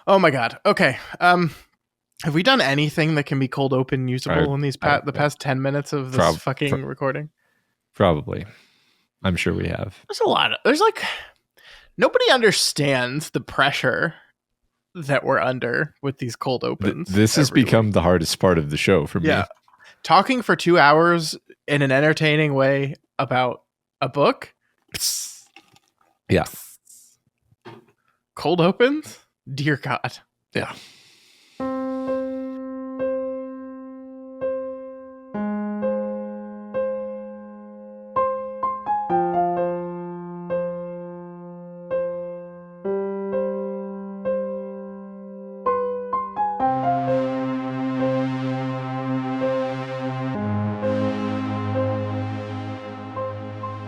Oh my god. Okay. Have we done anything that can be cold open usable in these the past 10 minutes of this fucking recording? Probably. I'm sure we have. There's a lot. There's like nobody understands the pressure that we're under with these cold opens. This has become the hardest part of the show for me. Yeah. Talking for 2 hours in an entertaining way about a book. Yeah. Cold opens? Dear God. Yeah.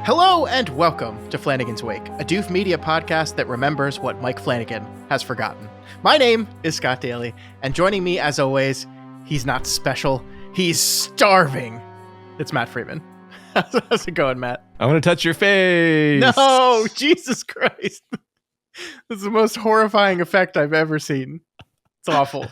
Hello and welcome to Flanagan's Wake, a Doof Media podcast that remembers what Mike Flanagan has forgotten. My name is Scott Daly, and joining me as always, he's not special, he's starving. It's Matt Freeman. How's it going, Matt? I want to touch your face. No, Jesus Christ. This is the most horrifying effect I've ever seen. It's awful.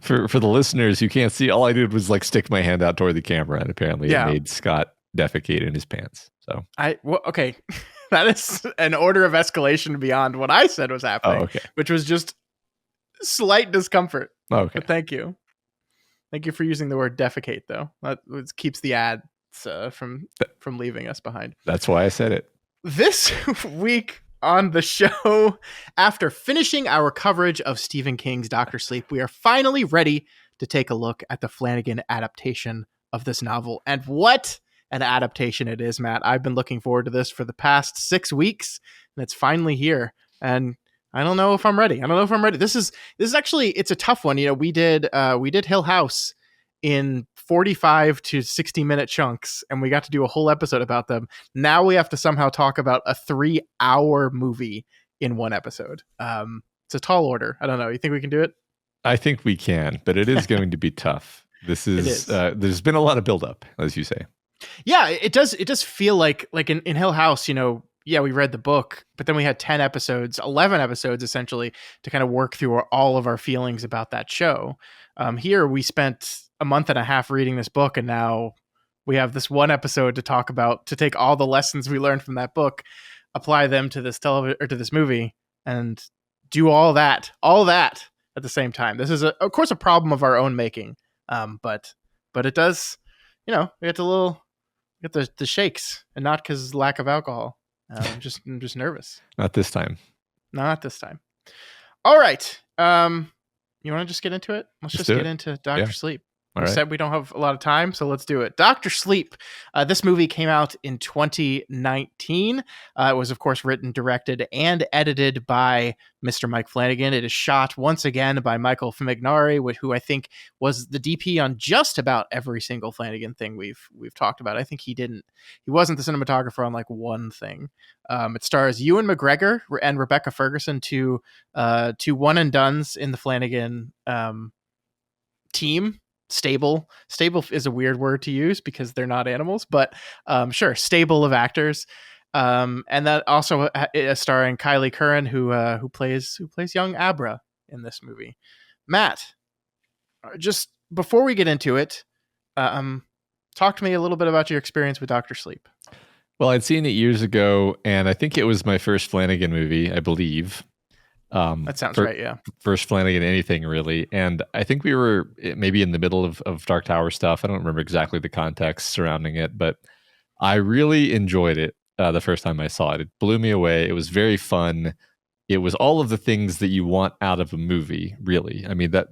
For the listeners who can't see, all I did was like stick my hand out toward the camera, and apparently it made Scott defecate in his pants. So okay. That is an order of escalation beyond what I said was happening, which was just slight discomfort. Okay. But thank you. Thank you for using the word defecate, though. That keeps the ads from leaving us behind. That's why I said it. This week on the show, after finishing our coverage of Stephen King's Dr. Sleep, we are finally ready to take a look at the Flanagan adaptation of this novel. And what an adaptation it is, Matt. I've been looking forward to this for the past 6 weeks, and it's finally here. And I don't know if I'm ready. This is actually, it's a tough one. You know, we did Hill House in 45 to 60 minute chunks, and we got to do a whole episode about them. Now we have to somehow talk about a 3-hour movie in one episode. It's a tall order. I don't know. You think we can do it? I think we can, but it is going to be tough. This is there's been a lot of buildup, as you say. Yeah, it does feel like in Hill House, you know, yeah, we read the book, but then we had 11 episodes essentially to kind of work through all of our feelings about that show. Here we spent a month and a half reading this book, and now we have this one episode to talk about, to take all the lessons we learned from that book, apply them to this to this movie, and do all that at the same time. This is of course a problem of our own making, but it does, you know, we get the shakes, and not because lack of alcohol. I'm just nervous. Not this time. All right. You want to just get into it? Let's just get into Dr. Sleep. We said we don't have a lot of time, so let's do it. Dr. Sleep. This movie came out in 2019. It was, of course, written, directed, and edited by Mr. Mike Flanagan. It is shot once again by Michael Famignari, who I think was the DP on just about every single Flanagan thing we've talked about. I think he wasn't the cinematographer on like one thing. It stars Ewan McGregor and Rebecca Ferguson, two one and dones in the Flanagan team. Stable is a weird word to use because they're not animals, but sure, stable of actors, and that also is starring Kylie Curran, who plays young Abra in this movie. Matt, just before we get into it, talk to me a little bit about your experience with Dr. Sleep. Well, I'd seen it years ago, and I think it was my first Flanagan movie, I believe. That sounds right, yeah. First Flanagan anything, really. And I think we were maybe in the middle of Dark Tower stuff. I don't remember exactly the context surrounding it, but I really enjoyed it the first time I saw it. It blew me away. It was very fun. It was all of the things that you want out of a movie, really. I mean, that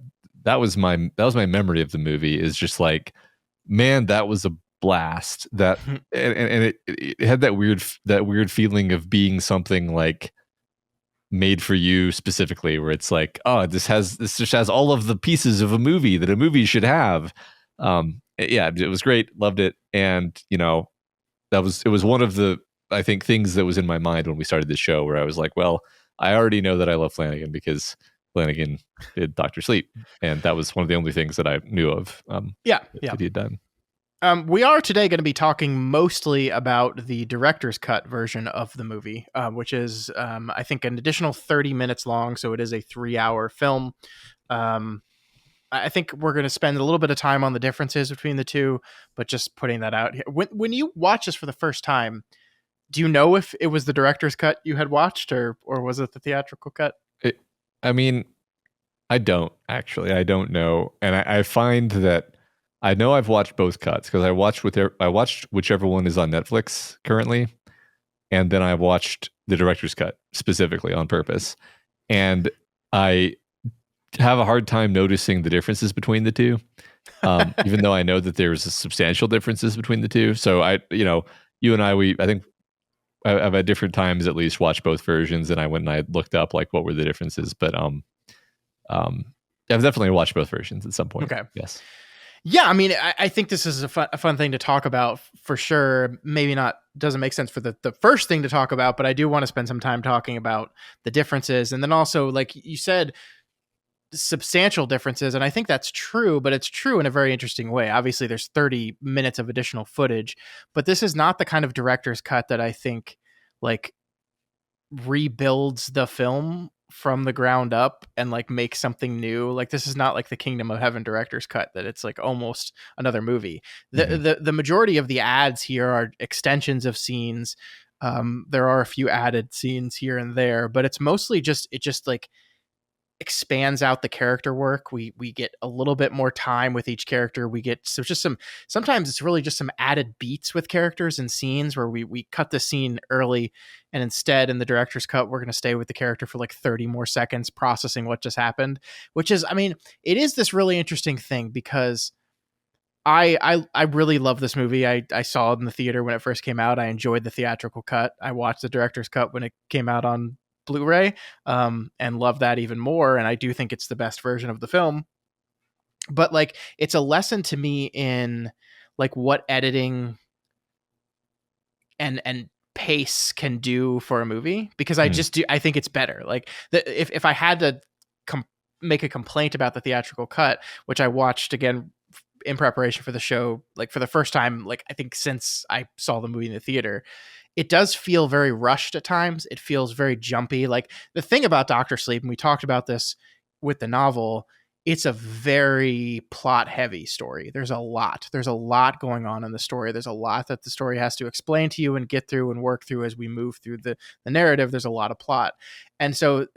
was my memory of the movie, is just like, man, that was a blast. That and it had that weird feeling of being something like made for you specifically, where it's like, oh, this just has all of the pieces of a movie that a movie should have. It was great, loved it, and you know, it was one of the, I think, things that was in my mind when we started this show, where I was like, well, I already know that I love Flanagan because Flanagan did Dr. Sleep, and that was one of the only things that I knew of. That he had done. We are today going to be talking mostly about the director's cut version of the movie, which is, I think, an additional 30 minutes long. So it is a 3-hour film. I think we're going to spend a little bit of time on the differences between the two, but just putting that out here. When you watch this for the first time, do you know if it was the director's cut you had watched or was it the theatrical cut? I mean, I don't actually. I don't know, and I find that I know I've watched both cuts because I watched whichever one is on Netflix currently, and then I watched the director's cut specifically on purpose, and I have a hard time noticing the differences between the two, even though I know that there's substantial differences between the two. So you and I think I've at different times at least watched both versions, and I went and I looked up like what were the differences, but I've definitely watched both versions at some point. Okay. Yes. Yeah, I mean, I think this is a fun thing to talk about for sure. Maybe not doesn't make sense for the first thing to talk about, but I do want to spend some time talking about the differences. And then also, like you said, substantial differences. And I think that's true, but it's true in a very interesting way. Obviously, there's 30 minutes of additional footage, but this is not the kind of director's cut that I think like rebuilds the film from the ground up and like makes something new. Like this is not like the Kingdom of Heaven director's cut that it's like almost another movie. The majority of the ads here are extensions of scenes. There are a few added scenes here and there, but it's mostly just like expands out the character work. We get a little bit more time with each character. We get sometimes it's really just some added beats with characters and scenes where we cut the scene early and instead in the director's cut we're going to stay with the character for like 30 more seconds processing what just happened, which is, I mean, it is this really interesting thing because I really love this movie. I saw it in the theater when it first came out. I enjoyed the theatrical cut. I watched the director's cut when it came out on Blu-ray, and love that even more. And I do think it's the best version of the film. But like, it's a lesson to me in like what editing and pace can do for a movie, because I think it's better. Like if I had to make a complaint about the theatrical cut, which I watched again in preparation for the show, like for the first time, like I think since I saw the movie in the theater, it does feel very rushed at times. It feels very jumpy. Like the thing about Doctor Sleep, and we talked about this with the novel, it's a very plot heavy story. There's a lot going on in the story. There's a lot that the story has to explain to you and get through and work through as we move through the narrative. There's a lot of plot. And so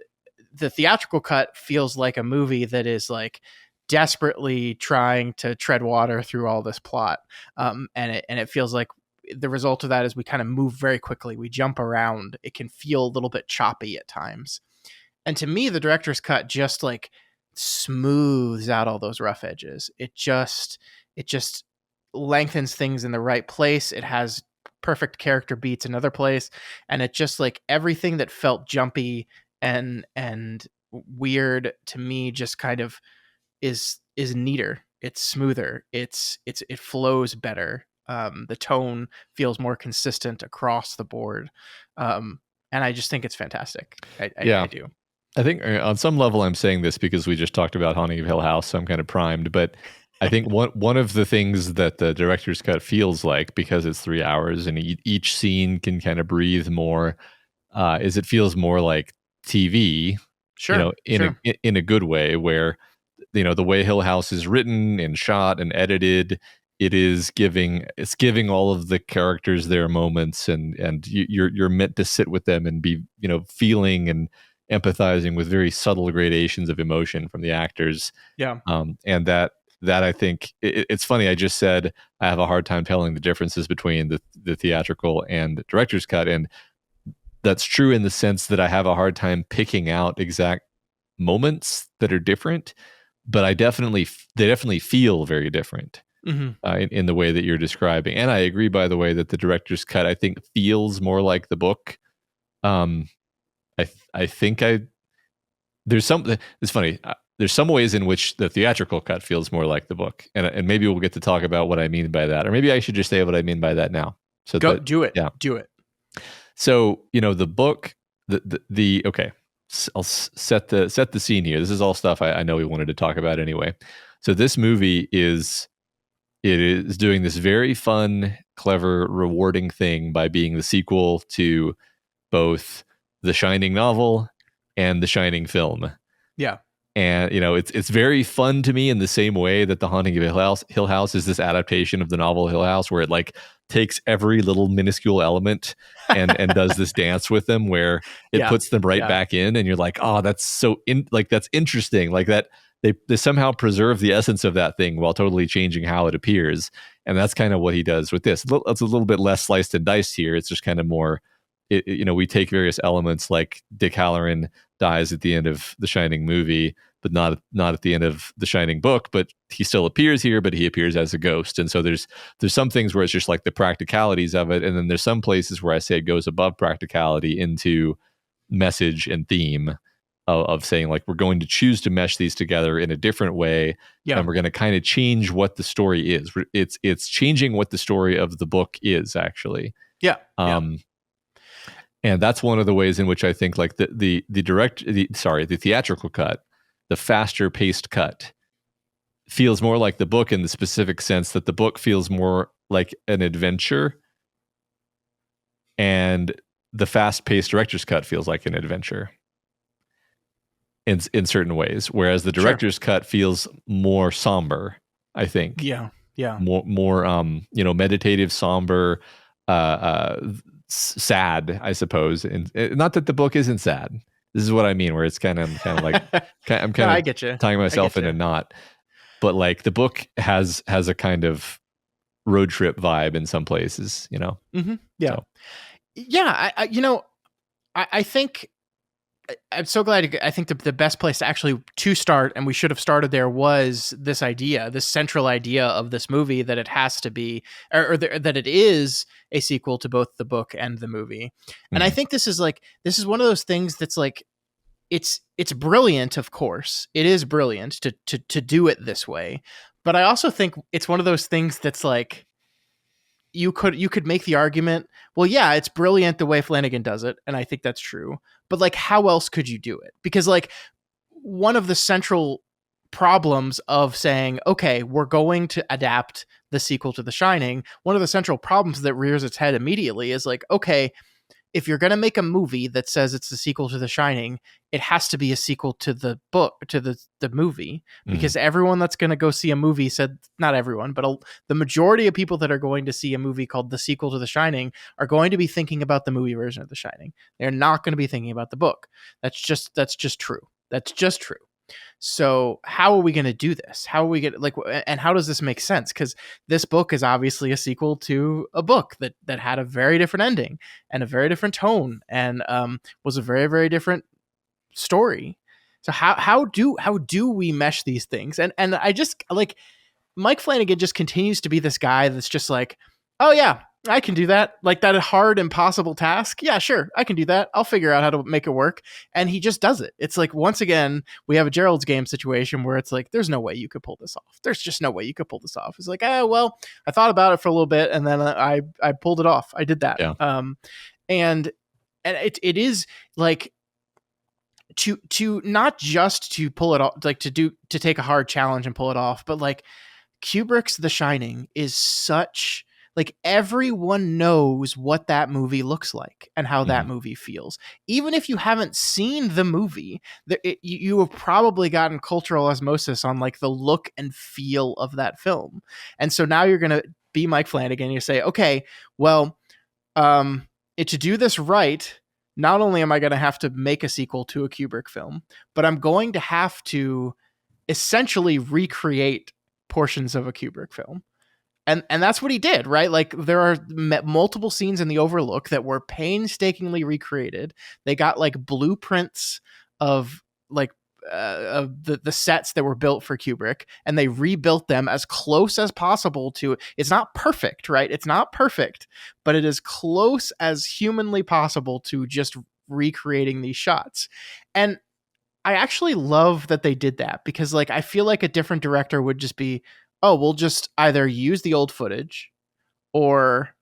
the theatrical cut feels like a movie that is like desperately trying to tread water through all this plot. And it feels like the result of that is we kind of move very quickly. We jump around. It can feel a little bit choppy at times. And to me, the director's cut just like smooths out all those rough edges. It just lengthens things in the right place. It has perfect character beats in another place. And it just like everything that felt jumpy and weird to me just kind of is neater. It's smoother. It flows better. The tone feels more consistent across the board. And I just think it's fantastic. I do. I think on some level I'm saying this because we just talked about Haunting of Hill House, so I'm kind of primed. But I think one of the things that the director's cut feels like, because it's 3 hours and each scene can kind of breathe more, is it feels more like TV. Sure. In a good way, where the way Hill House is written and shot and edited, it's giving all of the characters their moments, and you're meant to sit with them and be feeling and empathizing with very subtle gradations of emotion from the actors. Yeah. And that I think it's funny. I just said I have a hard time telling the differences between the theatrical and the director's cut, and that's true in the sense that I have a hard time picking out exact moments that are different, but they definitely feel very different. In the way that you're describing. And I agree, by the way, that the director's cut, I think, feels more like the book. I think there's something, it's funny. There's some ways in which the theatrical cut feels more like the book. And maybe we'll get to talk about what I mean by that. Or maybe I should just say what I mean by that now. So do it. Yeah. Do it. So, the book, okay, I'll set the scene here. This is all stuff I know we wanted to talk about anyway. So this movie is it is doing this very fun, clever, rewarding thing by being the sequel to both the Shining novel and the Shining film. Yeah. And it's very fun to me in the same way that the Haunting of Hill House is this adaptation of the novel Hill House, where it like takes every little minuscule element and does this dance with them, where it puts them right back in, and you're like, oh, that's so that's interesting, like that they somehow preserve the essence of that thing while totally changing how it appears. And that's kind of what he does with this. It's a little bit less sliced and diced here. It's just kind of more, we take various elements, like Dick Halloran dies at the end of the Shining movie, but not at the end of the Shining book, but he still appears here, but he appears as a ghost. And so there's some things where it's just like the practicalities of it. And then there's some places where I say it goes above practicality into message and theme of saying, like, we're going to choose to mesh these together in a different way. Yeah. And we're going to kind of change what the story is. It's changing what the story of the book is, actually. Yeah. And that's one of the ways in which I think, like, the theatrical cut, the faster paced cut, feels more like the book, in the specific sense that the book feels more like an adventure, and the fast paced director's cut feels like an adventure in certain ways, whereas the director's cut feels more somber, I think. Yeah. More meditative, somber, sad, I suppose. And not that the book isn't sad. This is what I mean, where it's kind of like I'm kind of I get you. tying myself in a knot. But like the book has a kind of road trip vibe in some places, Mm-hmm. Yeah. So. Yeah. I think I'm so glad. I think the best place to start, and we should have started there, was this central idea of this movie, that it has to be, that it is a sequel to both the book and the movie. And I think this is one of those things that's like, it's brilliant. Of course, it is brilliant to do it this way. But I also think it's one of those things that's like, you could make the argument, well, yeah, it's brilliant the way Flanagan does it, and I think that's true. But like, how else could you do it? Because like, one of the central problems of saying, okay, we're going to adapt the sequel to The Shining, one of the central problems that rears its head immediately is like, okay, if you're going to make a movie that says it's the sequel to The Shining, it has to be a sequel to the book, to the movie, because everyone that's going to go see a movie said, not everyone, but the majority of people that are going to see a movie called The Sequel to The Shining are going to be thinking about the movie version of The Shining. They're not going to be thinking about the book. That's just true. That's just true. So how are we going to do this? How are we going to, and how does this make sense? Because this book is obviously a sequel to a book that had a very different ending and a very different tone, and was a very, very different story. So how do we mesh these things? And I just like, Mike Flanagan just continues to be this guy that's just like, oh yeah, I can do that. Like, that hard, impossible task. Yeah, sure, I can do that. I'll figure out how to make it work. And he just does it. It's like, once again, we have a Gerald's Game situation where it's like, there's no way you could pull this off. There's just no way you could pull this off. It's like, well, I thought about it for a little bit, and then I pulled it off. I did that. Yeah. And it is like, to not just to pull it off, like to take a hard challenge and pull it off, but like, Kubrick's The Shining is such, like, everyone knows what that movie looks like and how that movie feels. Even if you haven't seen the movie, you have probably gotten cultural osmosis on like the look and feel of that film. And so now you're going to be Mike Flanagan. You say, okay, well, to do this right, not only am I going to have to make a sequel to a Kubrick film, but I'm going to have to essentially recreate portions of a Kubrick film. And that's what he did, right? Like, there are multiple scenes in The Overlook that were painstakingly recreated. They got like blueprints of like the sets that were built for Kubrick, and they rebuilt them as close as possible to, it's not perfect, right? It's not perfect, but it is close as humanly possible to just recreating these shots. And I actually love that they did that, because like, I feel like a different director would just be, oh, we'll just either use the old footage, or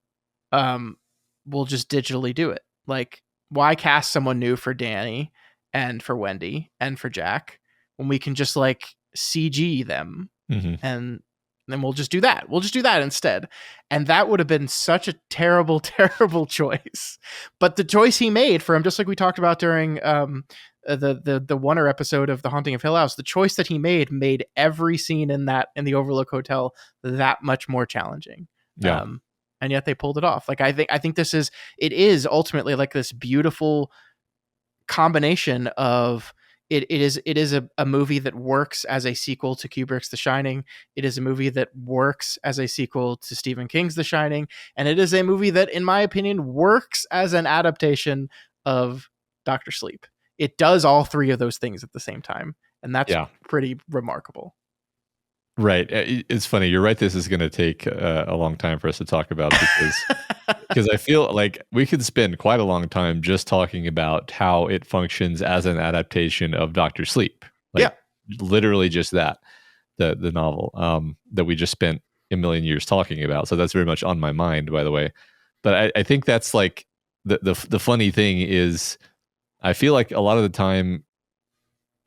we'll just digitally do it. Like, why cast someone new for Danny and for Wendy and for Jack when we can just like CG them and then we'll just do that. We'll just do that instead. And that would have been such a terrible, terrible choice. But the choice he made for him, just like we talked about during the Warner episode of The Haunting of Hill House, the choice that he made every scene in the Overlook Hotel that much more challenging. Yeah. And yet they pulled it off. Like, I think it is ultimately like this beautiful combination of it is a movie that works as a sequel to Kubrick's The Shining. It is a movie that works as a sequel to Stephen King's The Shining. And it is a movie that, in my opinion, works as an adaptation of Dr. Sleep. It does all three of those things at the same time. And that's pretty remarkable. Right. It's funny. You're right. This is going to take a long time for us to talk about because I feel like we could spend quite a long time just talking about how it functions as an adaptation of Dr. Sleep. Like, literally just that, the novel that we just spent a million years talking about. So that's very much on my mind, by the way. But I think that's like the funny thing is I feel like a lot of the time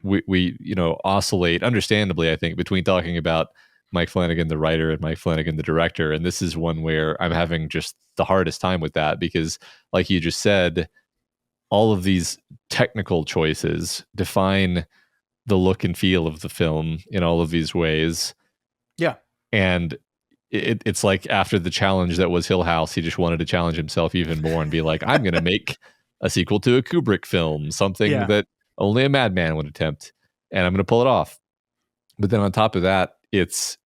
we oscillate, understandably, I think, between talking about Mike Flanagan, the writer, and Mike Flanagan, the director. And this is one where I'm having just the hardest time with that because, like you just said, all of these technical choices define the look and feel of the film in all of these ways. Yeah. And it's like after the challenge that was Hill House, he just wanted to challenge himself even more and be like, I'm going to make a sequel to a Kubrick film, something that only a madman would attempt, and I'm going to pull it off. But then on top of that, it's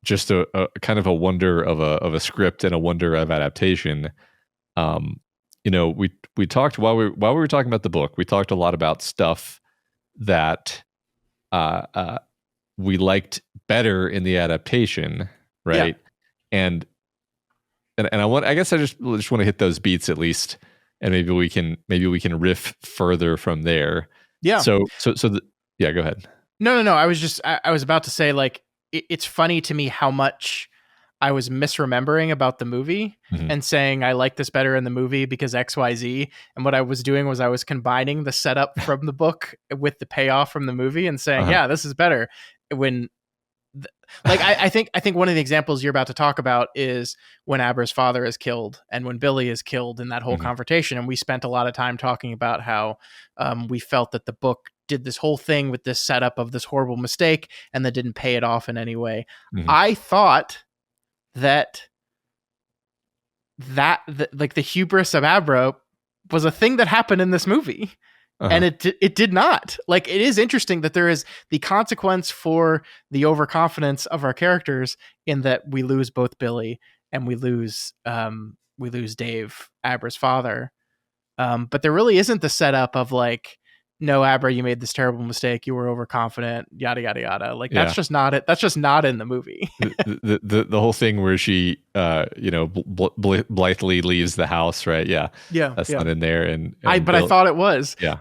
just a kind of a wonder of a script and a wonder of adaptation. We talked while we were talking about the book, we talked a lot about stuff that we liked better in the adaptation, right? Yeah. And I guess I just want to hit those beats at least, and maybe we can riff further from there. Yeah. So go ahead. No. I was about to say, like, it's funny to me how much I was misremembering about the movie and saying I like this better in the movie because XYZ. And what I was doing was I was combining the setup from the book with the payoff from the movie and saying, yeah, this is better. When I think one of the examples you're about to talk about is when Abra's father is killed and when Billy is killed in that whole confrontation. And we spent a lot of time talking about how we felt that the book did this whole thing with this setup of this horrible mistake and that didn't pay it off in any way. I thought that like the hubris of Abra was a thing that happened in this movie. And it did not. Like, it is interesting that there is the consequence for the overconfidence of our characters in that we lose both Billy and we lose Dave, Abra's father. But there really isn't the setup of like, no, Abra, you made this terrible mistake. You were overconfident, yada, yada, yada. Like, that's just not it. That's just not in the movie. the whole thing where she, blithely leaves the house, right? Yeah. That's not in there. But I thought it was. Yeah.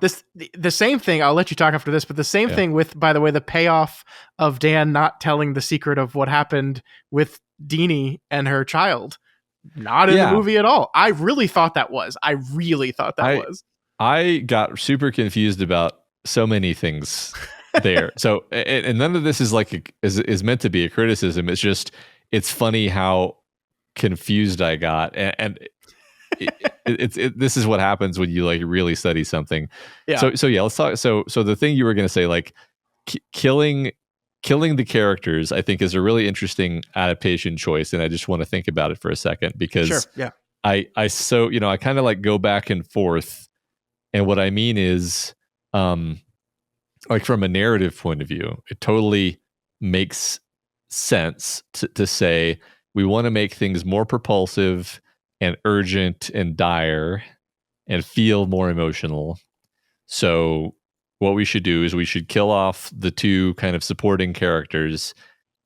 The same thing, I'll let you talk after this, but the same thing with, by the way, the payoff of Dan not telling the secret of what happened with Deanie and her child. Not in the movie at all. I really thought that was. I got super confused about so many things there. So, and none of this is like is meant to be a criticism. It's just, it's funny how confused I got, and this is what happens when you like really study something. Yeah. So yeah, let's talk. So the thing you were going to say, like killing the characters, I think is a really interesting adaptation choice, and I just want to think about it for a second because I kind of like go back and forth. And what I mean is, like from a narrative point of view, it totally makes sense to say we want to make things more propulsive and urgent and dire and feel more emotional. So what we should do is we should kill off the two kind of supporting characters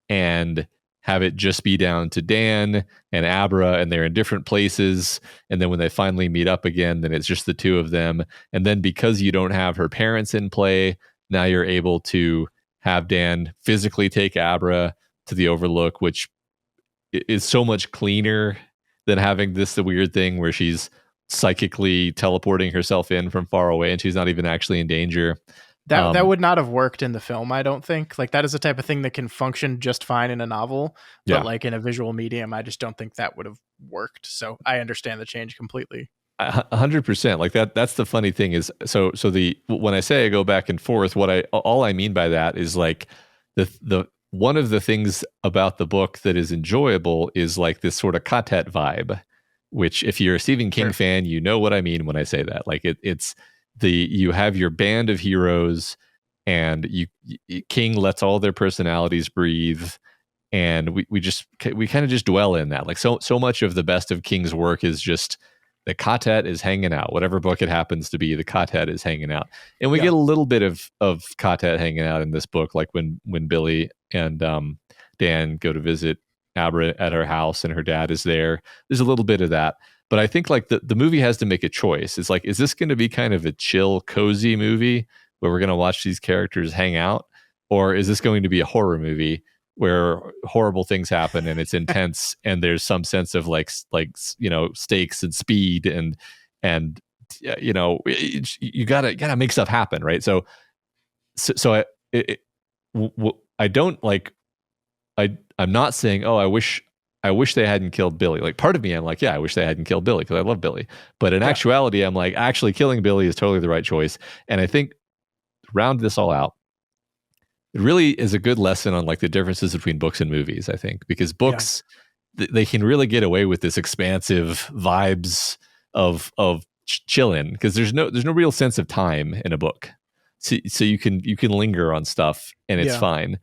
and have it just be down to Dan and Abra, and they're in different places. And then when they finally meet up again, then it's just the two of them. And then because you don't have her parents in play, now you're able to have Dan physically take Abra to the Overlook, which is so much cleaner than having the weird thing where she's psychically teleporting herself in from far away and she's not even actually in danger. That would not have worked in the film, I don't think. Like, that is the type of thing that can function just fine in a novel, but Yeah. like in a visual medium, I just don't think that would have worked. So I understand the change completely. 100%. Like that's the funny thing is, when I say I go back and forth, all I mean by that is like the one of the things about the book that is enjoyable is like this sort of quartet vibe, which if you're a Stephen King fan, you know what I mean when I say that. Like you have your band of heroes, and King lets all their personalities breathe, and we kind of just dwell in that. Like so much of the best of King's work is just the quartet is hanging out. Whatever book it happens to be, the quartet is hanging out, and we get a little bit of quartet hanging out in this book, like when Billy and Dan go to visit Abra at her house, and her dad is there. There's a little bit of that. But I think like the movie has to make a choice. It's like, is this going to be kind of a chill, cozy movie where we're going to watch these characters hang out? Or is this going to be a horror movie where horrible things happen and it's intense and there's some sense of like stakes and speed and you gotta make stuff happen, right? I don't like, I'm not saying, oh, I wish they hadn't killed Billy. Like, part of me, I'm like, yeah, I wish they hadn't killed Billy because I love Billy. But in actuality, I'm like, actually killing Billy is totally the right choice. And I think to round this all out, it really is a good lesson on like the differences between books and movies, I think, because books, they can really get away with this expansive vibes of chilling, because there's no real sense of time in a book. So you can linger on stuff and it's fine.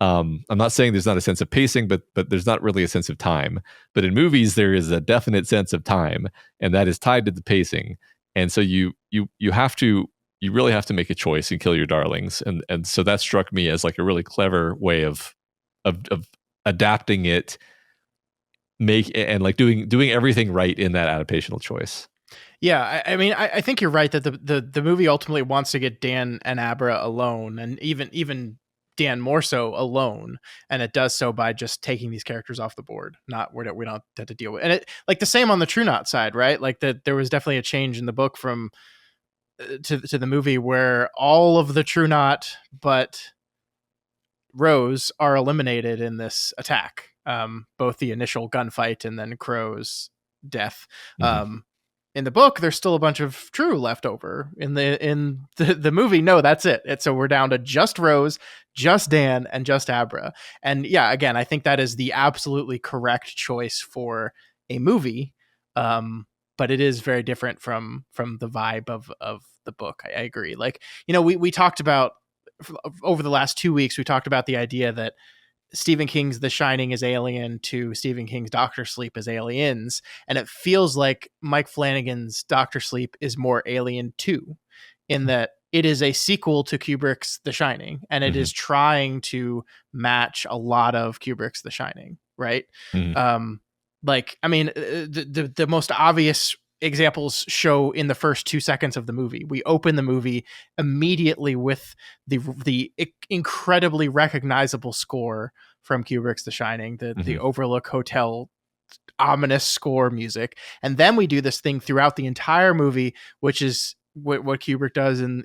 I'm not saying there's not a sense of pacing, but there's not really a sense of time. But in movies, there is a definite sense of time, and that is tied to the pacing. And so you really have to make a choice and kill your darlings. And so that struck me as like a really clever way of adapting it, and like doing everything right in that adaptational choice. Yeah, I mean, I think you're right that the movie ultimately wants to get Dan and Abra alone, and even Dan more so alone, and it does so by just taking these characters off the board. We don't have to deal with, and it like the same on the True Knot side, right? Like that there was definitely a change in the book from to the movie where all of the True Knot but Rose are eliminated in this attack. Both the initial gunfight and then Crow's death. Mm-hmm. In the book, there's still a bunch of True left over. In the movie, no, that's it. So we're down to just Rose, just Dan, and just Abra. And yeah, again, I think that is the absolutely correct choice for a movie. But it is very different from the vibe of the book. I agree. Like, we talked about over the last 2 weeks, we talked about the idea that Stephen King's The Shining is Alien to Stephen King's Doctor Sleep is Aliens. And it feels like Mike Flanagan's Doctor Sleep is more Alien 2, in that it is a sequel to Kubrick's The Shining, and it is trying to match a lot of Kubrick's The Shining, right? Like, I mean, the most obvious examples show in the first 2 seconds of the movie. We open the movie immediately with the incredibly recognizable score from Kubrick's The Shining, the Overlook Hotel ominous score music. And then we do this thing throughout the entire movie, which is what Kubrick does in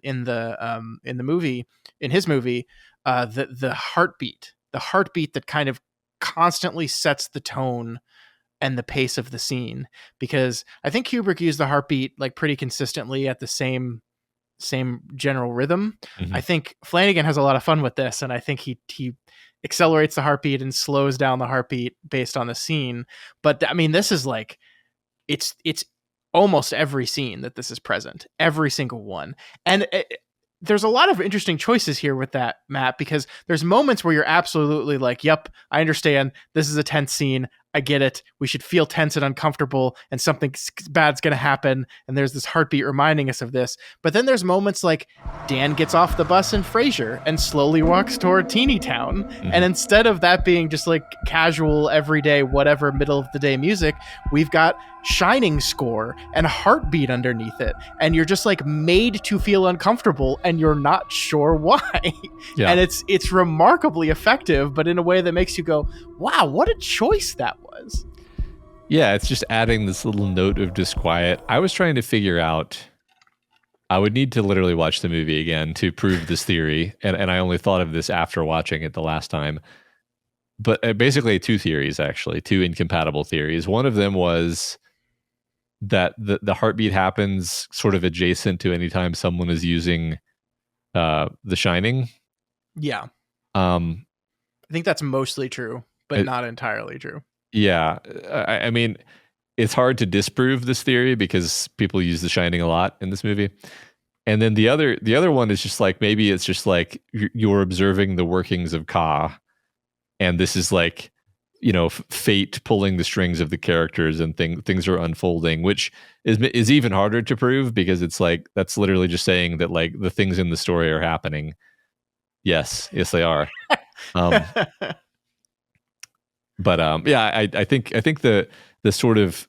his movie, the heartbeat that kind of constantly sets the tone and the pace of the scene, because I think Kubrick used the heartbeat like pretty consistently at the same general rhythm. I think Flanagan has a lot of fun with this, and I think he accelerates the heartbeat and slows down the heartbeat based on the scene. But I mean, this is like, it's almost every scene that this is present, every single one. And there's a lot of interesting choices here with that, Matt, because there's moments where you're absolutely like, yep, I understand. This is a tense scene. I get it. We should feel tense and uncomfortable, and something bad's going to happen. And there's this heartbeat reminding us of this. But then there's moments like Dan gets off the bus in Frasier and slowly walks toward Teeny Town. And instead of that being just like casual, everyday, whatever, middle of the day music, we've got Shining score and heartbeat underneath it. And you're just like made to feel uncomfortable, and you're not sure why. Yeah. And it's remarkably effective, but in a way that makes you go, wow, what a choice that was. Yeah, it's just adding this little note of disquiet. I was trying to figure out I would need to literally watch the movie again to prove this theory, and I only thought of this after watching it the last time. But basically, two theories, actually, two incompatible theories. One of them was that the heartbeat happens sort of adjacent to any time someone is using The Shining. Yeah. Um, I think that's mostly true, but not entirely true. Yeah. I mean, it's hard to disprove this theory because people use The Shining a lot in this movie. And then the other one is just like, maybe it's just like you're observing the workings of Ka, and this is like, fate pulling the strings of the characters, and things are unfolding, which is even harder to prove because it's like that's literally just saying that like the things in the story are happening. Yes, they are. But yeah, I think the sort of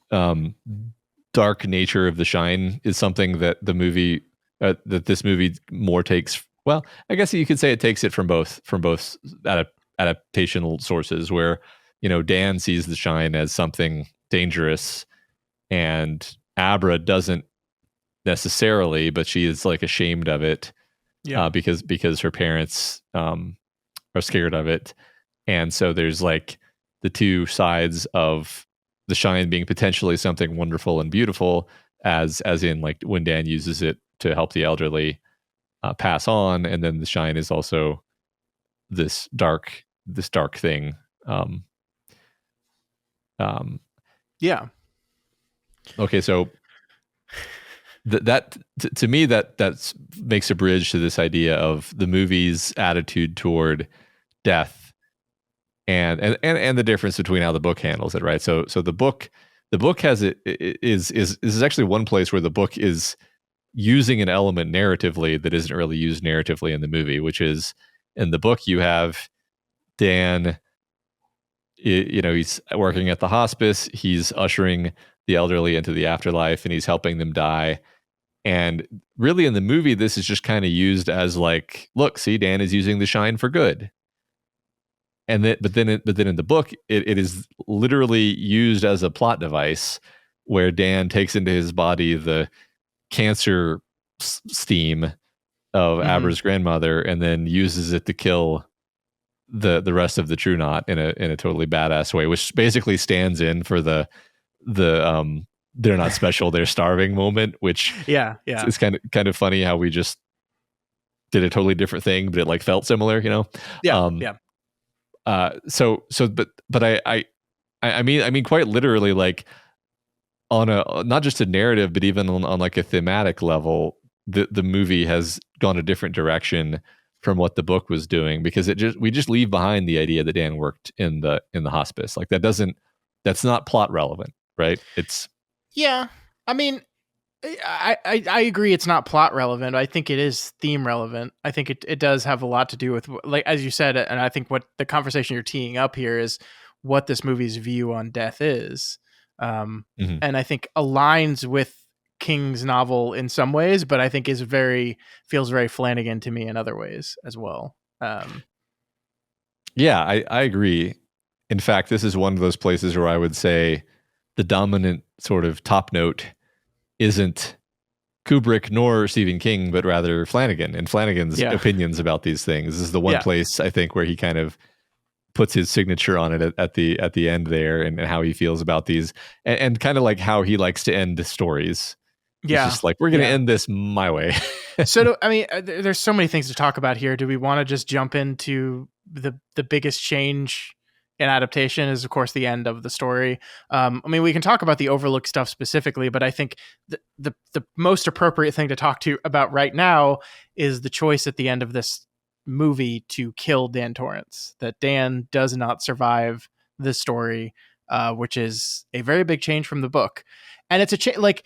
dark nature of The Shine is something that that this movie more takes. Well, I guess you could say it takes it from both adaptational sources, where Dan sees The Shine as something dangerous, and Abra doesn't necessarily, but she is like ashamed of it, because her parents are scared of it, and so there's like the two sides of The Shine being potentially something wonderful and beautiful, as in like when Dan uses it to help the elderly pass on, and then The Shine is also this dark thing. Yeah. Okay, so to me that makes a bridge to this idea of the movie's attitude toward death, and the difference between how the book handles it, right? So the book has is actually one place where the book is using an element narratively that isn't really used narratively in the movie, which is in the book you have Dan, he's working at the hospice, he's ushering the elderly into the afterlife, and he's helping them die. And really in the movie, this is just kind of used as like, look, see, Dan is using The Shine for good. And then, but then in the book, it is literally used as a plot device where Dan takes into his body the cancer steam of Abra's grandmother, and then uses it to kill the rest of the True Knot in a totally badass way, which basically stands in for the they're not special, they're starving moment, which it's kind of funny how we just did a totally different thing, but it like felt similar, but I mean quite literally, like on a not just a narrative, but even on like a thematic level, the movie has gone a different direction from what the book was doing, because we just leave behind the idea that Dan worked in the hospice. Like that's not plot relevant, right? I mean, I agree it's not plot relevant. I think it is theme relevant. I think it does have a lot to do with, like, as you said, and I think what the conversation you're teeing up here is what this movie's view on death is. And I think aligns with King's novel in some ways, but I think feels very Flanagan to me in other ways as well. Yeah, I agree. In fact, this is one of those places where I would say the dominant sort of top note isn't Kubrick nor Stephen King, but rather Flanagan and Flanagan's opinions about these things. This is the one place I think where he kind of puts his signature on it at the end there, and how he feels about these, and kind of like how he likes to end stories. Yeah, it's just like, we're going to end this my way. So, I mean, there's so many things to talk about here. Do we want to just jump into the biggest change in adaptation? Is of course the end of the story. I mean, we can talk about the overlooked stuff specifically, but I think the most appropriate thing to talk about right now is the choice at the end of this movie to kill Dan Torrance. That Dan does not survive this story, which is a very big change from the book, and it's a change like.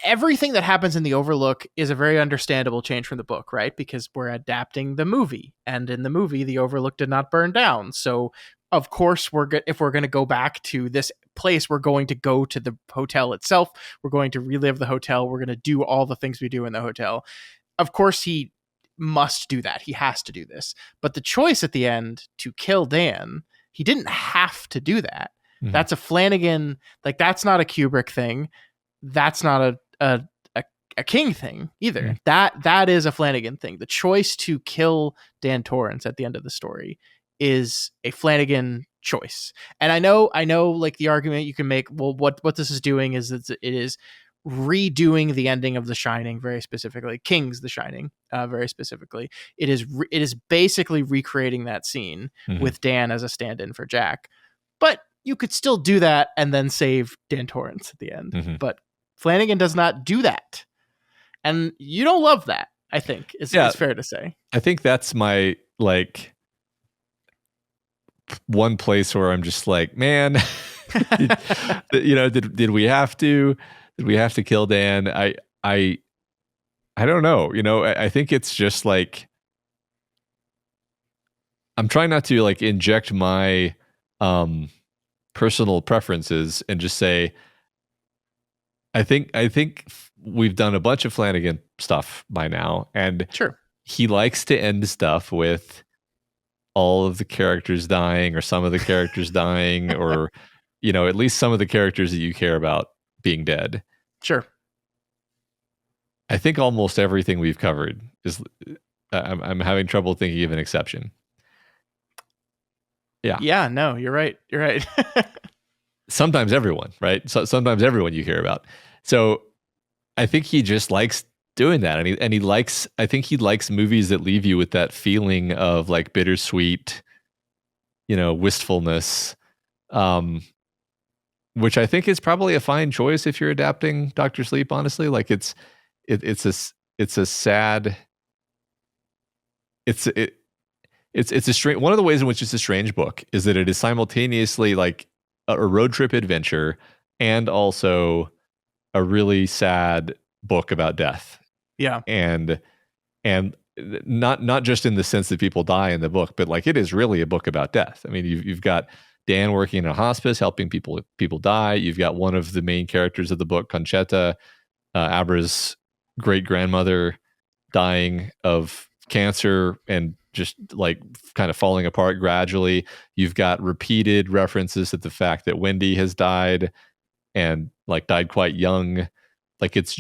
Everything that happens in the Overlook is a very understandable change from the book, right? Because we're adapting the movie, and in the movie, the Overlook did not burn down. So, of course, if we're going to go back to this place, we're going to go to the hotel itself. We're going to relive the hotel. We're going to do all the things we do in the hotel. Of course, he must do that. He has to do this. But the choice at the end to kill Dan, he didn't have to do that. That's a Flanagan, like, that's not a Kubrick thing. That's not a a King thing either. Mm. That is a Flanagan thing. The choice to kill Dan Torrance at the end of the story is a Flanagan choice. And I know like the argument you can make, well, what this is doing is it is redoing the ending of The Shining very specifically, King's The Shining very specifically. It is basically recreating that scene with Dan as a stand-in for Jack. But you could still do that and then save Dan Torrance at the end. But Flanagan does not do that. And you don't love that, I think, is fair to say. I think that's my, like, one place where I'm just like, man, did we have to kill Dan? I don't know. I think it's just like, I'm trying not to like inject my personal preferences and just say, I think we've done a bunch of Flanagan stuff by now, and sure, he likes to end stuff with all of the characters dying, or some of the characters dying, or at least some of the characters that you care about being dead. Sure. I think almost everything we've covered is. I'm having trouble thinking of an exception. Yeah. Yeah. No, you're right. You're right. Sometimes everyone, right? So sometimes everyone you care about. So I think he just likes doing that, and he likes. I think he likes movies that leave you with that feeling of like bittersweet, wistfulness, which I think is probably a fine choice if you're adapting Doctor Sleep. Honestly, like it's a sad. It's a strange. One of the ways in which it's a strange book is that it is simultaneously like a road trip adventure and also a really sad book about death. Yeah. And not just in the sense that people die in the book, but like it is really a book about death. I mean, you've got Dan working in a hospice, helping people die. You've got one of the main characters of the book, Conchetta, Abra's great grandmother, dying of cancer and just like kind of falling apart gradually. You've got repeated references to the fact that Wendy has died, and like died quite young. Like it's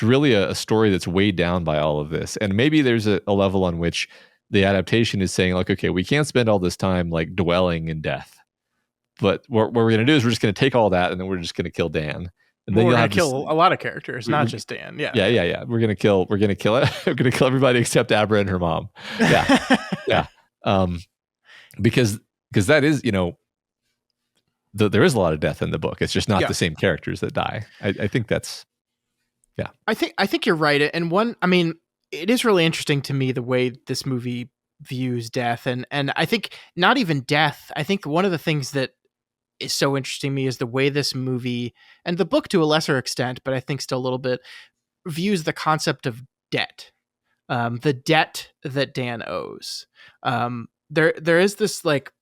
really a story that's weighed down by all of this. And maybe there's a level on which the adaptation is saying like, okay, we can't spend all this time like dwelling in death, but what we're going to do is we're just going to take all that and then we're just going to kill Dan. And then we're you'll going to kill a lot of characters, not just Dan. Yeah. We're going to kill it. We're going to kill everybody except Abra and her mom. Yeah. Yeah. Because that is, there is a lot of death in the book. It's just not the same characters that die. I think that's, yeah. I think you're right. And it is really interesting to me the way this movie views death. And I think not even death. I think one of the things that is so interesting to me is the way this movie, and the book to a lesser extent, but I think still a little bit, views the concept of debt. The debt that Dan owes. There is this like,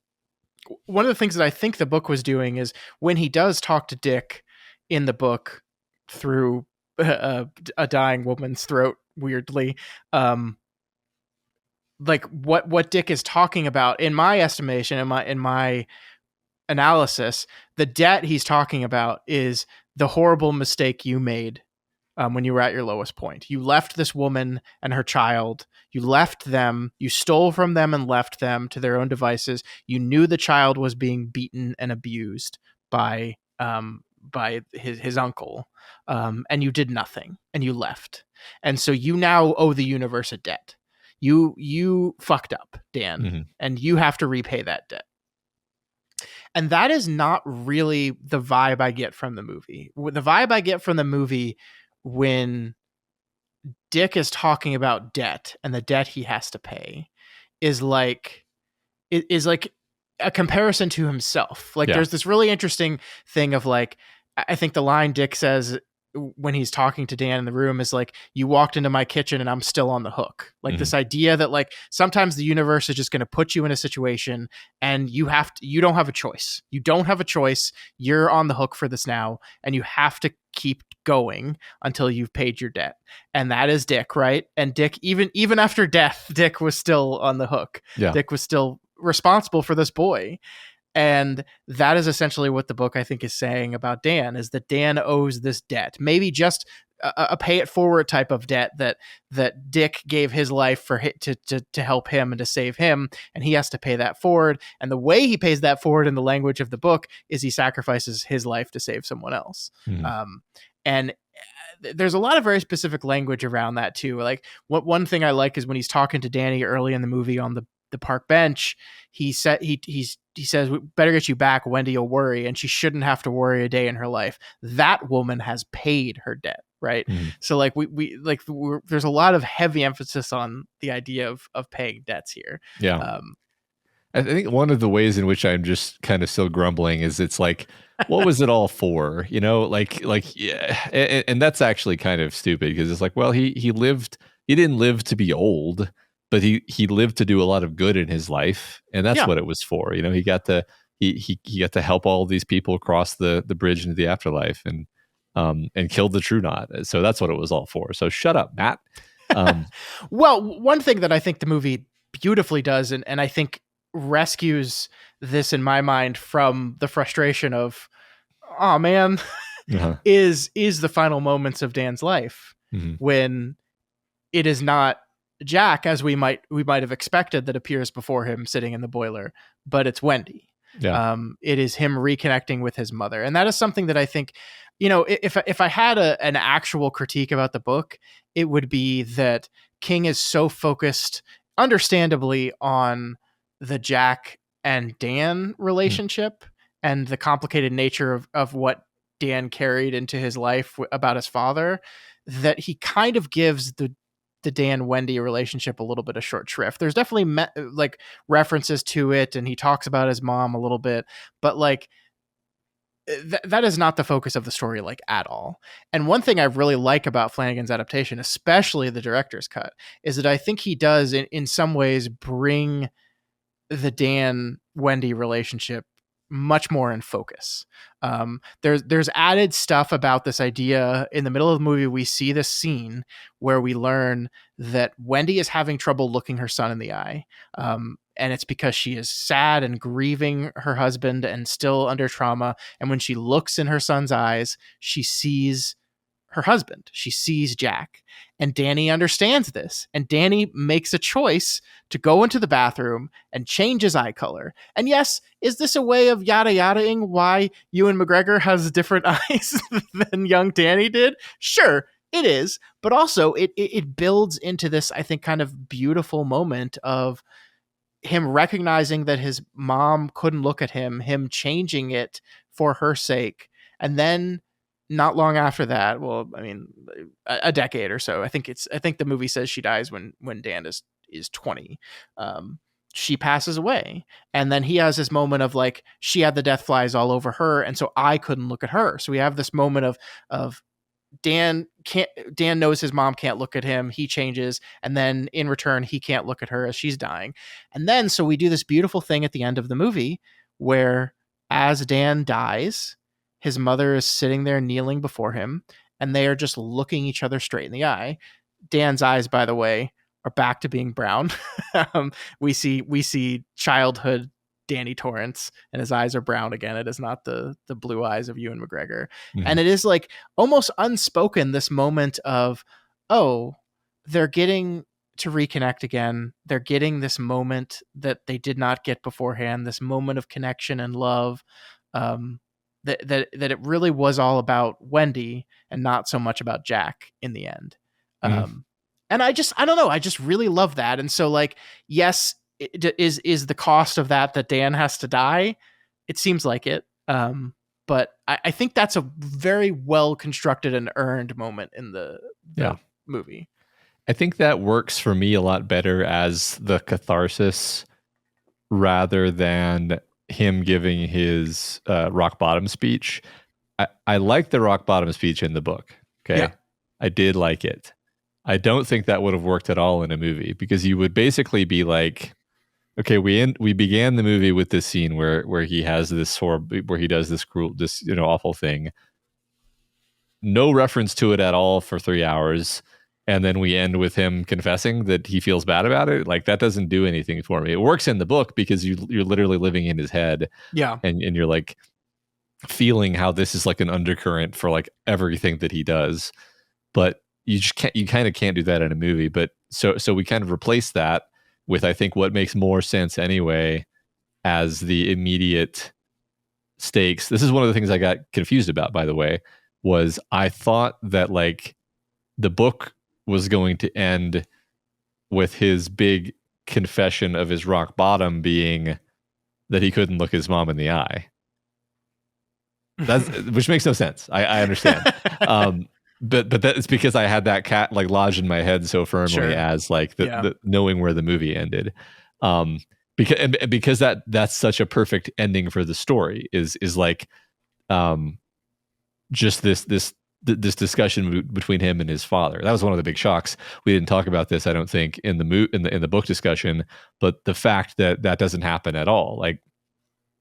one of the things that I think the book was doing is when he does talk to Dick in the book through a dying woman's throat, weirdly, like what Dick is talking about, in my estimation, in my analysis, the debt he's talking about is the horrible mistake you made when you were at your lowest point. You left this woman and her child. You left them. You stole from them and left them to their own devices. You knew the child was being beaten and abused by his uncle, and you did nothing, and you left. And so you now owe the universe a debt. You fucked up, Dan, and you have to repay that debt. And that is not really the vibe I get from the movie. The vibe I get from the movie when Dick is talking about debt and the debt he has to pay is like a comparison to himself. Like there's this really interesting thing of like, I think the line Dick says when he's talking to Dan in the room is like, you walked into my kitchen and I'm still on the hook. Like this idea that like sometimes the universe is just going to put you in a situation and you don't have a choice. You don't have a choice. You're on the hook for this now, and you have to keep going until you've paid your debt. And that is Dick, right? And Dick, even after death, Dick was still on the hook. Yeah. Dick was still responsible for this boy. And that is essentially what the book, I think, is saying about Dan, is that Dan owes this debt, maybe just a pay it forward type of debt that Dick gave his life for to help him and to save him, and he has to pay that forward. And the way he pays that forward in the language of the book is he sacrifices his life to save someone else. And there's a lot of very specific language around that too. Like one thing I like is when he's talking to Danny early in the movie on the park bench, he says, "We better get you back. Wendy will worry, and she shouldn't have to worry a day in her life. That woman has paid her debt." Right. So like there's a lot of heavy emphasis on the idea of paying debts here. Yeah. I think one of the ways in which I'm just kind of still grumbling is it's like, what was it all for? Yeah. And that's actually kind of stupid, because it's like, well, he didn't live to be old, but he lived to do a lot of good in his life. And that's what it was for. He got to help all these people cross the bridge into the afterlife and killed the True Knot. So that's what it was all for. So shut up, Matt. Well, one thing that I think the movie beautifully does, and I think rescues this in my mind from the frustration of, oh man, is the final moments of Dan's life, when it is not Jack, as we might have expected, that appears before him sitting in the boiler, but it's Wendy. It is him reconnecting with his mother. And that is something that I think, if I had an actual critique about the book, it would be that King is so focused, understandably, on the Jack and Dan relationship and the complicated nature of what Dan carried into his life about his father, that he kind of gives the Dan Wendy relationship a little bit of short shrift. There's definitely like references to it, and he talks about his mom a little bit, but like that is not the focus of the story, like, at all. And one thing I really like about Flanagan's adaptation, especially the director's cut, is that I think he does in some ways bring the Dan Wendy relationship much more in focus. There's added stuff about this idea. In the middle of the movie, we see this scene where we learn that Wendy is having trouble looking her son in the eye. And it's because she is sad and grieving her husband and still under trauma. And when she looks in her son's eyes, she sees her husband. She sees Jack. And Danny understands this. And Danny makes a choice to go into the bathroom and change his eye color. And yes, is this a way of yada yadaing why Ewan McGregor has different eyes than young Danny did? Sure, it is. But also it builds into this, I think, kind of beautiful moment of him recognizing that his mom couldn't look at him changing it for her sake. And then not long after that, well, I mean, a decade or so, I think the movie says she dies when Dan is 20. She passes away. And then he has this moment of like, she had the death flies all over her, and so I couldn't look at her. So we have this moment of Dan knows his mom can't look at him. He changes. And then in return, he can't look at her as she's dying. And then, so we do this beautiful thing at the end of the movie where as Dan dies, his mother is sitting there kneeling before him, and they are just looking each other straight in the eye. Dan's eyes, by the way, are back to being brown. We see childhood Danny Torrance, and his eyes are brown again. It is not the blue eyes of Ewan McGregor. And it is like almost unspoken, this moment of, oh, they're getting to reconnect again. They're getting this moment that they did not get beforehand, this moment of connection and love. That it really was all about Wendy and not so much about Jack in the end. And I don't know. I just really love that. And so, like, yes, is the cost of that Dan has to die? It seems like it. But I think that's a very well constructed and earned moment in the movie. I think that works for me a lot better as the catharsis rather than him giving his rock bottom speech. I like the rock bottom speech in the book. Okay. Yeah. I did like it. I don't think that would have worked at all in a movie, because you would basically be like, okay, we began the movie with this scene where he has this where he does this cruel, awful thing. No reference to it at all for 3 hours. and then we end with him confessing that he feels bad about it. Like, that doesn't do anything for me. It works in the book because you're literally living in his head, Yeah. and you're like feeling how this is like an undercurrent for like everything that he does. But you kind of can't do that in a movie. But so we kind of replace that with, I think, what makes more sense anyway as the immediate stakes. This is one of the things I got confused about, by the way, was I thought that like the book was going to end with his big confession of his rock bottom being that he couldn't look his mom in the eye. That's which makes no sense. I understand. But that is because I had that cat like lodged in my head so firmly as like the knowing where the movie ended. Because that's such a perfect ending for the story is like just this discussion between him and his father. That was one of the big shocks. We didn't talk about this, I don't think, in the book discussion, but the fact that doesn't happen at all. Like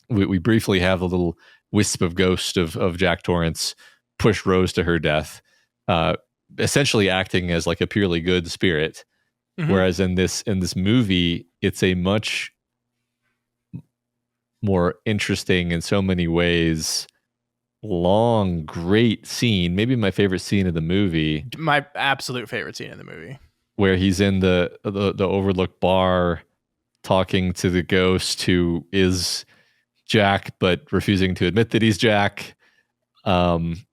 we briefly have a little wisp of ghost of Jack Torrance push Rose to her death, essentially acting as like a purely good spirit. Mm-hmm. Whereas in this movie, it's a much more interesting in so many ways, long, great scene. Maybe my favorite scene of the movie. My absolute favorite scene in the movie, where he's in the overlook bar talking to the ghost who is Jack, but refusing to admit that he's Jack. Maybe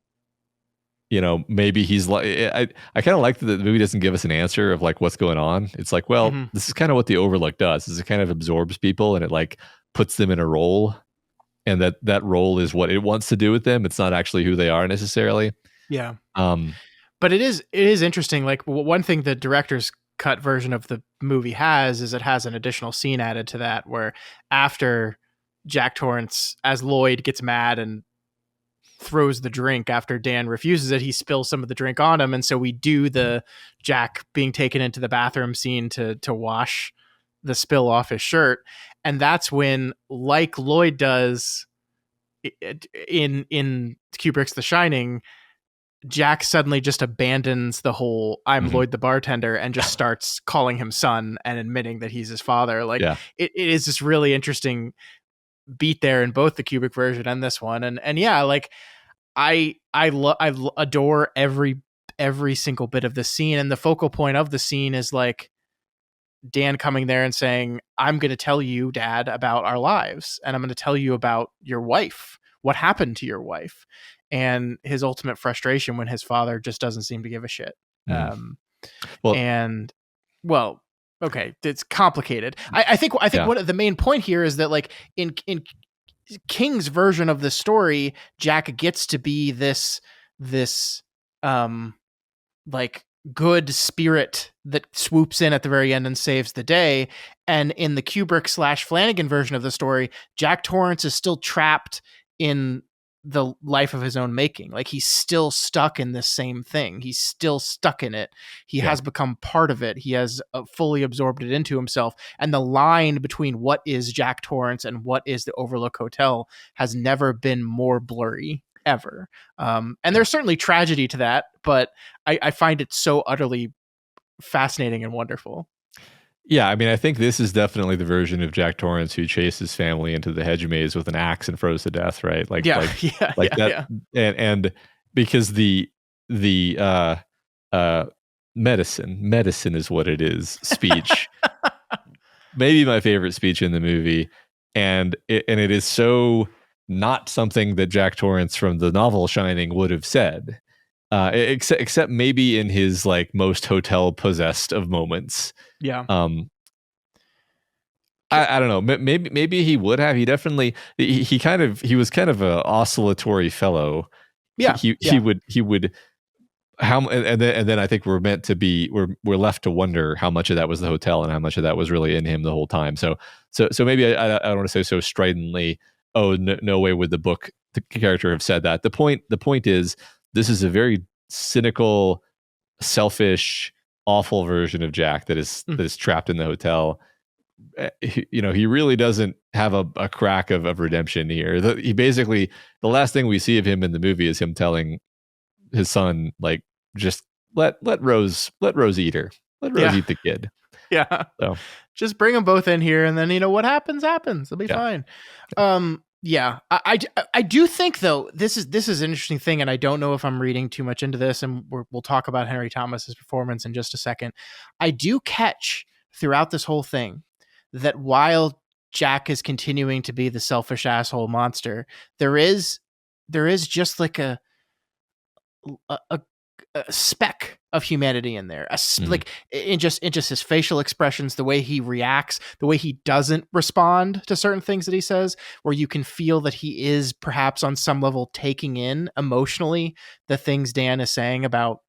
he's like, I kind of like that the movie doesn't give us an answer of like what's going on. It's like, well, This is kind of what the overlook does, is it kind of absorbs people and it like puts them in a role, and that role is what it wants to do with them. It's not actually who they are necessarily. Yeah. But it is interesting. Like, one thing the director's cut version of the movie is it has an additional scene added to that, where after Jack Torrance as Lloyd gets mad and throws the drink after Dan refuses it, he spills some of the drink on him. And so we do the Jack being taken into the bathroom scene to wash the spill off his shirt. And that's when, like Lloyd does in Kubrick's The Shining, Jack suddenly just abandons the whole I'm Lloyd the bartender and just starts calling him son and admitting that he's his father. Like, it is this really interesting beat there in both the Kubrick version and this one. And yeah, like I adore every single bit of the scene. And the focal point of the scene is like Dan coming there and saying, I'm going to tell you, Dad, about our lives. And I'm going to tell you about your wife, what happened to your wife, and his ultimate frustration when his father just doesn't seem to give a shit. Okay, it's complicated. I think one of the main point here is that like in King's version of the story, Jack gets to be this like good spirit that swoops in at the very end and saves the day. And in the Kubrick / Flanagan version of the story, Jack Torrance is still trapped in the life of his own making. Like, he's still stuck in this same thing. He's still stuck in it. He has become part of it. He has fully absorbed it into himself. And the line between what is Jack Torrance and what is the Overlook Hotel has never been more blurry, ever. And there's certainly tragedy to that, but I find it so utterly fascinating and wonderful. Yeah, I mean, I think this is definitely the version of Jack Torrance who chased his family into the hedge maze with an axe and froze to death, right? And because the medicine is what it is speech, maybe my favorite speech in the movie, and it is so not something that Jack Torrance from the novel Shining would have said, except maybe in his like most hotel possessed of moments. Yeah. I don't know. Maybe he would have. He definitely he was kind of a oscillatory fellow. Yeah. He would how and then I think we're left to wonder how much of that was the hotel and how much of that was really in him the whole time. So maybe I don't want to say so stridently, oh, no way would the character have said that. The point is, this is a very cynical, selfish, awful version of Jack that is trapped in the hotel. He really doesn't have a crack of redemption here. He basically, the last thing we see of him in the movie is him telling his son, like, just let Rose eat her. Let Rose Yeah. eat the kid. Yeah. So Just bring them both in here, and then what happens. It'll be yeah. fine. Yeah. I do think though this is an interesting thing, and I don't know if I'm reading too much into this, and we'll talk about Henry Thomas's performance in just a second. I do catch throughout this whole thing that while Jack is continuing to be the selfish asshole monster, there is just like a a, a speck of humanity in there, like in just his facial expressions, the way he reacts, the way he doesn't respond to certain things that he says, where you can feel that he is perhaps on some level taking in emotionally the things Dan is saying about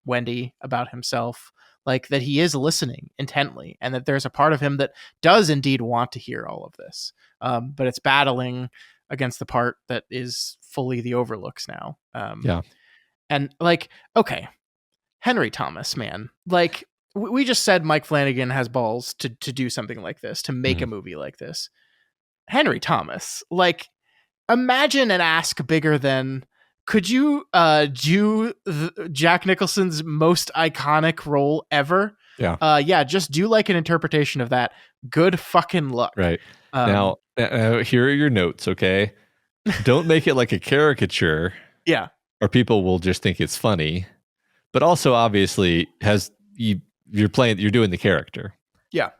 Wendy, about himself, like that he is listening intently, and that there's a part of him that does indeed want to hear all of this, but it's battling against the part that is fully the overlooks now. Yeah. And like, okay, Henry Thomas, man, like we just said Mike Flanagan has balls to do something like this, to make a movie like this. Henry Thomas, like, imagine an ask bigger than, could you do Jack Nicholson's most iconic role ever? Yeah. Just do like an interpretation of that. Good fucking luck. Right. Now, here are your notes, okay? Don't make it like a caricature. Yeah. Or people will just think it's funny. But also, obviously, you're doing the character. Yeah.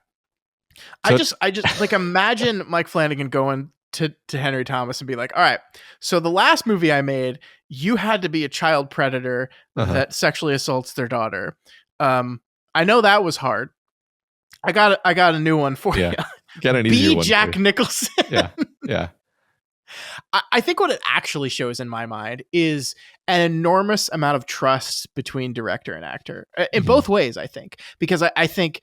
So I just like imagine Mike Flanagan going to Henry Thomas and be like, all right, so the last movie I made, you had to be a child predator that sexually assaults their daughter. I know that was hard. I got a new one for you. Get an easier be one Jack Nicholson. Yeah. I think what it actually shows in my mind is an enormous amount of trust between director and actor in both ways, I think, because I think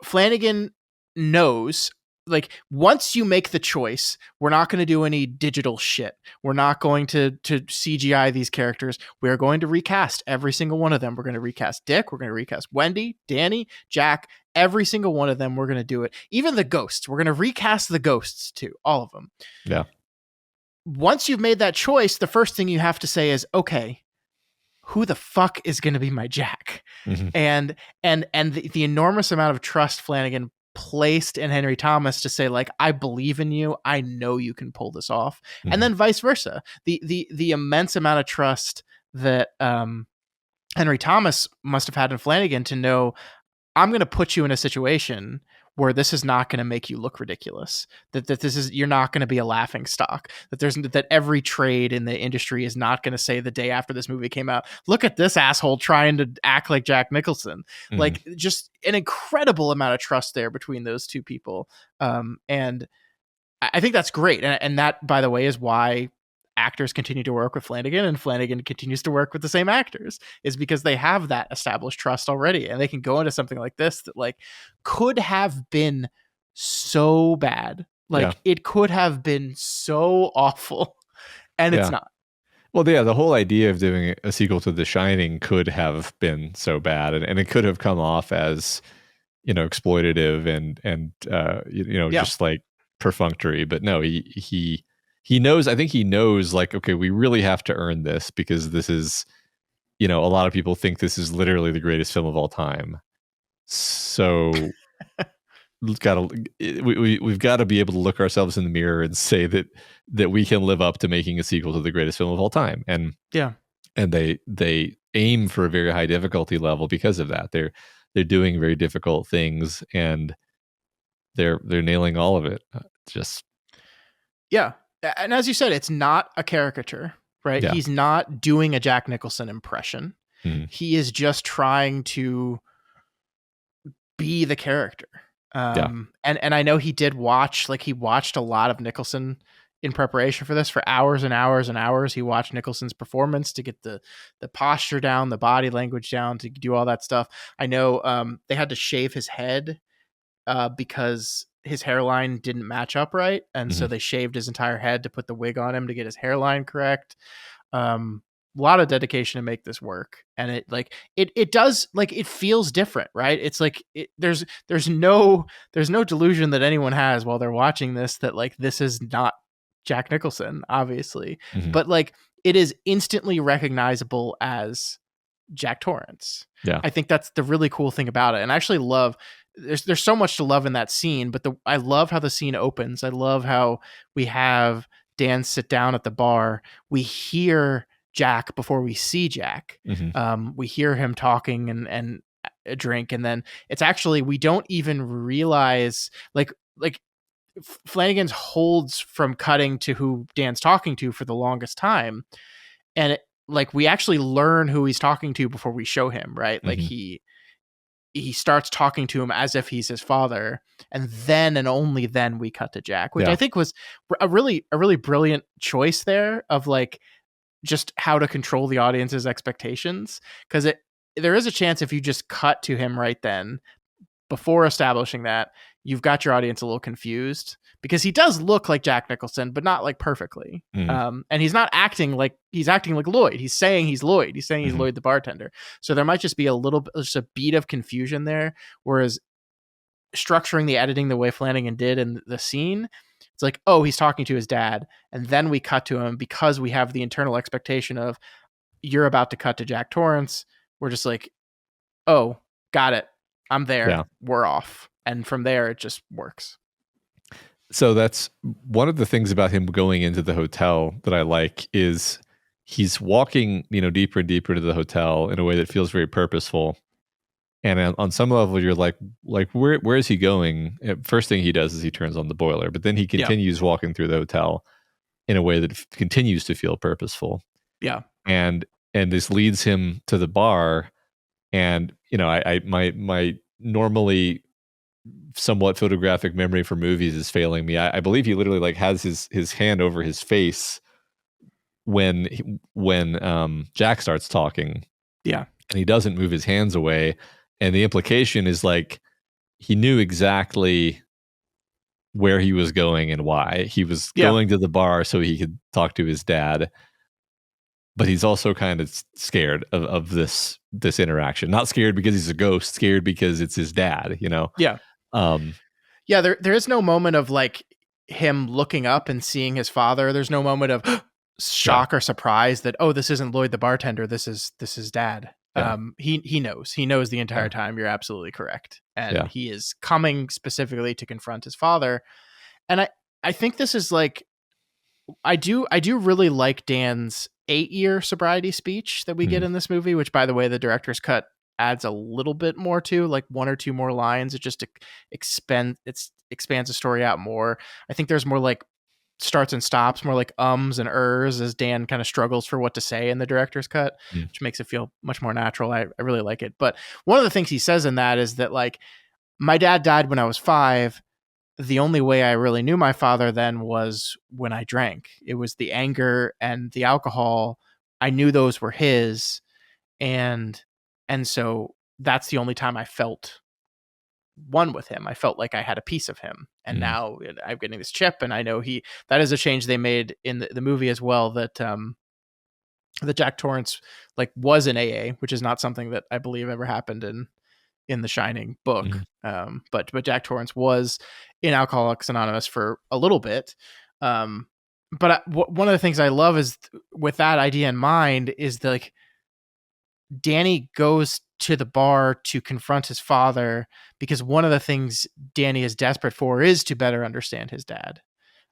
Flanagan knows, like, once you make the choice, we're not going to do any digital shit. We're not going to CGI these characters. We are going to recast every single one of them. We're going to recast Dick. We're going to recast Wendy, Danny, Jack, every single one of them. We're going to do it. Even the ghosts. We're going to recast the ghosts too. All of them. Yeah. Once you've made that choice, the first thing you have to say is, okay, who the fuck is going to be my Jack? And the enormous amount of trust Flanagan placed in Henry Thomas to say, like, I believe in you. I know you can pull this off. And then vice versa. The immense amount of trust that Henry Thomas must have had in Flanagan to know, I'm going to put you in a situation where this is not going to make you look ridiculous. That this is, you're not going to be a laughing stock. That every trade in the industry is not going to say the day after this movie came out, look at this asshole trying to act like Jack Nicholson. Like, just an incredible amount of trust there between those two people. And I think that's great. And that, by the way, is why actors continue to work with Flanagan, and Flanagan continues to work with the same actors, is because they have that established trust already, and they can go into something like this that, like, could have been so bad. Like, it could have been so awful, and it's not. Well, yeah, the whole idea of doing a sequel to The Shining could have been so bad, and it could have come off as, exploitative and just like perfunctory. But no, he knows, I think he knows, like, okay, we really have to earn this, because this is, a lot of people think this is literally the greatest film of all time. So we've got to be able to look ourselves in the mirror and say that we can live up to making a sequel to the greatest film of all time. And they aim for a very high difficulty level because of that. They're doing very difficult things, and they're nailing all of it. And as you said, it's not a caricature, right? Yeah. He's not doing a Jack Nicholson impression. He is just trying to be the character. And I know he did watch, like, he watched a lot of Nicholson in preparation for this, for hours and hours and hours. He watched Nicholson's performance to get the posture down, the body language down, to do all that stuff. I know they had to shave his head because his hairline didn't match up right, and so they shaved his entire head to put the wig on him to get his hairline correct. A lot of dedication to make this work, and it does, like, it feels different, right? It's like there's no delusion that anyone has while they're watching this that, like, this is not Jack Nicholson, obviously, but, like, it is instantly recognizable as Jack Torrance. Yeah. I think that's the really cool thing about it. And I actually love, there's so much to love in that scene, but I love how the scene opens. I love how we have Dan sit down at the bar. We hear Jack before we see Jack. We hear him talking and a drink, and then it's actually, we don't even realize, like Flanagan's holds from cutting to who Dan's talking to for the longest time, and like we actually learn who he's talking to before we show him, right? Like he starts talking to him as if he's his father, and then and only then we cut to Jack, which I think was a really brilliant choice there of like just how to control the audience's expectations, because there is a chance if you just cut to him right then before establishing that, you've got your audience a little confused, because he does look like Jack Nicholson, but not like perfectly. And he's not acting like, he's acting like Lloyd. He's saying he's Lloyd. He's saying he's Lloyd the bartender. So there might just be just a beat of confusion there. Whereas structuring the editing the way Flanagan did in the scene, it's like, oh, he's talking to his dad. And then we cut to him because we have the internal expectation of, you're about to cut to Jack Torrance. We're just like, oh, got it. I'm there. Yeah. We're off. And from there, it just works. So that's one of the things about him going into the hotel that I like, is he's walking, deeper and deeper into the hotel in a way that feels very purposeful. And on some level, you're like where is he going? First thing he does is he turns on the boiler, but then he continues walking through the hotel in a way that continues to feel purposeful. Yeah. And this leads him to the bar. And, my normally somewhat photographic memory for movies is failing me. I believe he literally like has his hand over his face when Jack starts talking. Yeah. And he doesn't move his hands away. And the implication is like, he knew exactly where he was going and why. He was going to the bar so he could talk to his dad. But he's also kind of scared of this interaction. Not scared because he's a ghost, scared because it's his dad, Yeah. There is no moment of like him looking up and seeing his father. There's no moment of shock or surprise that, oh, this isn't Lloyd the bartender. This is dad. Yeah. He knows the entire time. You're absolutely correct. And he is coming specifically to confront his father. And I think this is like, I do really like Dan's 8-year sobriety speech that we get in this movie, which, by the way, the director's cut adds a little bit more to, like 1 or 2 more lines. It just expands the story out more. I think there's more like starts and stops, more like ums and ers, as Dan kind of struggles for what to say in the director's cut, which makes it feel much more natural. I really like it. But one of the things he says in that is that, like, my dad died when I was 5. The only way I really knew my father then was when I drank. It was the anger and the alcohol. I knew those were his. And so that's the only time I felt one with him. I felt like I had a piece of him. And now I'm getting this chip, and I know that is a change they made in the movie as well, that Jack Torrance like was in AA, which is not something that I believe ever happened in the Shining book. But Jack Torrance was in Alcoholics Anonymous for a little bit. But one of the things I love is with that idea in mind is like Danny goes to the bar to confront his father because one of the things Danny is desperate for is to better understand his dad.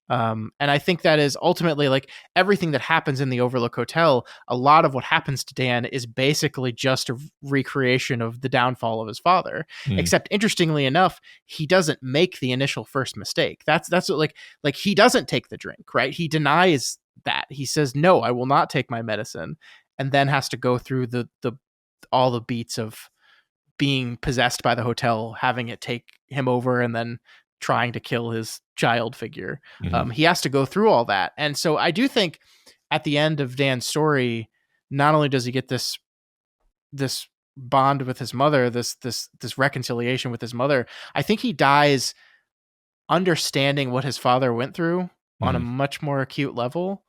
And I think that is ultimately like everything that happens in the Overlook Hotel. A lot of what happens to Dan is basically just a recreation of the downfall of his father. Except interestingly enough, he doesn't make the initial first mistake. That's what like he doesn't take the drink, right? He denies that. He says, no, I will not take my medicine. And then has to go through all the beats of being possessed by the hotel, having it take him over, and then trying to kill his child figure. He has to go through all that. And so I do think at the end of Dan's story, not only does he get this bond with his mother, this reconciliation with his mother, I think he dies understanding what his father went through on a much more acute level.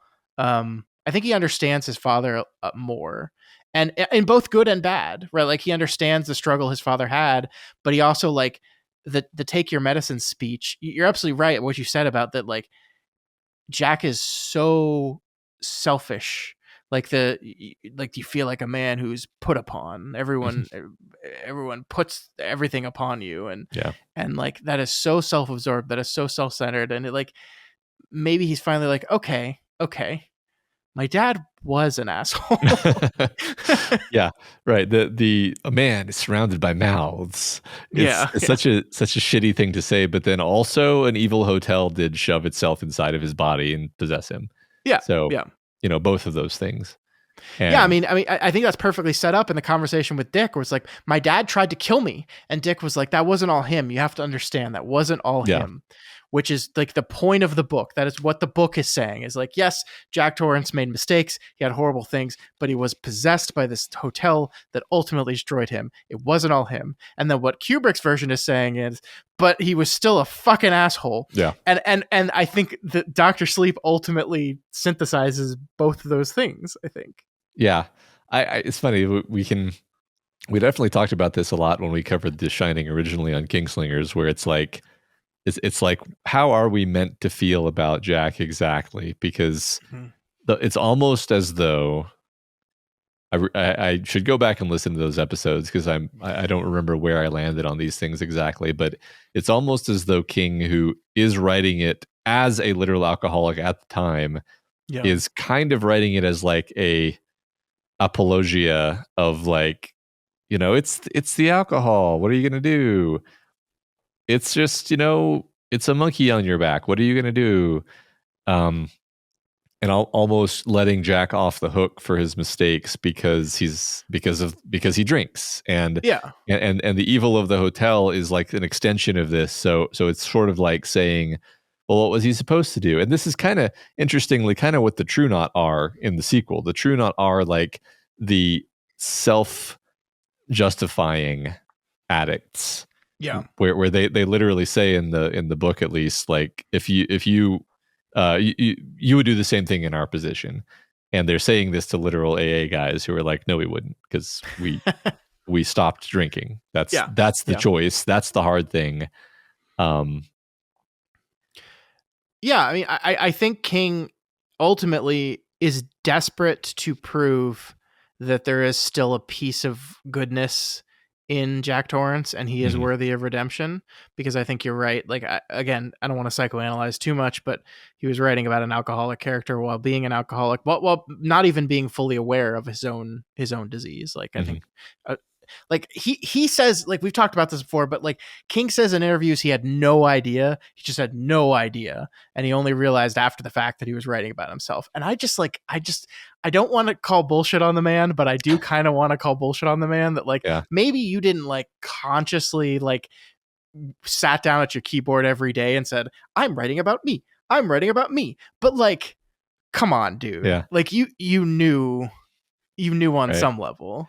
I think he understands his father more, and in both good and bad, right? Like he understands the struggle his father had, but he also like the take your medicine speech. You're absolutely right. What you said about that, like Jack is so selfish. like you feel like a man who's put upon. Everyone puts everything upon you, Yeah. and like that is so self-absorbed, that is so self-centered, and it like maybe he's finally like, okay, my dad was an asshole. Yeah, right. The a man is surrounded by mouths. It's, Yeah, it's yeah, such a shitty thing to say, but then also an evil hotel did shove itself inside of his body and possess him. yeah, So, yeah. both of those things. Yeah, And I think that's perfectly set up in the conversation with Dick, where it's like, my dad tried to kill me, and Dick was like, that wasn't all him. You have to understand, that wasn't all yeah, him, which is like the point of the book. That is what the book is saying. Is like, yes, Jack Torrance made mistakes, he had horrible things, but he was possessed by this hotel that ultimately destroyed him. It wasn't all him. And then what Kubrick's version is saying is, but he was still a fucking asshole. yeah, And I think that Dr. Sleep ultimately synthesizes both of those things, I think. yeah. It's funny. We definitely talked about this a lot when we covered The Shining originally on Kingslingers, where it's like, it's like, how are we meant to feel about Jack exactly? Because it's almost as though I should go back and listen to those episodes, because I don't remember where I landed on these things exactly, but it's almost as though King, who is writing it as a literal alcoholic at the time, Yeah. is kind of writing it as like a apologia of like, it's the alcohol. What are you going to do? It's just, it's a monkey on your back. What are you going to do? Um, and almost letting Jack off the hook for his mistakes because he drinks, and Yeah. and the evil of the hotel is like an extension of this. So it's sort of like saying, well, what was he supposed to do? And this is kind of interestingly kind of what the True Knot are in the sequel. The True Knot are like the self justifying addicts. Yeah. Where they literally say in the book, at least, like, if you you would do the same thing in our position. And they're saying this to literal AA guys who are like, no, we wouldn't, because we stopped drinking. That's the choice. That's the hard thing. Yeah, I mean, I think King ultimately is desperate to prove that there is still a piece of goodness in Jack Torrance, and he is worthy of redemption, because I think you're right. Like, again, I don't want to psychoanalyze too much, but he was writing about an alcoholic character while being an alcoholic, while not even being fully aware of his own disease. Like, I think, like he says, like, we've talked about this before, but like King says in interviews he had no idea. He just had no idea, and he only realized after the fact that he was writing about himself. And I don't want to call bullshit on the man, but I do kind of want to call bullshit on the man, that like, maybe you didn't like consciously like sat down at your keyboard every day and said, I'm writing about me, but like, come on, dude. Yeah. Like you knew on some level.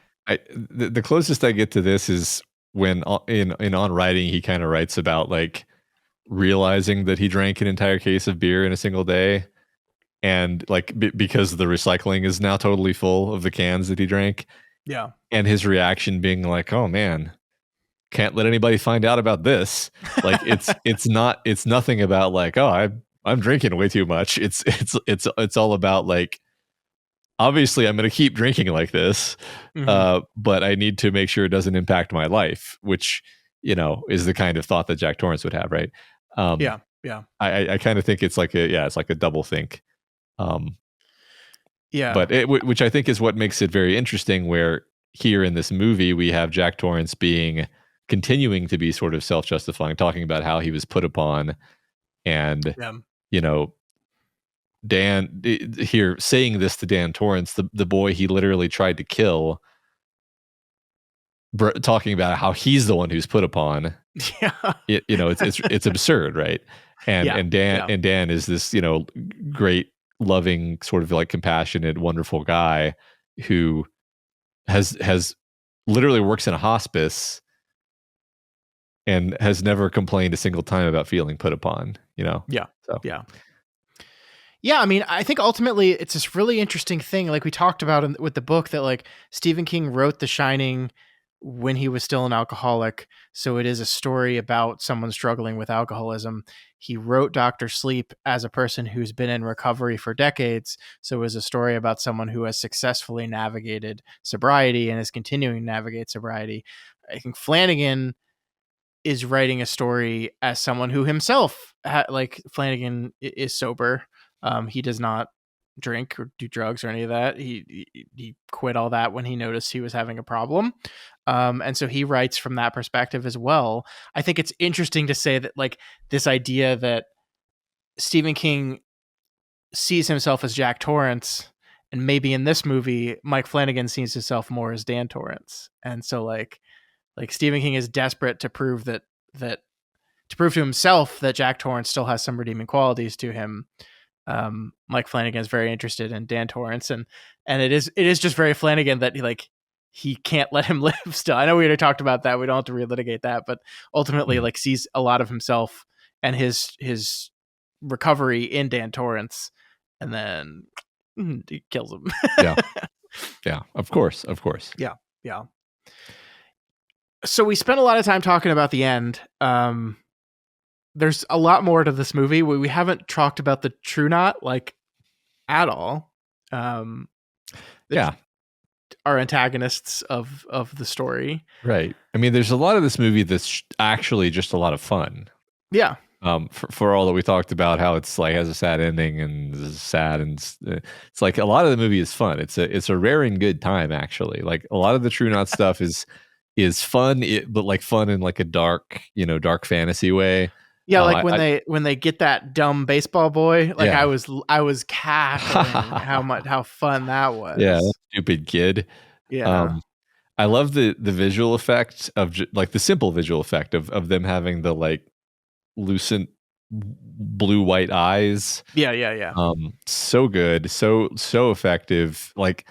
The closest I get to this is when in On Writing, he kind of writes about like realizing that he drank an entire case of beer in a single day, and like because the recycling is now totally full of the cans that he drank. Yeah. And his reaction being like, oh man, can't let anybody find out about this. Like it's nothing about like, oh, I'm drinking way too much. It's all about like, obviously I'm going to keep drinking like this, but I need to make sure it doesn't impact my life, which, is the kind of thought that Jack Torrance would have. Right. Yeah. I kind of think it's like a double think. Yeah. But which I think is what makes it very interesting, where here in this movie, we have Jack Torrance continuing to be sort of self-justifying, talking about how he was put upon, and, Dan here saying this to Dan Torrance, the boy he literally tried to kill, talking about how he's the one who's put upon. Yeah. It's absurd, right? And Dan is this, great, loving, sort of like compassionate, wonderful guy who has literally works in a hospice and has never complained a single time about feeling put upon, Yeah. So Yeah, I mean, I think ultimately it's this really interesting thing, like we talked about with the book, that like Stephen King wrote The Shining when he was still an alcoholic. So it is a story about someone struggling with alcoholism. He wrote Dr. Sleep as a person who's been in recovery for decades. So it was a story about someone who has successfully navigated sobriety and is continuing to navigate sobriety. I think Flanagan is writing a story as someone who himself, Flanagan is sober. He does not drink or do drugs or any of that. He quit all that when he noticed he was having a problem. And so he writes from that perspective as well. I think it's interesting to say that like this idea that Stephen King sees himself as Jack Torrance, and maybe in this movie, Mike Flanagan sees himself more as Dan Torrance. And so like Stephen King is desperate to prove to prove to himself that Jack Torrance still has some redeeming qualities to him. Mike Flanagan is very interested in Dan Torrance, and it is just very Flanagan that he can't let him live still. I know we already talked about that. We don't have to relitigate that, but ultimately like sees a lot of himself and his recovery in Dan Torrance, and then he kills him. Yeah, of course. Yeah. So we spent a lot of time talking about the end. There's a lot more to this movie. We haven't talked about the True Knot like at all. Are antagonists of the story, right? I mean, there's a lot of this movie that's actually just a lot of fun. Yeah. For all that we talked about, how it's like has a sad ending and is sad, and it's like a lot of the movie is fun. It's a rare and good time actually. Like a lot of the True Knot stuff is fun, but like fun in like a dark fantasy way. Yeah, like when they get that dumb baseball boy, like I was cackling how fun that was. Yeah, that stupid kid. Yeah, I love the visual effect of like the simple visual effect of them having the like lucent blue white eyes. Yeah. So good, so effective. Like,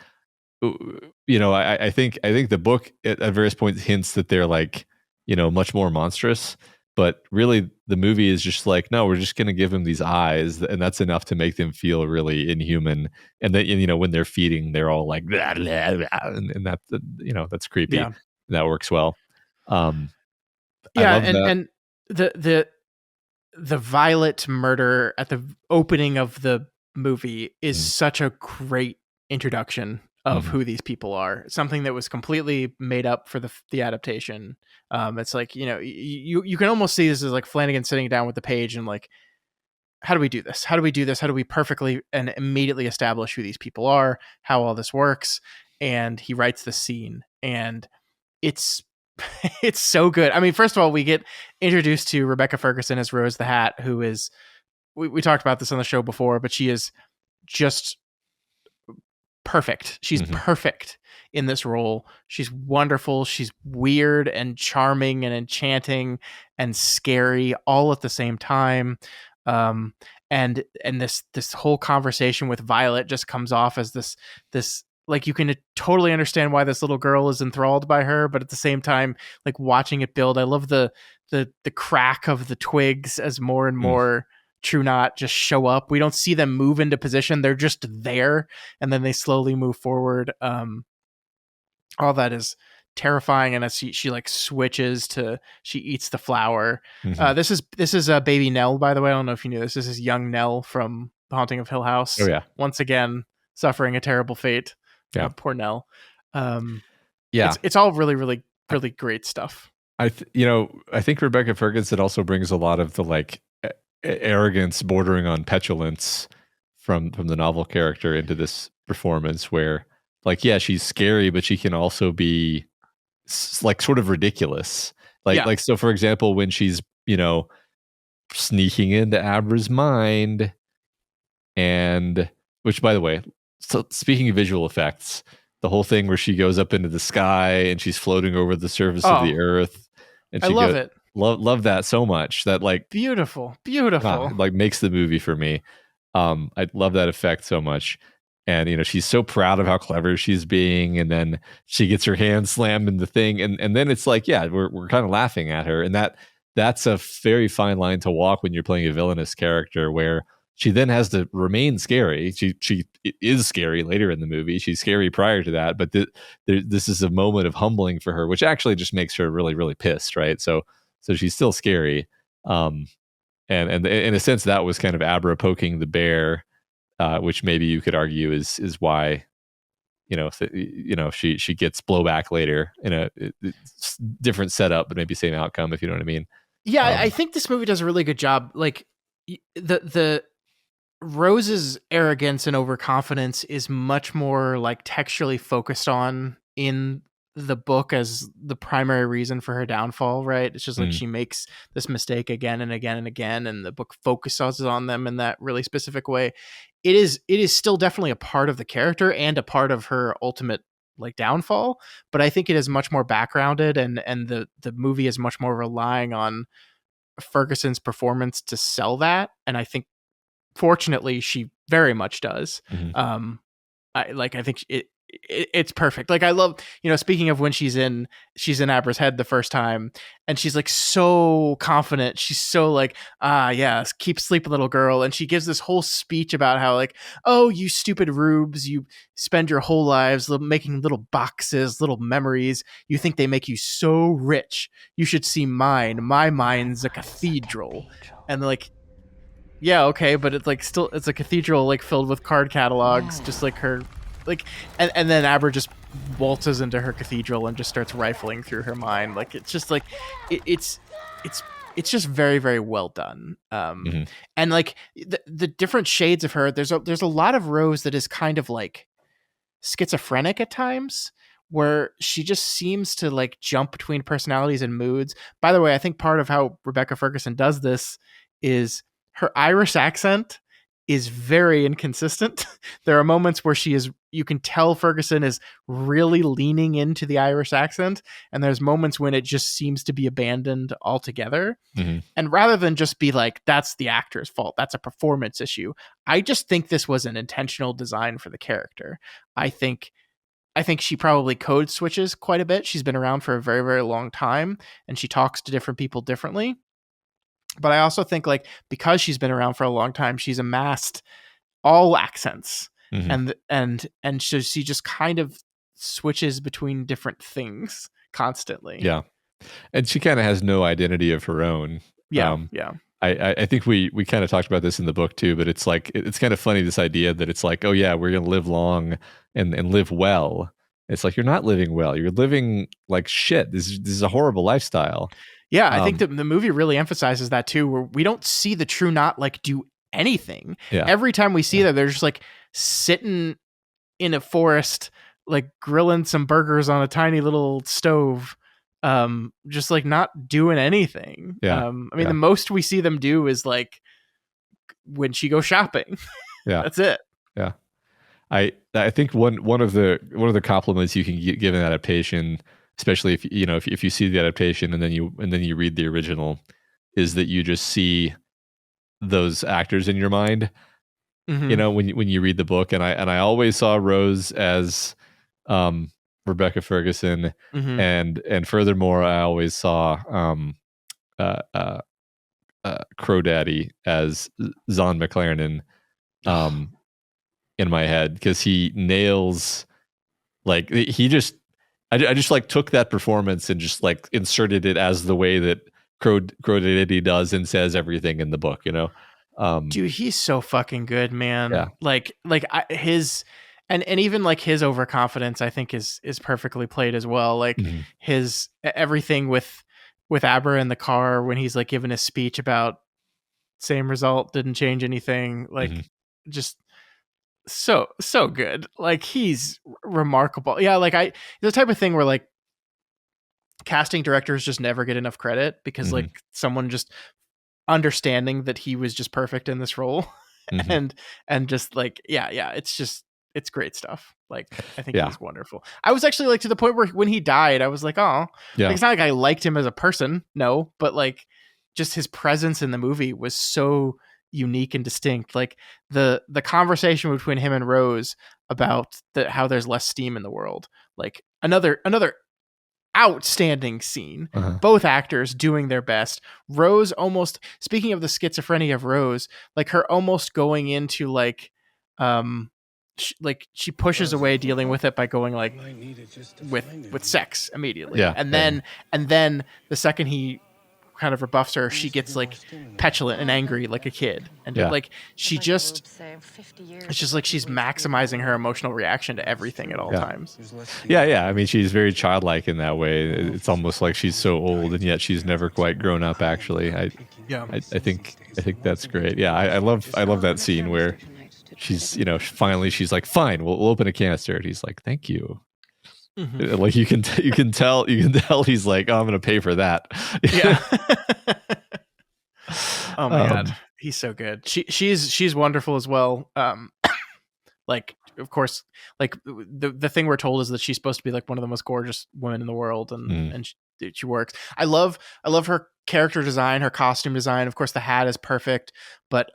I think the book at various points hints that they're like much more monstrous. But really, the movie is just like, no, we're just going to give them these eyes, and that's enough to make them feel really inhuman. And then, when they're feeding, they're all like, blah, blah, blah, and that, that's creepy. Yeah. That works well. And the Violet murder at the opening of the movie is such a great introduction of who these people are. Something that was completely made up for the adaptation. It's like, you can almost see this as like Flanagan sitting down with the page and like, how do we do this? How do we do this? How do we perfectly and immediately establish who these people are, how all this works? And he writes the scene, and it's so good. I mean, first of all, we get introduced to Rebecca Ferguson as Rose the Hat, who is, we talked about this on the show before, but she is just perfect. She's perfect in this role. She's wonderful. She's weird and charming and enchanting and scary all at the same time. And this whole conversation with Violet just comes off as this like, you can totally understand why this little girl is enthralled by her, but at the same time, like watching it build, I love the crack of the twigs as more and more True Knot just show up. We don't see them move into position. They're just there, and then they slowly move forward. All that is terrifying. And as she like switches to, she eats the flower. This is baby Nell, by the way. I don't know if you knew this. This is young Nell from The Haunting of Hill House. Oh yeah. Once again, suffering a terrible fate. Yeah. Poor Nell. It's all really, really, really great stuff. I think Rebecca Ferguson also brings a lot of the like arrogance bordering on petulance from the novel character into this performance, where like, yeah, she's scary, but she can also be like sort of ridiculous. Like, so for example, when she's, sneaking into Abra's mind, and which, by the way, so speaking of visual effects, the whole thing where she goes up into the sky and she's floating over the surface of the earth, and I love it. Love that so much. That like beautiful like makes the movie for me. I love that effect so much. And she's so proud of how clever she's being, and then she gets her hand slammed in the thing, and then it's like, yeah, we're kind of laughing at her, and that's a very fine line to walk when you're playing a villainous character, where She then has to remain scary. She is scary later in the movie. She's scary prior to that, but this is a moment of humbling for her, which actually just makes her really, really pissed, right? So she's still scary, and in a sense, that was kind of Abra poking the bear, which maybe you could argue is why she gets blowback later in a different setup, but maybe same outcome, if you know what I mean. Yeah, I think this movie does a really good job. Like the Rose's arrogance and overconfidence is much more like textually focused on in the book as the primary reason for her downfall, right? It's just like she makes this mistake again and again and again, and the book focuses on them in that really specific way. It is still definitely a part of the character and a part of her ultimate like downfall, but I think it is much more backgrounded, and the movie is much more relying on Ferguson's performance to sell that, and I think fortunately she very much does. I think it's perfect. Like, I love, speaking of when she's in Abra's head the first time, and she's like so confident, she's so like, yeah, keep sleeping, little girl, and she gives this whole speech about how like, oh, you stupid rubes, you spend your whole lives making little boxes, little memories, you think they make you so rich, you should see mine, my mind's a cathedral. And like, yeah, okay, but it's like still it's a cathedral like filled with card catalogs, just like her, like, and then Abra just waltzes into her cathedral and just starts rifling through her mind. Like, it's just like it's just very, very well done. And like the different shades of her, there's a lot of Rose that is kind of like schizophrenic at times, where she just seems to like jump between personalities and moods. By the way, I think part of how Rebecca Ferguson does this is her Irish accent is very inconsistent. There are moments where you can tell Ferguson is really leaning into the Irish accent, and there's moments when it just seems to be abandoned altogether. And rather than just be like, that's the actor's fault, that's a performance issue, I just think this was an intentional design for the character. I think she probably code switches quite a bit. She's been around for a very, very long time, and she talks to different people differently. But I also think, like, because she's been around for a long time, she's amassed all accents, and so she just kind of switches between different things constantly. Yeah, and she kind of has no identity of her own. Yeah. I think we kind of talked about this in the book too, but it's like, it's kind of funny, this idea that it's like, oh yeah, we're gonna live long and live well. It's like, you're not living well. You're living like shit. This is a horrible lifestyle. Yeah, I think that the movie really emphasizes that too, where we don't see the True Knot like do anything. Yeah. Every time we see them, they're just like sitting in a forest, like grilling some burgers on a tiny little stove, just like not doing anything. Yeah. I mean, the most we see them do is like when she goes shopping. Yeah, that's it. Yeah, I think one of the compliments you can give an adaptation, especially if you see the adaptation and then you read the original, is that you just see those actors in your mind. When you read the book, and I always saw Rose as Rebecca Ferguson, and furthermore, I always saw Crow Daddy as Zahn McLaren in my head, because he nails, like, I just like took that performance and just like inserted it as the way that Crow Daddy does and says everything in the book, Dude, he's so fucking good, man. Yeah. His and even like his overconfidence, I think is perfectly played as well. Like his everything with Abra in the car when he's like giving a speech about same result, didn't change anything. Like just so good. Like, he's remarkable. Yeah, like the type of thing where like casting directors just never get enough credit, because like someone just understanding that he was just perfect in this role and just like it's great stuff. Like, I think he's wonderful. I was actually like to the point where when he died, I was like, oh, like, it's not like I liked him as a person, no, but like just his presence in the movie was so unique and distinct. Like the conversation between him and Rose about how there's less steam in the world, like another outstanding scene. Uh-huh. Both actors doing their best. Rose almost, speaking of the schizophrenia of Rose, like her almost going into like she pushes away dealing with it by going like with sex immediately. Yeah, And then the second he kind of rebuffs her, she gets like petulant and angry like a kid, and Yeah. like she just, it's just like she's maximizing her emotional reaction to everything at all times. Yeah. I mean, she's very childlike in that way. It's almost like she's so old, and yet she's never quite grown up. Actually, I think that's great. Yeah, I love that scene where she's, finally she's like, fine, we'll open a canister, and he's like, thank you. Mm-hmm. Like you can tell he's like, oh, I'm gonna pay for that. Yeah. Oh my god, he's so good. She's wonderful as well. Like, of course, like the thing we're told is that she's supposed to be like one of the most gorgeous women in the world, and she works. I love her character design, her costume design. Of course, the hat is perfect, but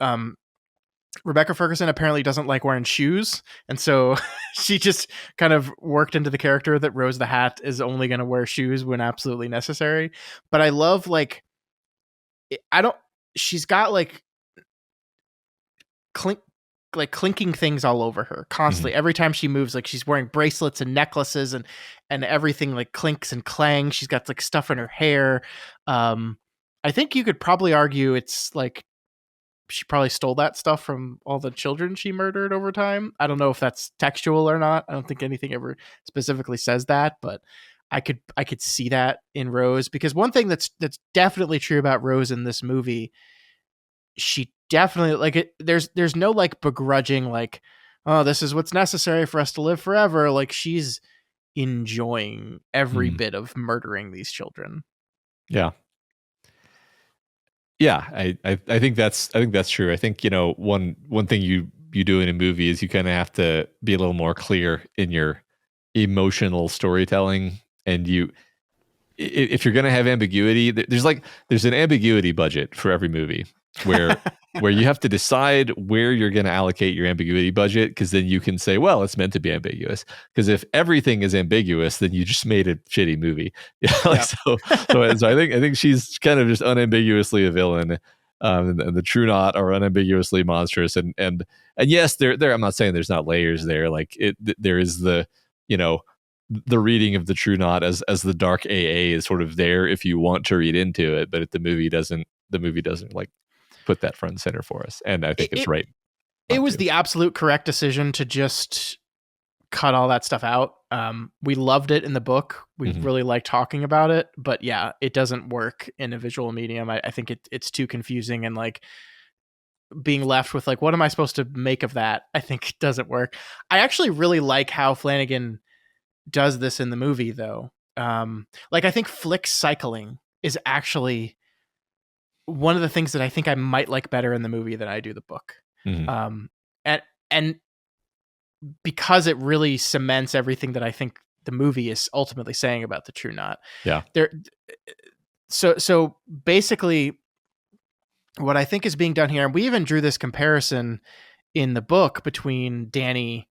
Rebecca Ferguson apparently doesn't like wearing shoes, and so she just kind of worked into the character that Rose the Hat is only going to wear shoes when absolutely necessary. But I love, like, she's got like clinking things all over her constantly. Every time she moves, like she's wearing bracelets and necklaces, and everything like clinks and clangs. She's got like stuff in her hair. I think you could probably argue it's like she probably stole that stuff from all the children she murdered over time. I don't know if that's textual or not. I don't think anything ever specifically says that, but I could see that in Rose, because one thing that's definitely true about Rose in this movie, she definitely, like, there's no like begrudging, like, oh, this is what's necessary for us to live forever. Like, she's enjoying every bit of murdering these children. Yeah. Yeah, I think that's true. I think, one thing you do in a movie is you kind of have to be a little more clear in your emotional storytelling, and if you're going to have ambiguity, there's an ambiguity budget for every movie where you have to decide where you're going to allocate your ambiguity budget, because then you can say, well, it's meant to be ambiguous. Because if everything is ambiguous, then you just made a shitty movie. So I think she's kind of just unambiguously a villain, and the True Knot are unambiguously monstrous. And yes, there I'm not saying there's not layers there. Like there is the the reading of the True Knot as the dark AA is sort of there if you want to read into it, but the movie doesn't like put that front and center for us, and I think it's right. It was the absolute correct decision to just cut all that stuff out. We loved it in the book. We really liked talking about it, but yeah, it doesn't work in a visual medium. I think it's too confusing, and like being left with like, what am I supposed to make of that? I think it doesn't work. I actually really like how Flanagan does this in the movie, though. Like, I think flick cycling is actually one of the things that I think I might like better in the movie than I do the book. And because it really cements everything that I think the movie is ultimately saying about the True Knot. Yeah. So basically what I think is being done here, and we even drew this comparison in the book between Danny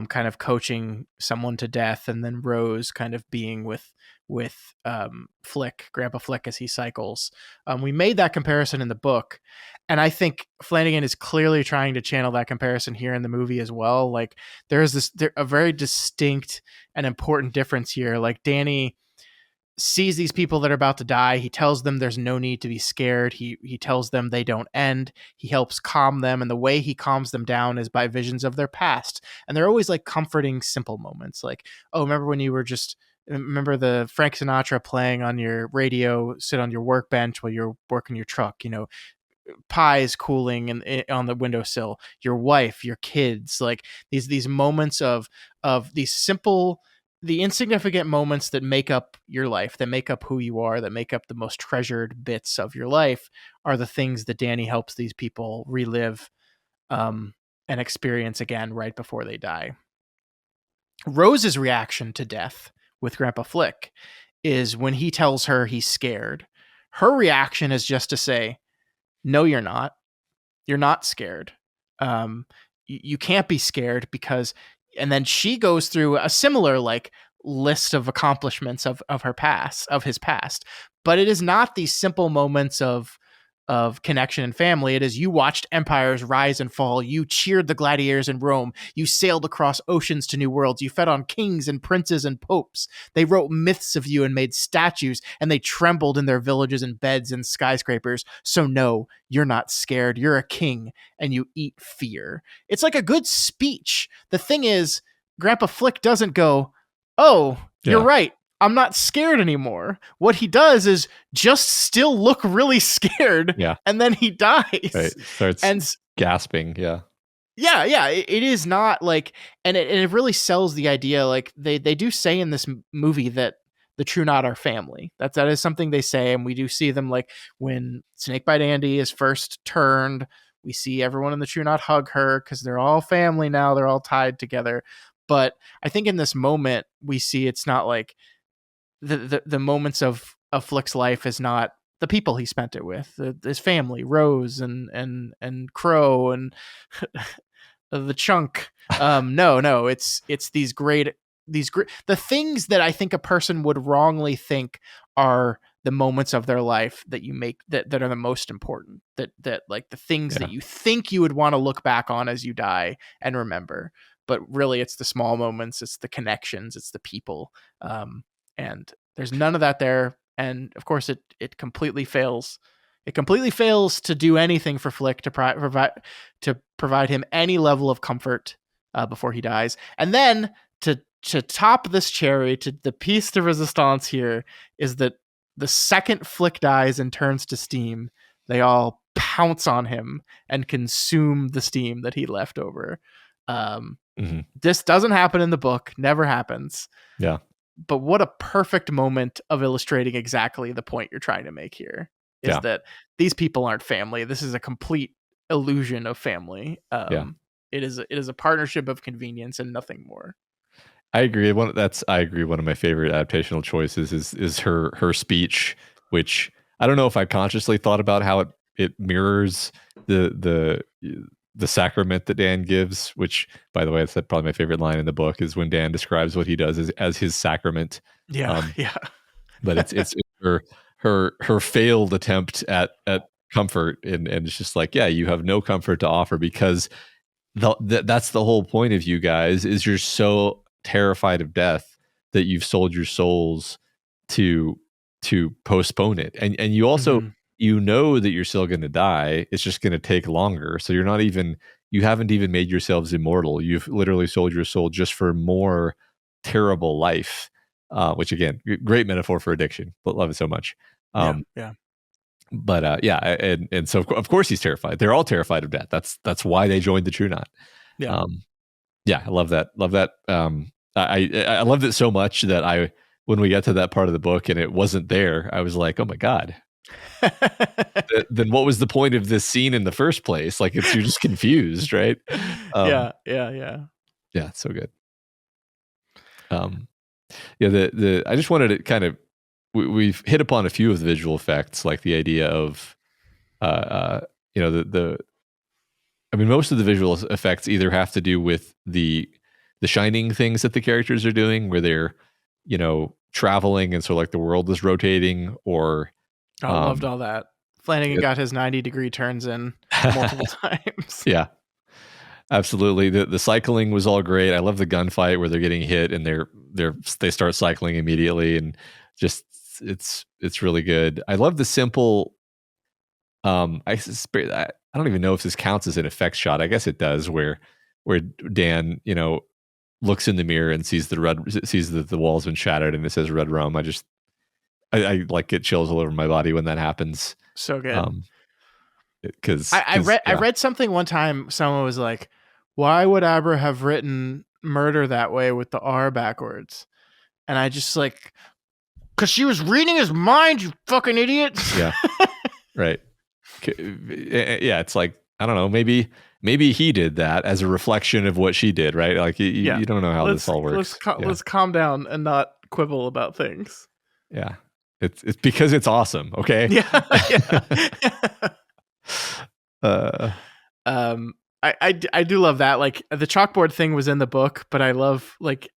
kind of coaching someone to death, and then Rose kind of being with Flick, Grandpa Flick, as he cycles. We made that comparison in the book, and I think Flanagan is clearly trying to channel that comparison here in the movie as well. Like, there's a very distinct and important difference here. Like, Danny sees these people that are about to die. He tells them there's no need to be scared. He tells them they don't end. He helps calm them, and the way he calms them down is by visions of their past. And they're always like comforting, simple moments. Like, oh, remember the Frank Sinatra playing on your radio, sit on your workbench while you're working your truck, pies cooling on the windowsill, your wife, your kids, like these moments of these simple, the insignificant moments that make up your life, that make up who you are, that make up the most treasured bits of your life, are the things that Danny helps these people relive and experience again right before they die. Rose's reaction to death with Grandpa Flick is when he tells her he's scared. Her reaction is just to say, no, you're not. You're not scared. You can't be scared because, and then she goes through a similar like list of accomplishments of his past. But it is not these simple moments of connection and family. It is, you watched empires rise and fall. You cheered the gladiators in Rome. You sailed across oceans to new worlds. You fed on kings and princes and popes. They wrote myths of you and made statues, and they trembled in their villages and beds and skyscrapers. So no, you're not scared. You're a king, and you eat fear. It's like a good speech. The thing is, Grandpa Flick doesn't go, "Oh, you're right, I'm not scared anymore." What he does is just still look really scared. Yeah. And then he dies. Right. Starts gasping. Yeah. Yeah. It is not like, and it really sells the idea. Like they do say in this movie that the True Knot are family. That is something they say. And we do see them, like when Snakebite Andy is first turned, we see everyone in the True Knot hug her because they're all family now. They're all tied together. But I think in this moment we see it's not like, the moments of Flick's life is not the people he spent it with, his family, Rose and Crow and the Chunk. No, it's these great, the things that I think a person would wrongly think are the moments of their life that you make that are the most important, that like the things that you think you would want to look back on as you die and remember. But really it's the small moments, it's the connections, it's the people. And there's none of that there. And of course it completely fails. It completely fails to do anything for Flick to provide him any level of comfort before he dies. And then to top this cherry, to the piece de resistance here, is that the second Flick dies and turns to steam, they all pounce on him and consume the steam that he left over. This doesn't happen in the book, never happens. Yeah. But what a perfect moment of illustrating exactly the point you're trying to make here, is that these people aren't family. This is a complete illusion of family. It is a partnership of convenience and nothing more. I agree. One of my favorite adaptational choices is her speech, which I don't know if I consciously thought about how it mirrors the sacrament that Dan gives, which, by the way, that's probably my favorite line in the book, is when Dan describes what he does as his sacrament. Yeah. But it's her failed attempt at comfort, and it's just like, you have no comfort to offer, because that's the whole point of you guys, is you're so terrified of death that you've sold your souls to postpone it, and you also you know that you're still going to die. It's just going to take longer. So you haven't even made yourselves immortal. You've literally sold your soul just for more terrible life, which again, great metaphor for addiction, but love it so much. But and so of course he's terrified. They're all terrified of death. That's why they joined the True Knot. I love that. I loved it so much that when we got to that part of the book and it wasn't there, I was like, oh my God. Then what was the point of this scene in the first place? Like, you're just confused, right? Yeah, it's so good. I just wanted to kind of, we've hit upon a few of the visual effects, like the idea of most of the visual effects either have to do with the shining things that the characters are doing, where they're traveling and so like the world is rotating, or I loved all that. Flanagan got his 90-degree turns in multiple times. Yeah, absolutely. The cycling was all great. I love the gunfight where they're getting hit and they start cycling immediately, and just it's really good. I love the simple. I don't even know if this counts as an effects shot. I guess it does, where Dan looks in the mirror and sees that the wall's been shattered and it says red rum. I like get chills all over my body when that happens. So good. Because I read something one time. Someone was like, "Why would Abra have written murder that way with the R backwards?" And I just like, because she was reading his mind, you fucking idiot. Yeah, right. Yeah, it's like, I don't know. Maybe he did that as a reflection of what she did, right? Like you don't know how this all works. Let's calm down and not quibble about things. Yeah. It's because it's awesome, okay? Yeah. I do love that. Like, the chalkboard thing was in the book, but I love, like,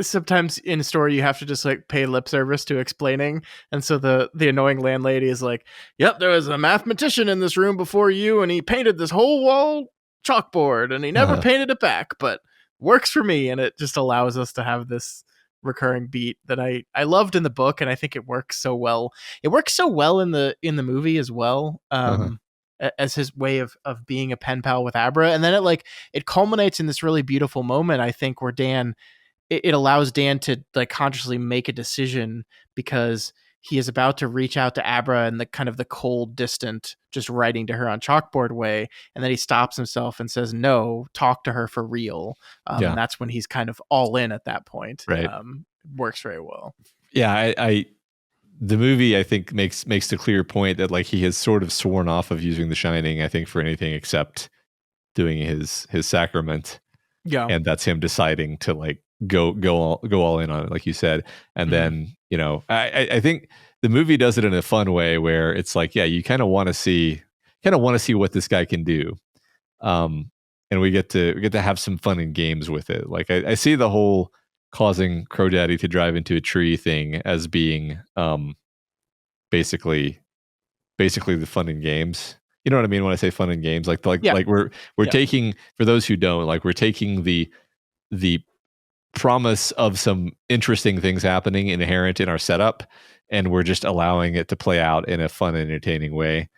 sometimes in a store you have to just like pay lip service to explaining, and so the annoying landlady is like, "Yep, there was a mathematician in this room before you, and he painted this whole wall chalkboard, and he never painted it back, but works for me." And it just allows us to have this recurring beat that I loved in the book, and I think it works so well. It works so well in the movie as well. As his way of being a pen pal with Abra, and then it culminates in this really beautiful moment, I think, where Dan, it allows Dan to like consciously make a decision, because he is about to reach out to Abra in the kind of the cold, distant, just writing to her on chalkboard way, and then he stops himself and says, "No, talk to her for real." And that's when he's kind of all in at that point. Right. Works very well. Yeah, I the movie, I think, makes the clear point that like he has sort of sworn off of using The Shining, I think, for anything except doing his sacrament. Yeah. And that's him deciding to like go all in on it, like you said. And then, you know, I think the movie does it in a fun way where it's like, yeah, you kind of want to see what this guy can do. And we get to have some fun and games with it. Like I see the whole causing Crow Daddy to drive into a tree thing as being basically the fun and games. You know what I mean when I say fun and games? Like we're taking, for those who don't, like we're taking the promise of some interesting things happening inherent in our setup, and we're just allowing it to play out in a fun, entertaining way.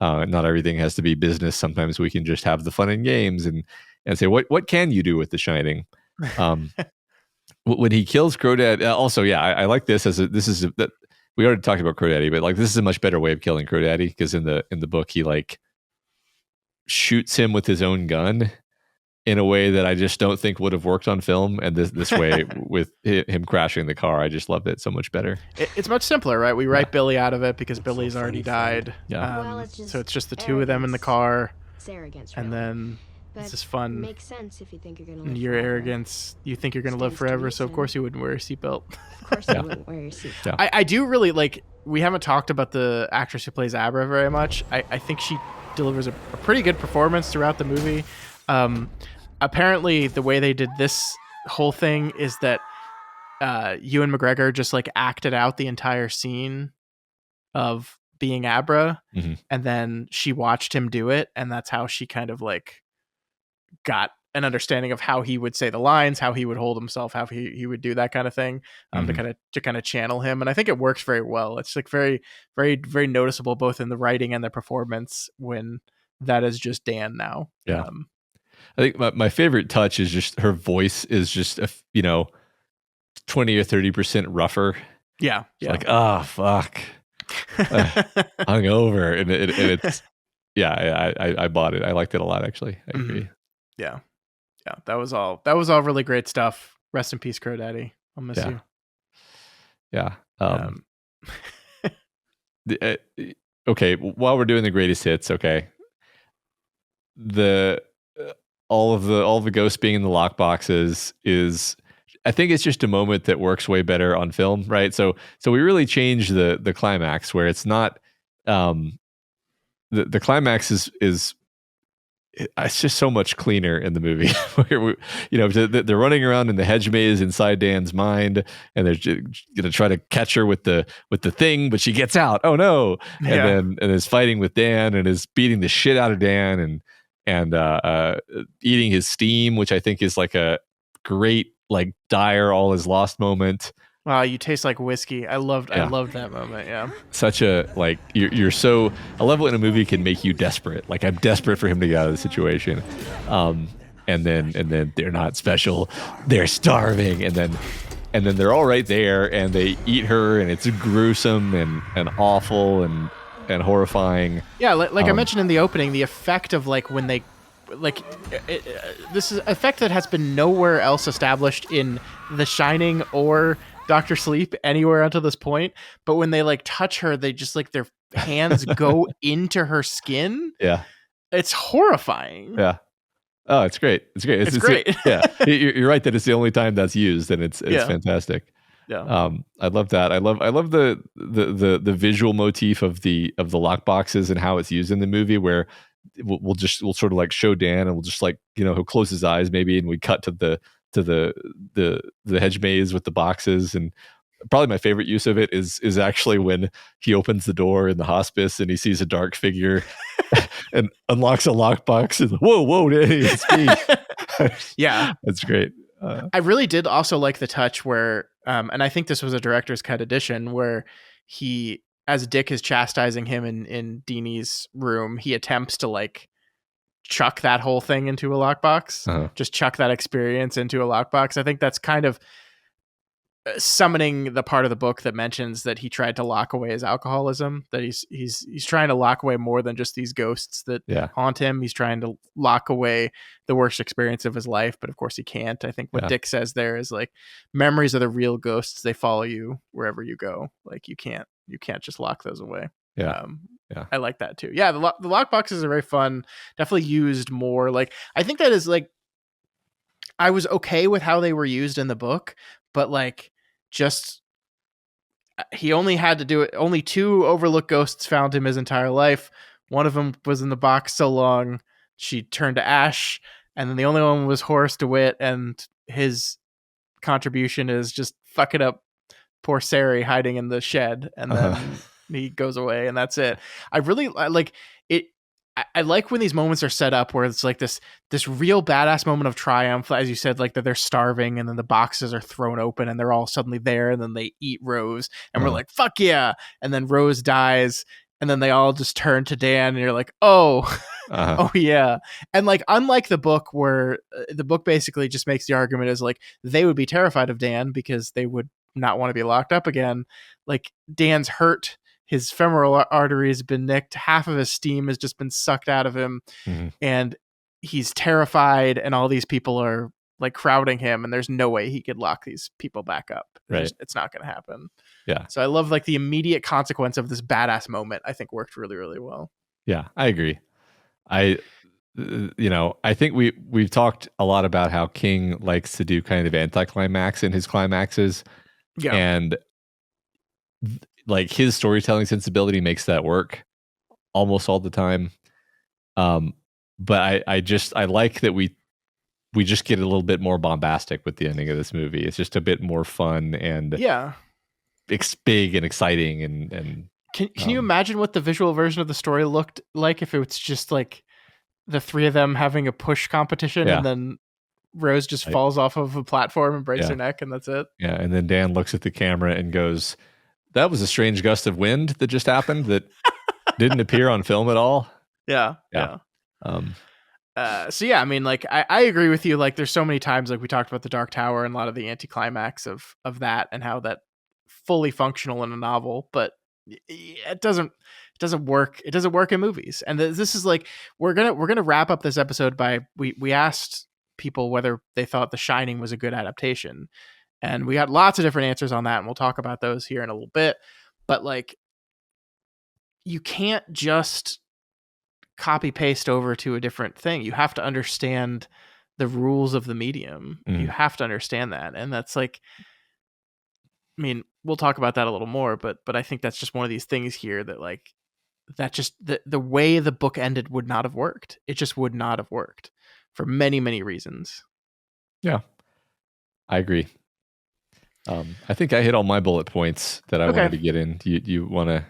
Not everything has to be business. Sometimes we can just have the fun and games and say, what can you do with The Shining? When he kills Crow Daddy, also, yeah, I like this that we already talked about Crow Daddy, but like this is a much better way of killing Crow Daddy, because in the book he like shoots him with his own gun in a way that I just don't think would have worked on film, and this way with him crashing the car, I just loved it so much better. It's much simpler, right? We write Billy out of it because Billy's already died. Yeah. So it's just the two of them in the car, and then it's just fun. Makes sense if you think you're gonna live. And your arrogance, you think you're going to live forever, so of course you wouldn't wear a seatbelt. Of course you wouldn't wear your seatbelt. I do really like. We haven't talked about the actress who plays Abra very much. I think she delivers a pretty good performance throughout the movie. Apparently, the way they did this whole thing is that Ewan McGregor just like acted out the entire scene of being Abra, and then she watched him do it, and that's how she kind of like got an understanding of how he would say the lines, how he would hold himself, how he would do that kind of thing, to kind of channel him. And I think it works very well. It's like very, very, very noticeable both in the writing and the performance when that is just Dan now. Yeah. I think my favorite touch is just her voice is just 20 or 30% rougher. Yeah. It's like, fuck. Hungover. And it's I bought it. I liked it a lot, actually. I agree. Yeah. That was all really great stuff. Rest in peace, Crow Daddy. I'll miss you. Yeah. Okay, while we're doing the greatest hits, okay. All the ghosts being in the lock boxes is, I think it's just a moment that works way better on film, right? So we really change the climax where it's not the climax is it's just so much cleaner in the movie. They're running around in the hedge maze inside Dan's mind, and they're gonna try to catch her with the thing, but she gets out. Oh no! And then is fighting with Dan and is beating the shit out of Dan and eating his steam, which I think is like a great like Dyer all is lost moment. Wow, you taste like whiskey. I loved that moment. Yeah. Such a like you're so a level in a movie can make you desperate. Like I'm desperate for him to get out of the situation. And then they're not special. They're starving. And then they're all right there and they eat her and it's gruesome and awful and horrifying. Yeah, like I mentioned in the opening, the effect of like when they this is effect that has been nowhere else established in The Shining or Dr. Sleep anywhere until this point, but when they like touch her, they just like their hands go into her skin. Yeah, it's horrifying. Yeah. Oh, it's great. It's great. It's great. Yeah, you're right that it's the only time that's used, and it's fantastic. Yeah. I love that. I love the visual motif of the lock boxes and how it's used in the movie, where we'll sort of like show Dan and we'll just like he'll close his eyes maybe, and we cut to the the hedge maze with the boxes. And probably my favorite use of it is actually when he opens the door in the hospice and he sees a dark figure and unlocks a lockbox and whoa, Danny, it's me. Yeah, that's great. I really did also like the touch where, and I think this was a director's cut edition, where he, as Dick is chastising him in Deanie's room, he attempts to like chuck that whole thing into a lockbox, just chuck that experience into a lockbox. I think that's kind of summoning the part of the book that mentions that he tried to lock away his alcoholism, that he's trying to lock away more than just these ghosts that haunt him. He's trying to lock away the worst experience of his life, but of course he can't. I think what Dick says there is like, memories are the real ghosts. They follow you wherever you go. Like you can't just lock those away. I like that too. Yeah, the lockboxes are very fun. Definitely used more. Like I think that is like, I was okay with how they were used in the book, but like just he only had to do it. Only 2 overlooked ghosts found him his entire life. One of them was in the box so long she turned to ash, and then the only one was Horace DeWitt, and his contribution is just fucking up poor Sari hiding in the shed, and then he goes away, and that's it. I like it. I like when these moments are set up where it's like this real badass moment of triumph, as you said, like that they're starving and then the boxes are thrown open and they're all suddenly there, and then they eat Rose and we're like, fuck yeah. And then Rose dies and then they all just turn to Dan and you're like, oh yeah. And like, unlike the book where the book basically just makes the argument is like, they would be terrified of Dan because they would not want to be locked up again. Like Dan's hurt. His femoral artery has been nicked. Half of his steam has just been sucked out of him. And he's terrified. And all these people are like crowding him. And there's no way he could lock these people back up. Right. It's not going to happen. Yeah. So I love like the immediate consequence of this badass moment, I think worked really, really well. Yeah, I agree. I think we've talked a lot about how King likes to do kind of anticlimax in his climaxes. Yeah. And like his storytelling sensibility makes that work almost all the time. But I like that we just get a little bit more bombastic with the ending of this movie. It's just a bit more fun and it's big and exciting and can you imagine what the visual version of the story looked like if it was just like the 3 of them having a push competition and then Rose just falls off of a platform and breaks her neck and that's it? Yeah, and then Dan looks at the camera and goes, that was a strange gust of wind that just happened that didn't appear on film at all. Yeah. So yeah, I mean, like I agree with you. Like there's so many times, like we talked about the Dark Tower and a lot of the anticlimax of that and how that fully functional in a novel, but it doesn't work. It doesn't work in movies. And this is like, we're gonna wrap up this episode by we asked people whether they thought The Shining was a good adaptation. And we got lots of different answers on that, and we'll talk about those here in a little bit. But like, you can't just copy paste over to a different thing. You have to understand the rules of the medium. You have to understand that. And that's like, I mean, we'll talk about that a little more, but I think that's just one of these things here that like, that just the way the book ended would not have worked. It just would not have worked for many, many reasons. Yeah, I agree. I think I hit all my bullet points that I wanted to get in. You want to?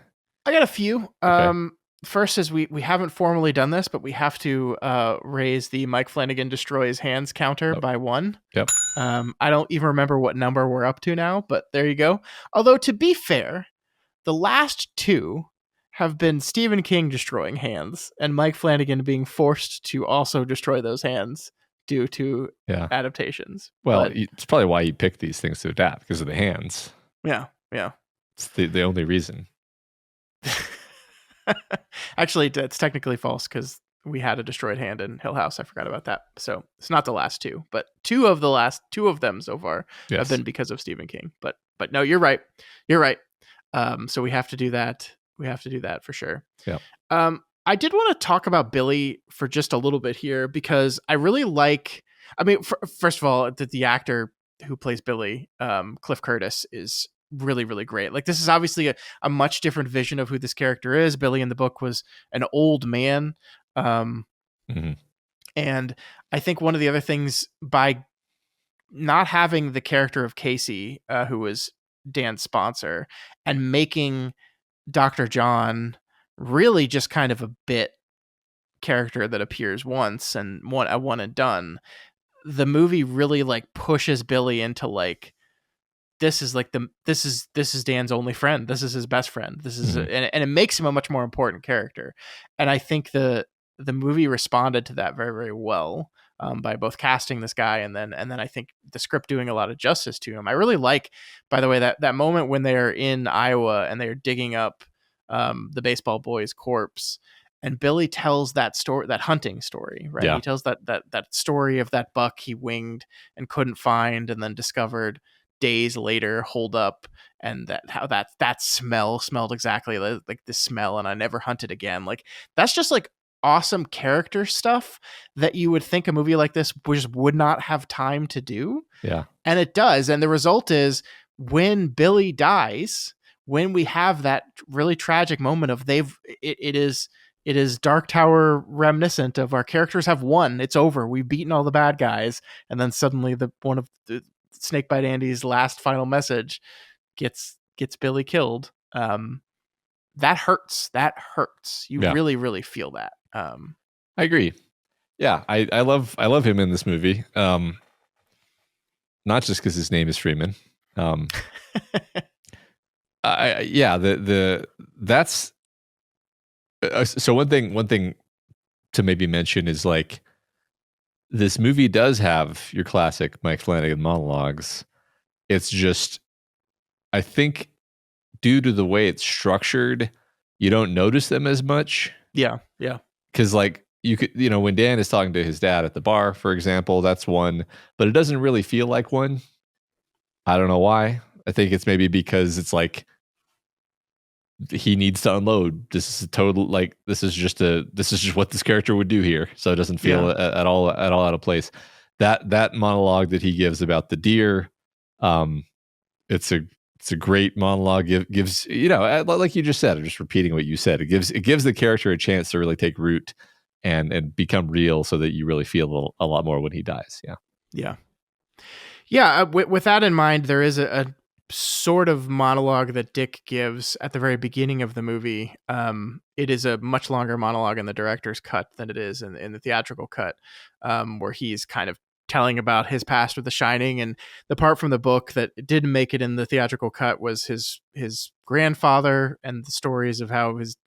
I got a few. Okay. First is we haven't formally done this, but we have to raise the Mike Flanagan destroys hands counter by 1. Yep. I don't even remember what number we're up to now, but there you go. Although to be fair, the last 2 have been Stephen King destroying hands and Mike Flanagan being forced to also destroy those hands due to adaptations. Well, it's probably why you picked these things to adapt, because of the hands. Yeah. It's the only reason. Actually, it's technically false because we had a destroyed hand in Hill House. I forgot about that. So it's not the last 2, but 2 of them so far have been because of Stephen King. But no, you're right. So we have to do that. We have to do that for sure. Yeah. I did want to talk about Billy for just a little bit here because I really like. I mean, first of all, the actor who plays Billy, Cliff Curtis, is really, really great. Like this is obviously a much different vision of who this character is. Billy in the book was an old man. And I think one of the other things by not having the character of Casey, who was Dan's sponsor, and making Dr. John really just kind of a bit character that appears once and a one and done. The movie really like pushes Billy into like, this is Dan's only friend. This is his best friend. This is and it makes him a much more important character. And I think the movie responded to that very, very well, by both casting this guy and then I think the script doing a lot of justice to him. I really like, by the way, that moment when they're in Iowa and they're digging up the baseball boy's corpse, and Billy tells that story, that hunting story, right? Yeah. He tells that story of that buck he winged and couldn't find, and then discovered days later, hold up, and that smell smelled exactly like this smell, and I never hunted again. Like, that's just like awesome character stuff that you would think a movie like this just would not have time to do. Yeah. And it does. And the result is, when Billy dies, when we have that really tragic moment of it is Dark Tower reminiscent of, our characters have won. It's over. We've beaten all the bad guys. And then suddenly one of the Snakebite Andy's last final message gets Billy killed. That hurts. You really, really feel that. I agree. Yeah. I love him in this movie. Not just because his name is Freeman. That's so one thing to maybe mention is like, this movie does have your classic Mike Flanagan monologues. It's just, I think, due to the way it's structured, you don't notice them as much. Yeah. Because like, you could, when Dan is talking to his dad at the bar, for example, that's one, but it doesn't really feel like one. I don't know why. I think it's maybe because it's like, he needs to unload. This is this is just what this character would do here. So it doesn't feel at all out of place. That monologue that he gives about the deer, it's a great monologue. Gives like you just said, I'm just repeating what you said. It gives the character a chance to really take root and become real, so that you really feel a lot more when he dies. Yeah. With that in mind, there is a sort of monologue that Dick gives at the very beginning of the movie. It is a much longer monologue in the director's cut than it is in the theatrical cut, where he's kind of telling about his past with The Shining. And the part from the book that didn't make it in the theatrical cut was his grandfather, and the stories of how his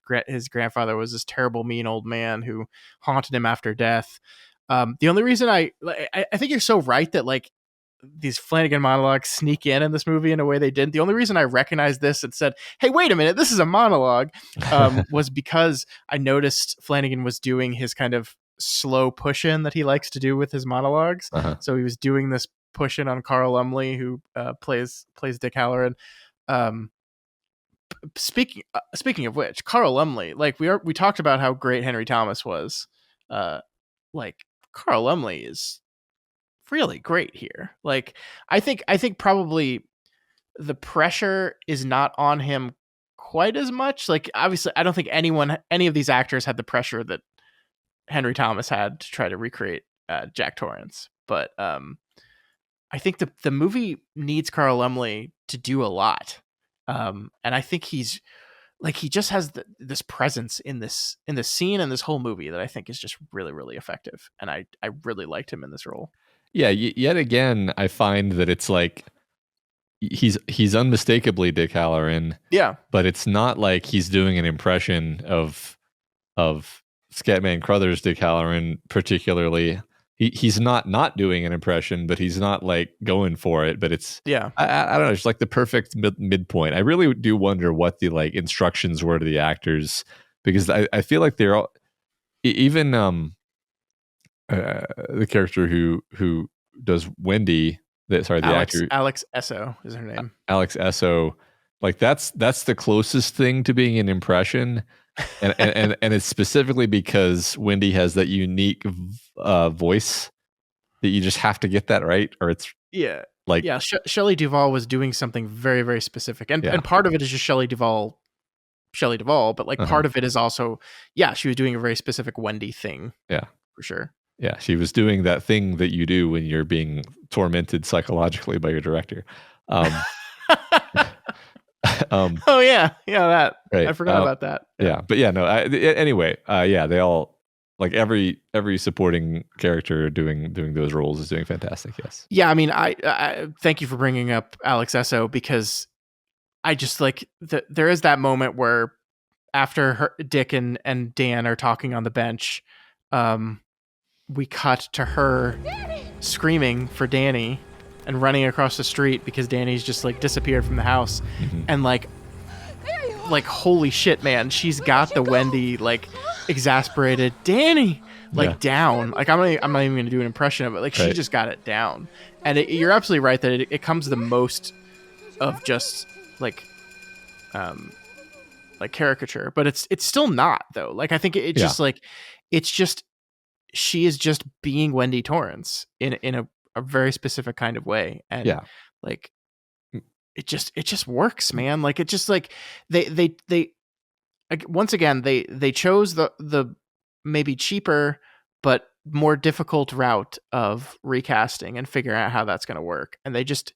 grandfather was this terrible, mean old man who haunted him after death. The only reason I think you're so right that like, these Flanagan monologues sneak in this movie in a way they didn't. The only reason I recognized this and said, hey, wait a minute, this is a monologue, was because I noticed Flanagan was doing his kind of slow push-in that he likes to do with his monologues. Uh-huh. So he was doing this push-in on Carl Lumley, who plays Dick Halloran. Speaking of which, Carl Lumley, like we talked about how great Henry Thomas was. Like, Carl Lumley is really great here. Like, I think probably the pressure is not on him quite as much. Like, obviously, I don't think any of these actors had the pressure that Henry Thomas had to try to recreate Jack Torrance. But I think the movie needs Carl Lumley to do a lot. And I think he just has this presence in this scene and this whole movie that I think is just really, really effective. And I really liked him in this role. Yeah, yet again, I find that it's like he's unmistakably Dick Halloran. Yeah, but it's not like he's doing an impression of Scatman Crothers Dick Halloran particularly. He's not doing an impression, but he's not like going for it. But it's I don't know, it's like the perfect midpoint. I really do wonder what the like instructions were to the actors, because I feel like they're all, even the character who does Wendy, the actor Alex Esso is her name. Alex Esso, like that's the closest thing to being an impression, and it's specifically because Wendy has that unique voice that you just have to get that right, or it's Shelley Duvall was doing something very, very specific, and part of it is just Shelley Duvall, but like part of it is also she was doing a very specific Wendy thing. Yeah, for sure. Yeah, she was doing that thing that you do when you're being tormented psychologically by your director. Oh yeah, that Right. I forgot about that. Yeah, but yeah, no. Anyway, yeah, they all like every supporting character doing those roles is doing fantastic. Yes. Yeah, I mean, I thank you for bringing up Alex Esso, because I just like there is that moment where after Dick and Dan are talking on the bench, we cut to her screaming for Danny and running across the street because Danny's just like disappeared from the house, and like holy shit, man, she's got the Wendy like exasperated Danny like down. Like I'm not even gonna do an impression of it. Like she just got it down, and you're absolutely right that it comes the most of just like caricature, but it's still not though. Like I think it just like it's just she is just being Wendy Torrance in a very specific kind of way, and like it just works, man. Like it just like they like, once again they chose the maybe cheaper but more difficult route of recasting and figuring out how that's going to work, and they just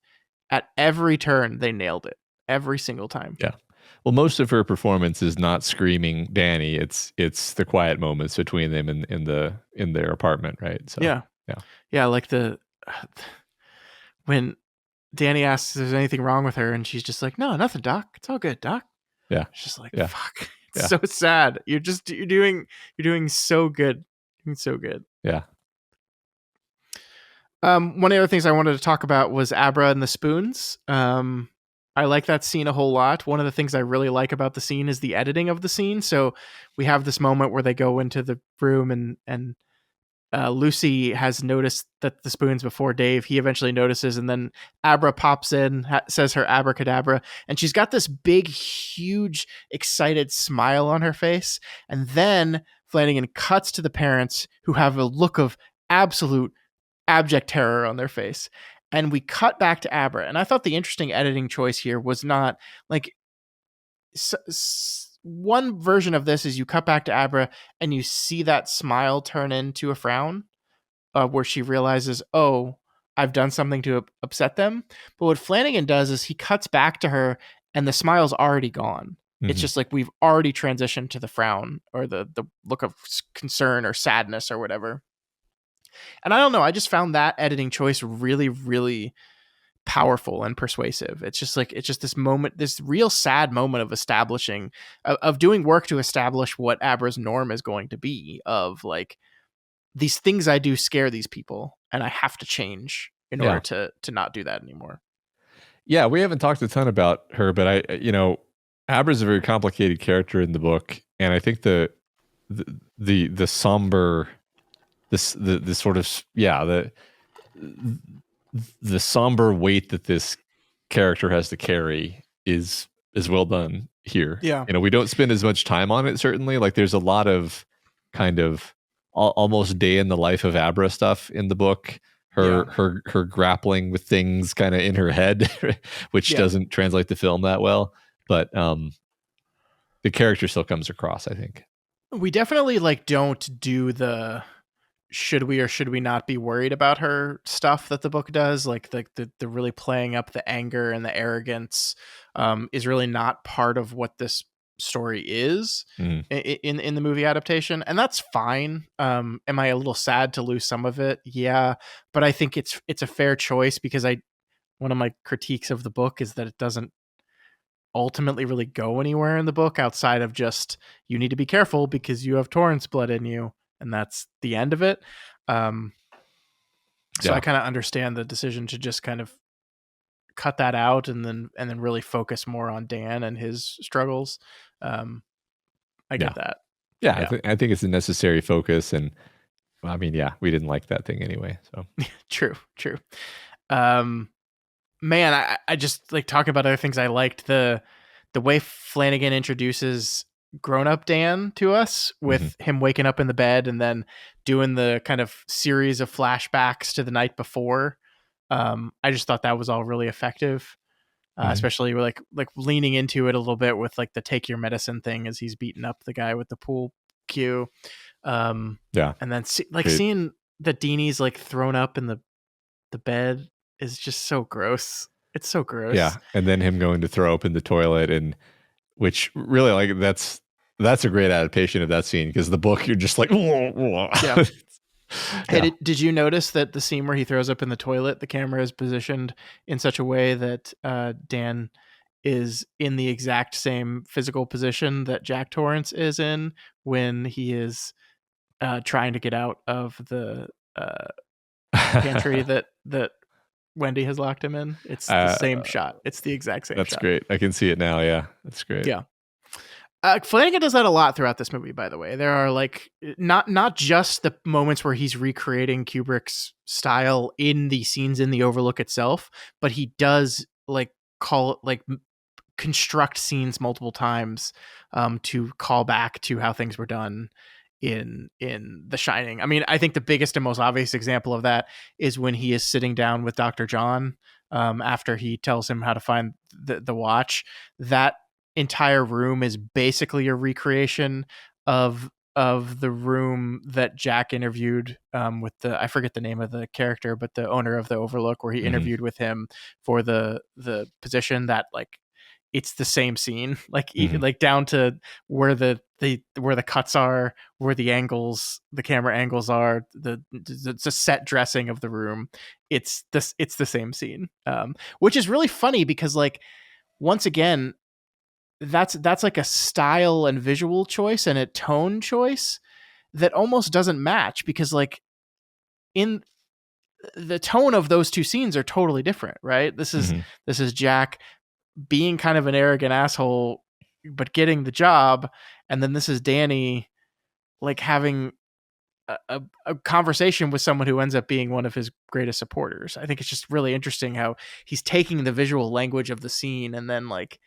at every turn they nailed it every single time. Yeah. Well, most of her performance is not screaming Danny. It's the quiet moments between them in their apartment, right? So yeah. Like when Danny asks if there's anything wrong with her, and she's just like, "No, nothing, Doc. It's all good, Doc." Yeah, it's just like fuck. It's so sad. You're doing so good. Doing so good. Yeah. One of the other things I wanted to talk about was Abra and the spoons. I like that scene a whole lot. One of the things I really like about the scene is the editing of the scene. So we have this moment where they go into the room and Lucy has noticed that the spoons before Dave. He eventually notices, and then Abra pops in, says her abracadabra, and she's got this big, huge, excited smile on her face. And then Flanagan cuts to the parents, who have a look of absolute abject terror on their face. And we cut back to Abra. And I thought the interesting editing choice here was not like one version of this is you cut back to Abra and you see that smile turn into a frown, where she realizes, oh, I've done something to upset them. But what Flanagan does is he cuts back to her and the smile's already gone. It's just like we've already transitioned to the frown or the look of concern or sadness or whatever. And I don't know, I just found that editing choice really, really powerful and persuasive. It's just this moment, this real sad moment of establishing, of doing work to establish what Abra's norm is going to be, of like, these things I do scare these people and I have to change in order to not do that anymore. Yeah, we haven't talked a ton about her, but Abra's a very complicated character in the book, and I think the somber, the sort of the somber weight that this character has to carry is well done here. Yeah. We don't spend as much time on it, certainly. Like there's a lot of kind of almost day in the life of Abra stuff in the book. Her grappling with things kind of in her head, which doesn't translate to film that well. But the character still comes across, I think. We definitely don't do the should we or should we not be worried about her stuff that the book does. Like the really playing up the anger and the arrogance is really not part of what this story is in the movie adaptation, and that's fine. Am I a little sad to lose some of it? Yeah, but I think it's a fair choice, because one of my critiques of the book is that it doesn't ultimately really go anywhere in the book outside of just, you need to be careful because you have Torrance blood in you, and that's the end of it. So I kind of understand the decision to just kind of cut that out and then really focus more on Dan and his struggles. I get that. Yeah. I think it's a necessary focus, and I mean, we didn't like that thing anyway. So true. Man, I just like talking about other things I liked. The way Flanagan introduces grown-up Dan to us, with him waking up in the bed and then doing the kind of series of flashbacks to the night before. I just thought that was all really effective. Especially like leaning into it a little bit with like the take your medicine thing as he's beating up the guy with the pool cue. And then seeing that Deanie's like thrown up in the bed is just so gross. It's so gross. Yeah, and then him going to throw up in the toilet, and which really like that's a great adaptation of that scene, because the book you're just like Yeah. Hey, did you notice that the scene where he throws up in the toilet, the camera is positioned in such a way that Dan is in the exact same physical position that Jack Torrance is in when he is trying to get out of the pantry that Wendy has locked him in? It's the same shot. It's the exact same That's shot. great. I can see it now. Yeah, that's great. Yeah. Flanagan does that a lot throughout this movie, by the way. There are like not just the moments where he's recreating Kubrick's style in the scenes in the Overlook itself, but he does like construct scenes multiple times to call back to how things were done in The Shining. I mean, I think the biggest and most obvious example of that is when he is sitting down with Dr. John after he tells him how to find the watch. That entire room is basically a recreation of the room that Jack interviewed with I forget the name of the character, but the owner of the Overlook, where he interviewed with him for the position. That like it's the same scene, like like down to where the cuts are, where the camera angles are, the set dressing of the room. It's the same scene, which is really funny because like once again, that's like a style and visual choice and a tone choice that almost doesn't match, because like in the tone of those two scenes are totally different, right? This is Jack being kind of an arrogant asshole but getting the job, and then this is Danny like having a conversation with someone who ends up being one of his greatest supporters. I think it's just really interesting how he's taking the visual language of the scene and then like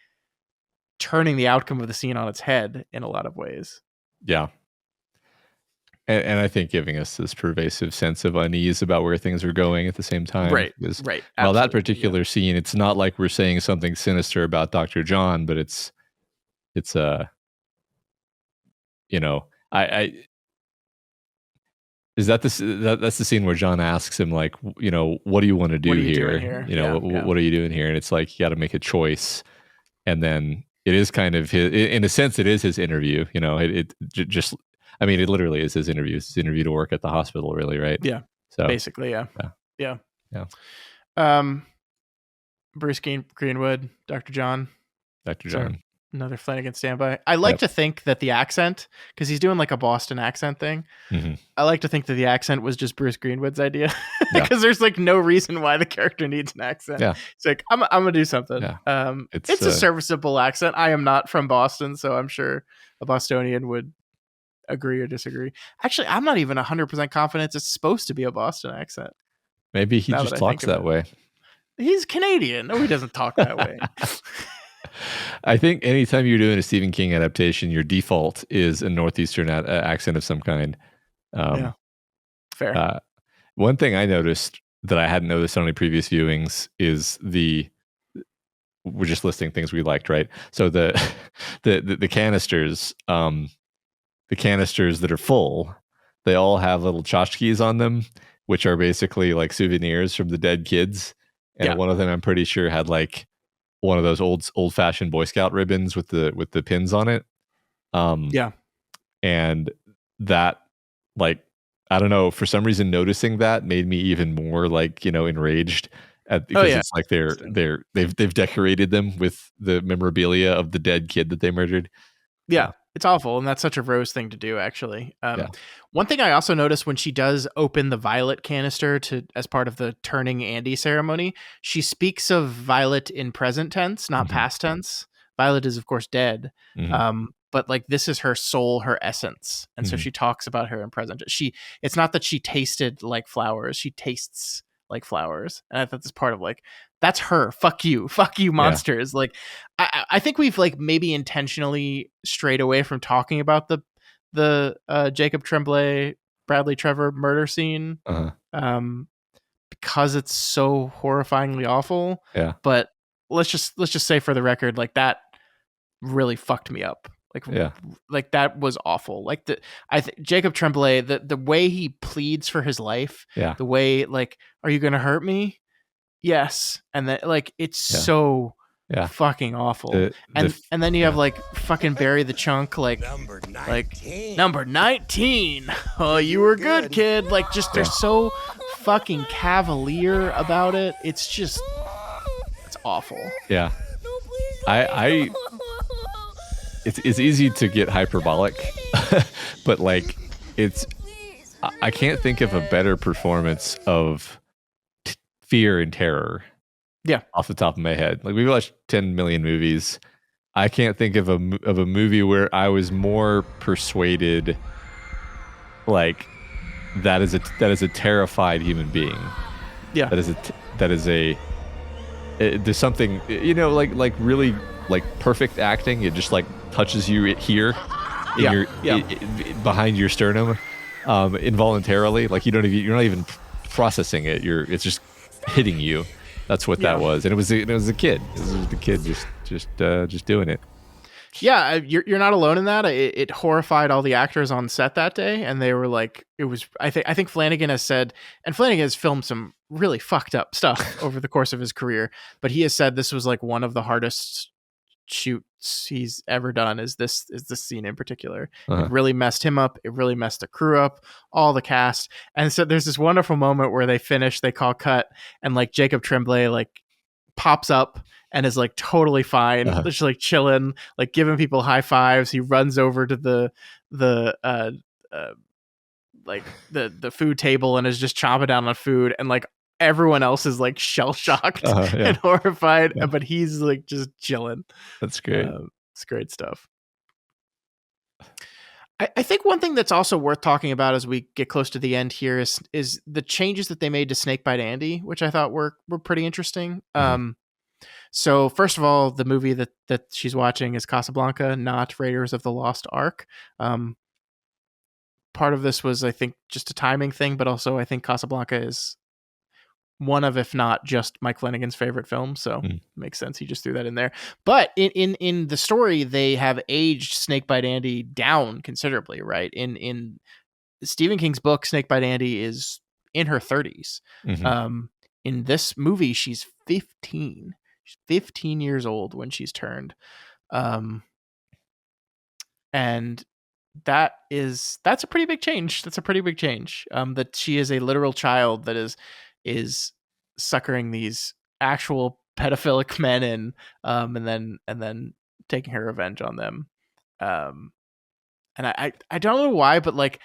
turning the outcome of the scene on its head in a lot of ways. Yeah. And I think giving us this pervasive sense of unease about where things are going at the same time. Right. Well, that particular scene, it's not like we're saying something sinister about Dr. John, but it's you know, is that that's the scene where John asks him, like, you know, what do you want to do here? You know, what are you doing here? And it's like, you got to make a choice. And then it is kind of in a sense, it is his interview. You know, it literally is his interview. It's his interview to work at the hospital, really, right? Yeah. So basically, yeah. Bruce Greenwood, Dr. John. Another Flanagan standby. I like to think that the accent, because he's doing like a Boston accent thing. I like to think that the accent was just Bruce Greenwood's idea, because there's like no reason why the character needs an accent. Yeah. It's like, I'm gonna do something. Yeah. It's a serviceable accent. I am not from Boston, so I'm sure a Bostonian would agree or disagree. Actually, I'm not even 100% confident it's supposed to be a Boston accent. Maybe he just talks that way. He's Canadian. No, he doesn't talk that way. I think anytime you're doing a Stephen King adaptation, your default is a Northeastern accent of some kind. Fair. One thing I noticed that I hadn't noticed on any previous viewings is we're just listing things we liked, right? So the canisters, the canisters that are full, they all have little tchotchkes on them, which are basically like souvenirs from the dead kids. And one of them, I'm pretty sure, had like one of those old-fashioned Boy Scout ribbons with the pins on it. And that, like, I don't know, for some reason noticing that made me even more like, you know, enraged because it's like they've decorated them with the memorabilia of the dead kid that they murdered. Yeah. It's awful, and that's such a Rose thing to do, actually. One thing I also noticed when she does open the Violet canister as part of the turning Andy ceremony, she speaks of Violet in present tense, not past tense. Violet is, of course, dead, but like this is her soul, her essence, and so she talks about her in present. It's not that she tasted like flowers; she tastes like flowers, and I thought this part of like, that's her. Fuck you, monsters. Yeah. Like, I think we've like maybe intentionally strayed away from talking about the Jacob Tremblay, Bradley Trevor murder scene, because it's so horrifyingly awful. Yeah. But let's just say for the record, like that really fucked me up. Like that was awful. Like Jacob Tremblay, the way he pleads for his life, the way like, are you gonna hurt me? Yes, and then like it's so fucking awful. And then you have like fucking Barry the Chunk, like number 19. Oh, you were good, kid. Like just they're so fucking cavalier about it. It's just it's awful. Yeah, it's easy to get hyperbolic, but like I can't think of a better performance of fear and terror. Yeah, off the top of my head. Like we've watched 10 million movies. I can't think of a movie where I was more persuaded. Like that is a terrified human being. Yeah, there's something, like really like perfect acting. It just like touches you here in behind your sternum, involuntarily. Like you're not even processing it. It's just hitting you. That's what that was, and it was a kid. It was the kid just doing it. Yeah, you're not alone in that. It horrified all the actors on set that day, and they were like, it was. I think Flanagan has said, and Flanagan has filmed some really fucked up stuff over the course of his career, but he has said this was like one of the hardest shoots he's ever done. Is this scene in particular? It really messed him up. It really messed the crew up, all the cast. And so there's this wonderful moment where they finish, they call cut, and like Jacob Tremblay like pops up and is like totally fine, just like chilling, like giving people high fives. He runs over to the food table and is just chomping down on food, and like everyone else is like shell shocked and horrified, but he's like just chilling. That's great. It's great stuff. I think one thing that's also worth talking about as we get close to the end here is the changes that they made to Snakebite Andy, which I thought were pretty interesting. So first of all, the movie that she's watching is Casablanca, not Raiders of the Lost Ark. Part of this was, I think, just a timing thing, but also I think Casablanca is one of, if not just Mike Flanagan's favorite films. So it makes sense. He just threw that in there. But in the story, they have aged Snakebite Andy down considerably, right? In Stephen King's book, Snakebite Andy is in her 30s. In this movie, she's 15. She's 15 years old when she's turned. And that's a pretty big change. That's a pretty big change. That she is a literal child that is suckering these actual pedophilic men and then taking her revenge on them. And I don't know why, but like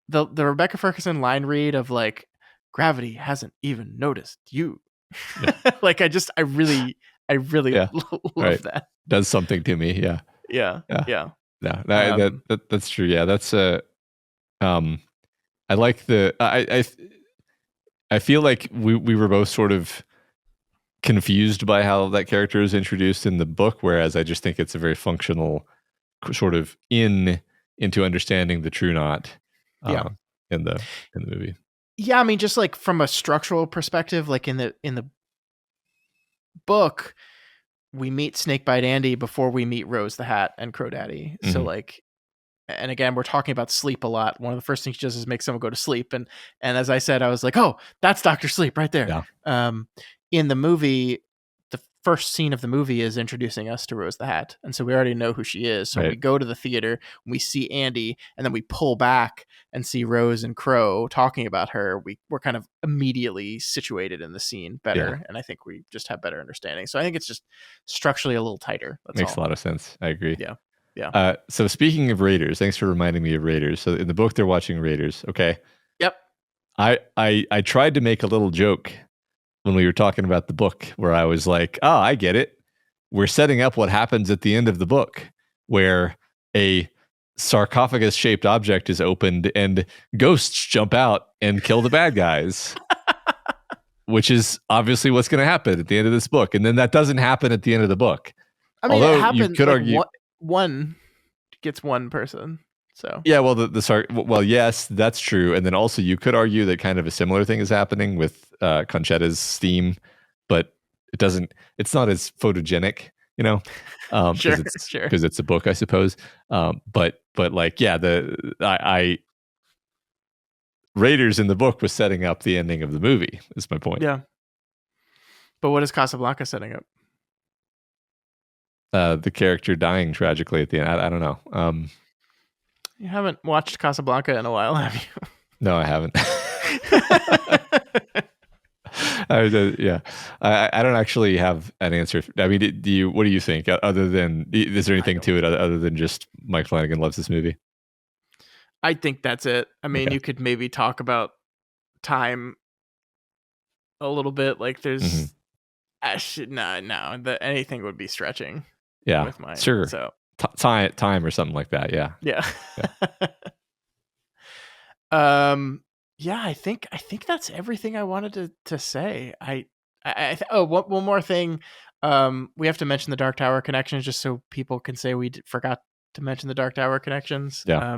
the Rebecca Ferguson line read of like, gravity hasn't even noticed you. Like I really love that. Does something to me. Yeah. That's true. Yeah, that's I like I feel like we were both sort of confused by how that character is introduced in the book, whereas I just think it's a very functional sort of into understanding the true knot in the movie. Yeah, I mean, just like from a structural perspective, like in the book, we meet Snakebite Andy before we meet Rose the Hat and Crow Daddy. So like, and again, we're talking about sleep a lot. One of the first things she does is make someone go to sleep. And as I said, I was like, oh, that's Dr. Sleep right there. Yeah. In the movie, the first scene of the movie is introducing us to Rose the Hat. And so we already know who she is. So we go to the theater, we see Andy, and then we pull back and see Rose and Crow talking about her. We're kind of immediately situated in the scene better. Yeah. And I think we just have better understanding. So I think it's just structurally a little tighter. That's Makes a lot of sense. I agree. Yeah. So speaking of Raiders, thanks for reminding me of Raiders. So in the book, they're watching Raiders. Okay. Yep. I tried to make a little joke when we were talking about the book where I was like, oh, I get it. We're setting up what happens at the end of the book where a sarcophagus shaped object is opened and ghosts jump out and kill the bad guys, which is obviously what's going to happen at the end of this book. And then that doesn't happen at the end of the book. I mean, although it happens, you could argue one gets one person. So yeah, well, well, yes, that's true. And then also you could argue that kind of a similar thing is happening with Conchetta's theme, but it's not as photogenic you know, Sure, because it's a book, I suppose. But like, yeah, I Raiders in the book was setting up the ending of the movie. Is my point. Yeah. But what is Casablanca setting up? The character dying tragically at the end. I don't know. You haven't watched Casablanca in a while, have you? No, I haven't. Yeah, I don't actually have an answer. I mean, do you? What do you think? Other than, is there anything to it other than just Mike Flanagan loves this movie? I think that's it. I mean, Okay. you could maybe talk about time a little bit. Like, there's, anything would be stretching. Yeah, with mine. sure. So time or something like that. Yeah. Yeah. Yeah, I think that's everything I wanted to say. One more thing. We have to mention the Dark Tower connections just so people can say we forgot to mention the Dark Tower connections. Yeah.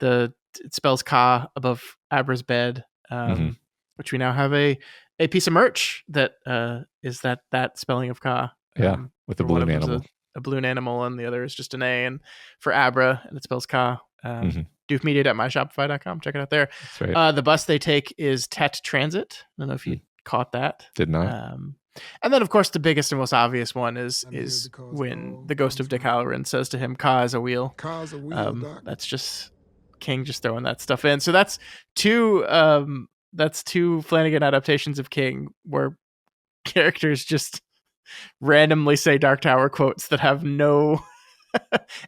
It spells Ka above Abra's bed, which we now have a piece of merch that is that spelling of Ka. Yeah, with the balloon animal. A balloon animal, and the other is just an A. And for Abra, and it spells Ka. DukeMedia.myshopify.com. Check it out there. That's right. The bus they take is Tet Transit. I don't know if you caught that. Did not. And then, of course, the biggest and most obvious one is when the ghost of Dick Halloran says to him, "Ka is a wheel." Ka's a wheel, Doc. That's just King just throwing that stuff in. So that's two Flanagan adaptations of King where characters just randomly say Dark Tower quotes that have no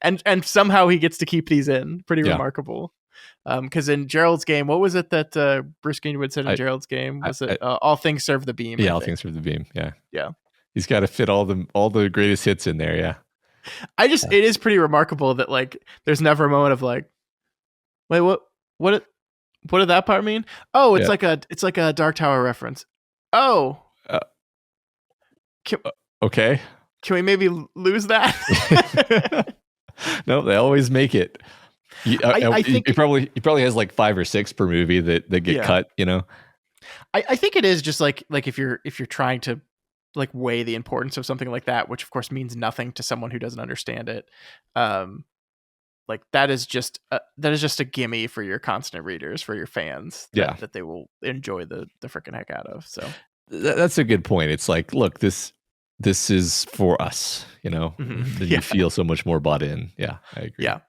and somehow he gets to keep these in. Pretty remarkable. Because in Gerald's game, what was it that Bruce Greenwood said in Gerald's game? Was it all things serve the beam? Yeah, all things serve the beam. Yeah. He's got to fit all the greatest hits in there. Yeah. It is pretty remarkable that like there's never a moment of like, wait, what did that part mean? Oh, it's like a Dark Tower reference. Oh. Okay. Can we maybe lose that? No, they always make it. I think he probably has like 5 or 6 per movie that get cut. You know. I think it is just like if you're trying to like weigh the importance of something like that, which of course means nothing to someone who doesn't understand it. Like that is just a gimme for your constant readers, for your fans. That they will enjoy the freaking heck out of. So that's a good point. It's like, look, this is for us, you know. Then you feel so much more bought in. Yeah, I agree. Yeah.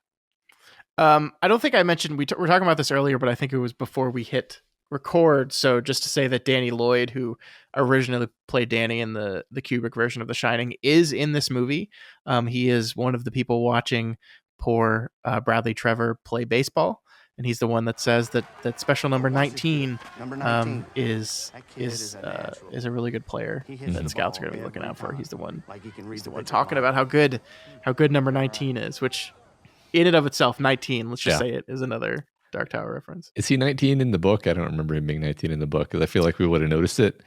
I don't think I mentioned we were talking about this earlier, but I think it was before we hit record. So just to say that Danny Lloyd, who originally played Danny in the Kubrick version of The Shining, is in this movie. He is one of the people watching poor Bradley Trevor play baseball, and he's the one that says that special number 19 is a really good player that scouts are going to be looking out for. He's the one talking about how good number 19 is, which in and of itself, 19, let's just say it, is another Dark Tower reference. Is he 19 in the book? I don't remember him being 19 in the book because I feel like we would have noticed it.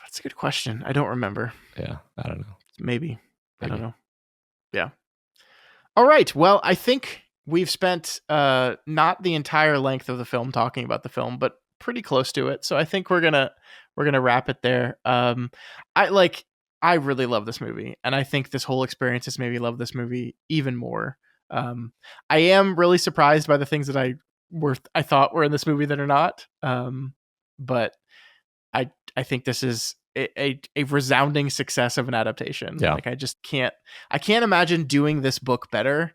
That's a good question. I don't remember. Yeah, I don't know. Maybe. I don't know. Yeah. All right. Well, I think we've spent not the entire length of the film talking about the film, but pretty close to it. So I think we're gonna wrap it there. I really love this movie, and I think this whole experience has made me love this movie even more. I am really surprised by the things that I thought were in this movie that are not. But I think this is a resounding success of an adaptation. Yeah. Like I can't imagine doing this book better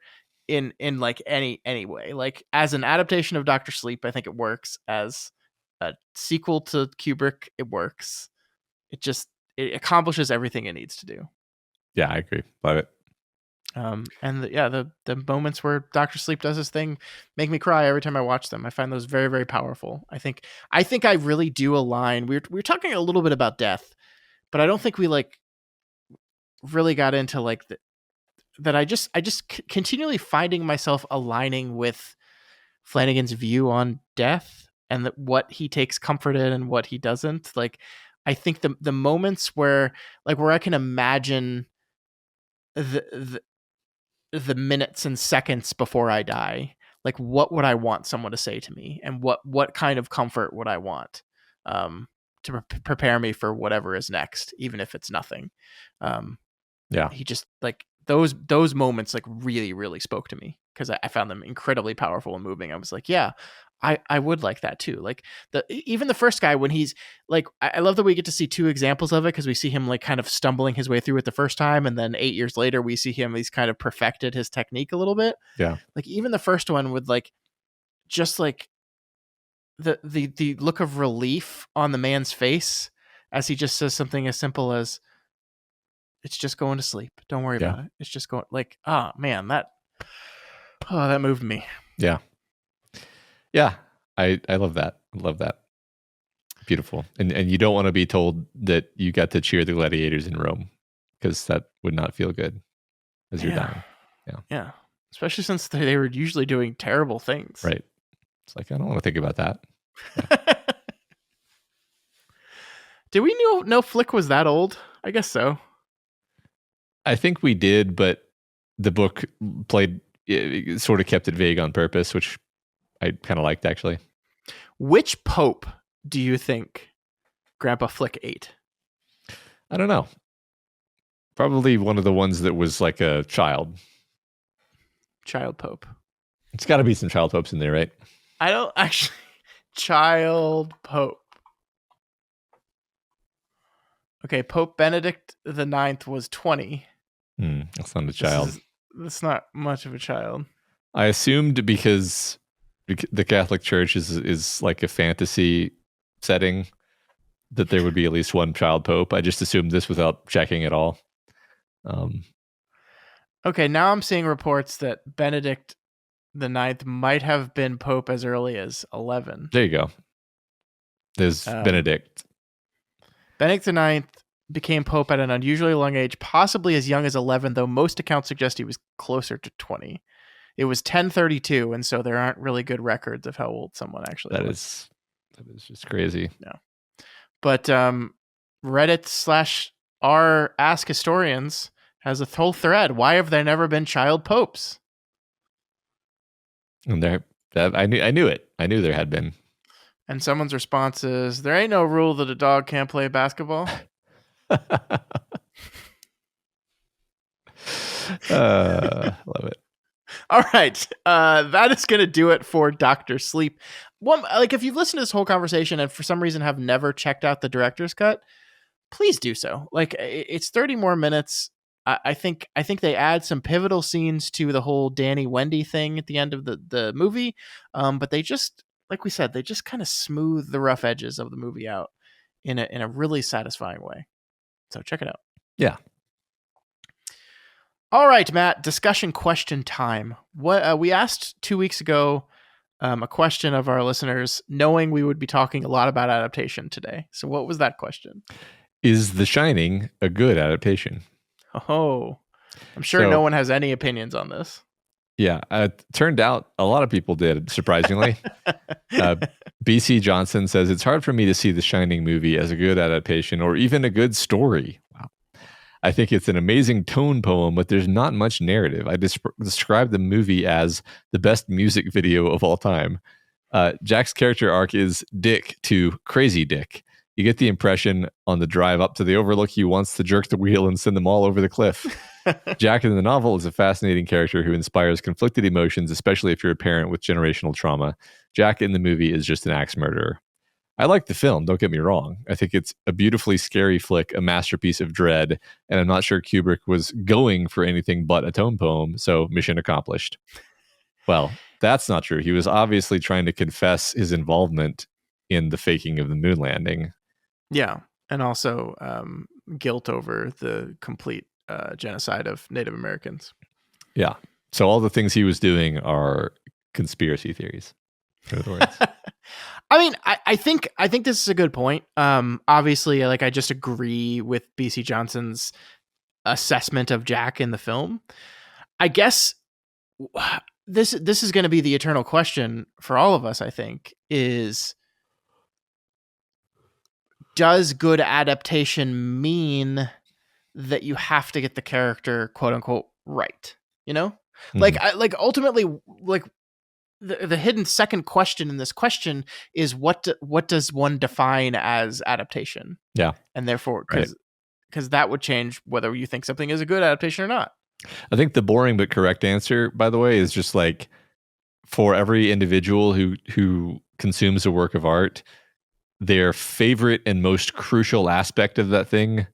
in like any way. Like as an adaptation of Dr. Sleep, I think it works. As a sequel to Kubrick, it works. It accomplishes everything it needs to do. Yeah, I agree. Love it. And the moments where Dr. Sleep does his thing make me cry every time I watch them. I find those very, very powerful. I think I really do align. We were talking a little bit about death, but I don't think we like really got into like that. I just continually finding myself aligning with Flanagan's view on death and what he takes comfort in and what he doesn't. Like, I think the moments where I can imagine the minutes and seconds before I die, like what would I want someone to say to me, and what kind of comfort would I want to prepare me for whatever is next, even if it's nothing. Yeah. he just like those moments like really, really spoke to me because I found them incredibly powerful and moving. I was like, yeah, I would like that too. Like even the first guy when he's like, I love that we get to see two examples of it because we see him like kind of stumbling his way through it the first time, and then 8 years later we see him he's kind of perfected his technique a little bit. Yeah. Like even the first one would like just like the look of relief on the man's face as he just says something as simple as, "It's just going to sleep. Don't worry about it. It's just going." Like, oh man, that moved me. Yeah. Yeah. I love that. Love that. Beautiful. And you don't want to be told that you got to cheer the gladiators in Rome, because that would not feel good as you're dying. Yeah. Especially since they were usually doing terrible things. Right. It's like, I don't want to think about that. Yeah. Did we know Flick was that old? I guess so. I think we did, but the book sort of kept it vague on purpose, which I kind of liked, actually. Which pope do you think Grandpa Flick ate? I don't know. Probably one of the ones that was like a child. Child pope. It's got to be some child popes in there, right? I don't actually. Child pope. Okay, Pope Benedict the Ninth was 20. That's not a child. That's not much of a child. I assumed because the Catholic Church is like a fantasy setting that there would be at least one child pope. I just assumed this without checking at all. Okay, now I'm seeing reports that Benedict the Ninth might have been pope as early as 11. There you go. There's Benedict. Benedict the Ninth became pope at an unusually young age, possibly as young as 11, though most accounts suggest he was closer to 20. It was 1032, and so there aren't really good records of how old someone actually was. That is just crazy. Yeah. But Reddit/r Ask Historians has a whole thread. Why have there never been child popes? And I knew it. I knew there had been. And someone's response is, there ain't no rule that a dog can't play basketball. Love it. All right. That is going to do it for Dr. Sleep. If you've listened to this whole conversation and for some reason have never checked out the director's cut, please do so. Like, it's 30 more minutes. I think they add some pivotal scenes to the whole Danny Wendy thing at the end of the movie. But they just, like we said, they just kind of smooth the rough edges of the movie out in a really satisfying way. So check it out. Yeah. All right, Matt, discussion question time. What we asked 2 weeks ago, a question of our listeners, knowing we would be talking a lot about adaptation today. So what was that question? Is The Shining a good adaptation? Oh, I'm sure no one has any opinions on this. Yeah, turned out a lot of people did, surprisingly. BC Johnson says, it's hard for me to see the Shining movie as a good adaptation or even a good story. Wow. I think it's an amazing tone poem, but there's not much narrative. I describe the movie as the best music video of all time. Jack's character arc is Dick to Crazy Dick. You get the impression on the drive up to the Overlook he wants to jerk the wheel and send them all over the cliff. Jack in the novel is a fascinating character who inspires conflicted emotions, especially if you're a parent with generational trauma. Jack in the movie is just an axe murderer. I like the film, don't get me wrong. I think it's a beautifully scary flick, a masterpiece of dread, and I'm not sure Kubrick was going for anything but a tone poem, so mission accomplished. Well, that's not true. He was obviously trying to confess his involvement in the faking of the moon landing. Yeah, and also guilt over the complete genocide of Native Americans. Yeah. So all the things he was doing are conspiracy theories. In other words. I mean, I think this is a good point. Obviously, like I just agree with BC Johnson's assessment of Jack in the film. I guess this is going to be the eternal question for all of us, I think, is does good adaptation mean that you have to get the character quote unquote right? You know, like ultimately, like the hidden second question in this question is what does one define as adaptation? Yeah, and therefore because that would change whether you think something is a good adaptation or not. I think the boring but correct answer, by the way, is just like for every individual who consumes a work of art, their favorite and most crucial aspect of that thing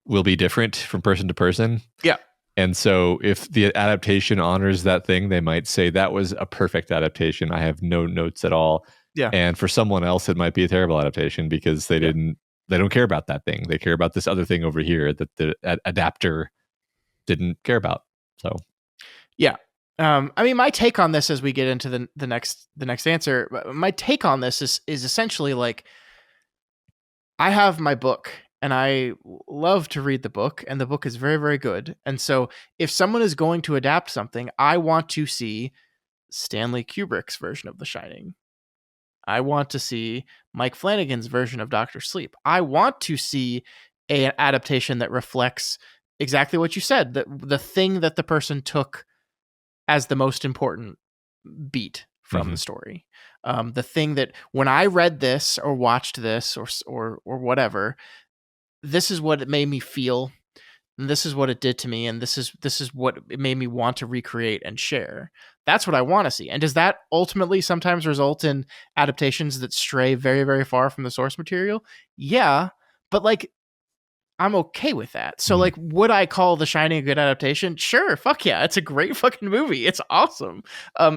will be different from person to person. Yeah. And so if the adaptation honors that thing, they might say that was a perfect adaptation. I have no notes at all. Yeah. And for someone else, it might be a terrible adaptation because they don't care about that thing. They care about this other thing over here that the adapter didn't care about. So, yeah. I mean, my take on this as we get into the next answer, my take on this is essentially like, I have my book and I love to read the book, and the book is very, very good. And so if someone is going to adapt something, I want to see Stanley Kubrick's version of The Shining. I want to see Mike Flanagan's version of Dr. Sleep. I want to see an adaptation that reflects exactly what you said, the thing that the person took as the most important beat from the story. The thing that when I read this or watched this or whatever, this is what it made me feel, and this is what it did to me, and this is what it made me want to recreate and share. That's what I want to see. And does that ultimately sometimes result in adaptations that stray very, very far from the source material? Yeah, but like, I'm okay with that. So like, would I call The Shining a good adaptation? Sure. Fuck yeah. It's a great fucking movie. It's awesome.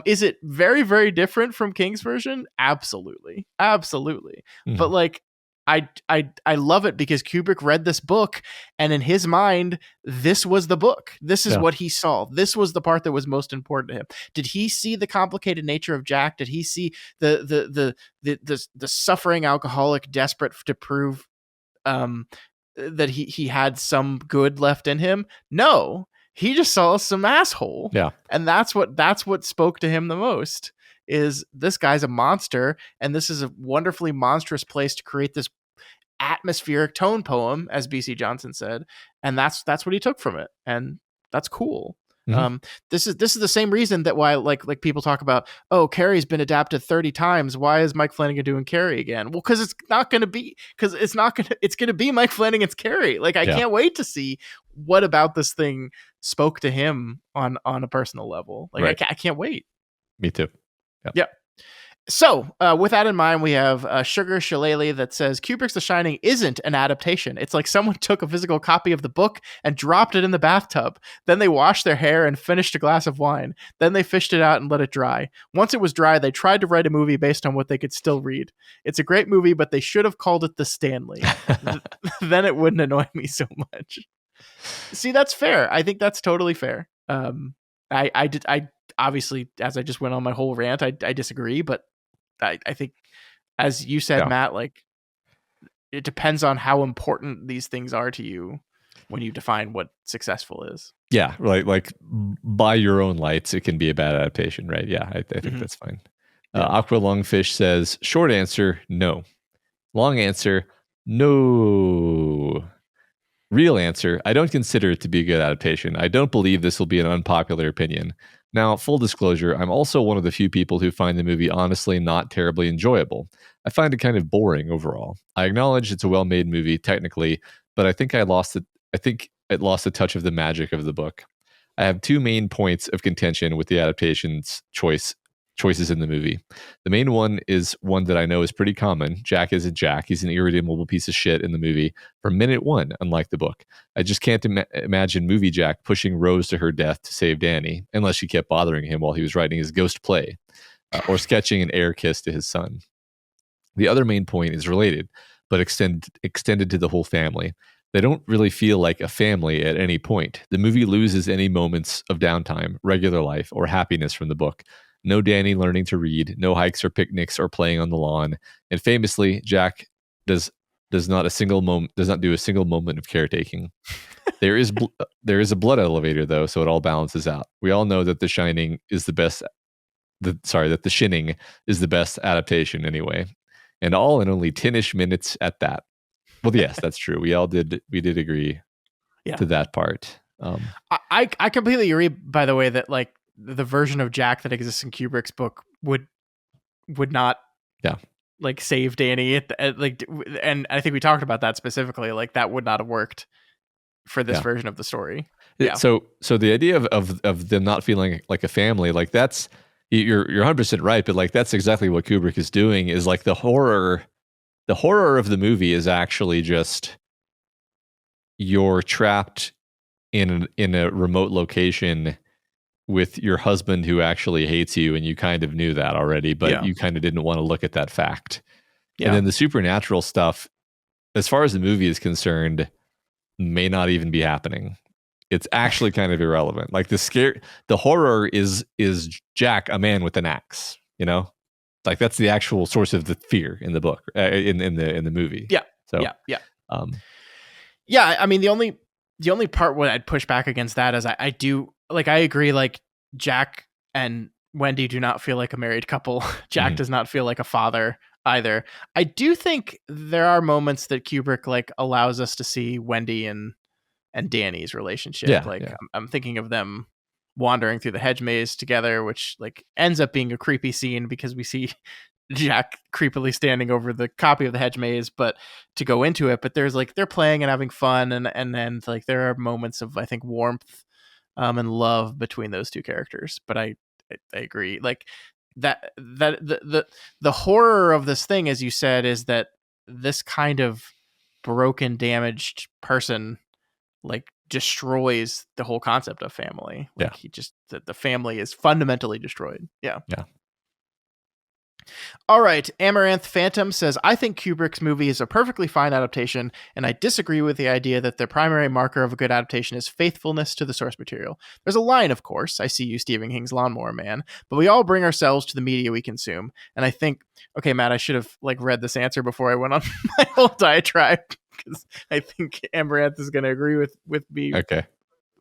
Is it very, very different from King's version? Absolutely. Absolutely. But like, I love it because Kubrick read this book, and in his mind, this was the book. This is what he saw. This was the part that was most important to him. Did he see the complicated nature of Jack? Did he see the suffering alcoholic desperate to prove that he had some good left in him? No, he just saw some asshole. Yeah. And that's what spoke to him the most, is this guy's a monster, and this is a wonderfully monstrous place to create this atmospheric tone poem, as BC Johnson said. And that's what he took from it. And that's cool. This is the same reason that why like people talk about, oh, Carrie's been adapted 30 times. Why is Mike Flanagan doing Carrie again? Well, because it's going to be Mike Flanagan's Carrie. Like, I can't wait to see what about this thing spoke to him on a personal level. Like, I can't wait. Me too. Yep. So, with that in mind, we have Sugar Shillelagh that says Kubrick's The Shining isn't an adaptation. It's like someone took a physical copy of the book and dropped it in the bathtub. Then they washed their hair and finished a glass of wine. Then they fished it out and let it dry. Once it was dry, they tried to write a movie based on what they could still read. It's a great movie, but they should have called it The Stanley. Then it wouldn't annoy me so much. See, that's fair. I think that's totally fair. I obviously, as I just went on my whole rant, I disagree, but I think, as you said, Matt, like, it depends on how important these things are to you when you define what successful is. Yeah, like by your own lights, it can be a bad adaptation, right? Yeah, I think that's fine. Aqua Lungfish says, short answer, no. Long answer, no. Real answer, I don't consider it to be a good adaptation. I don't believe this will be an unpopular opinion. Now, full disclosure, I'm also one of the few people who find the movie honestly not terribly enjoyable. I find it kind of boring overall. I acknowledge it's a well-made movie technically, but I think it lost a touch of the magic of the book. I have two main points of contention with the adaptation's choices in the movie. The main one is one that I know is pretty common. Jack isn't Jack. He's an irredeemable piece of shit in the movie from minute one, unlike the book. I just can't imagine movie Jack pushing Rose to her death to save Danny, unless she kept bothering him while he was writing his ghost play, or sketching an air kiss to his son. The other main point is related, but extended to the whole family. They don't really feel like a family at any point. The movie loses any moments of downtime, regular life, or happiness from the book. No Danny learning to read, no hikes or picnics or playing on the lawn, and famously, Jack does not do a single moment of caretaking. There is a blood elevator though, so it all balances out. We all know that The Shining is the best. that The Shining is the best adaptation anyway, and all in only 10-ish minutes at that. Well, yes, that's true. We did agree to that part. I completely agree. By the way, that like, the version of Jack that exists in Kubrick's book would not like save Danny and I think we talked about that specifically. Like, that would not have worked for this version of the story. So the idea of them not feeling like a family, like that's you're 100% right, but like that's exactly what Kubrick is doing. Is like the horror of the movie is actually just you're trapped in a remote location with your husband who actually hates you, and you kind of knew that already, but you kind of didn't want to look at that fact. And then the supernatural stuff, as far as the movie is concerned, may not even be happening. It's actually kind of irrelevant. Like the horror is Jack, a man with an axe, you know? Like that's the actual source of the fear in the book, in the movie. Yeah. So I mean, the only part where I'd push back against that is I do like, I agree. Like Jack and Wendy do not feel like a married couple. Jack does not feel like a father either. I do think there are moments that Kubrick like allows us to see Wendy and Danny's relationship. I'm thinking of them wandering through the hedge maze together, which like ends up being a creepy scene because we see Jack creepily standing over the copy of the hedge maze, but to go into it, but there's like, they're playing and having fun. And then like, there are moments of, I think, warmth and love between those two characters. But I agree. Like the horror of this thing, as you said, is that this kind of broken, damaged person like destroys the whole concept of family. Like he just, the family is fundamentally destroyed. Yeah. All right. Amaranth Phantom says, I think Kubrick's movie is a perfectly fine adaptation, and I disagree with the idea that the primary marker of a good adaptation is faithfulness to the source material. There's a line, of course, I see you, Stephen King's Lawnmower Man, but we all bring ourselves to the media we consume. And I think, okay, Matt, I should have like read this answer before I went on my whole diatribe, because I think Amaranth is going to agree with me. Okay.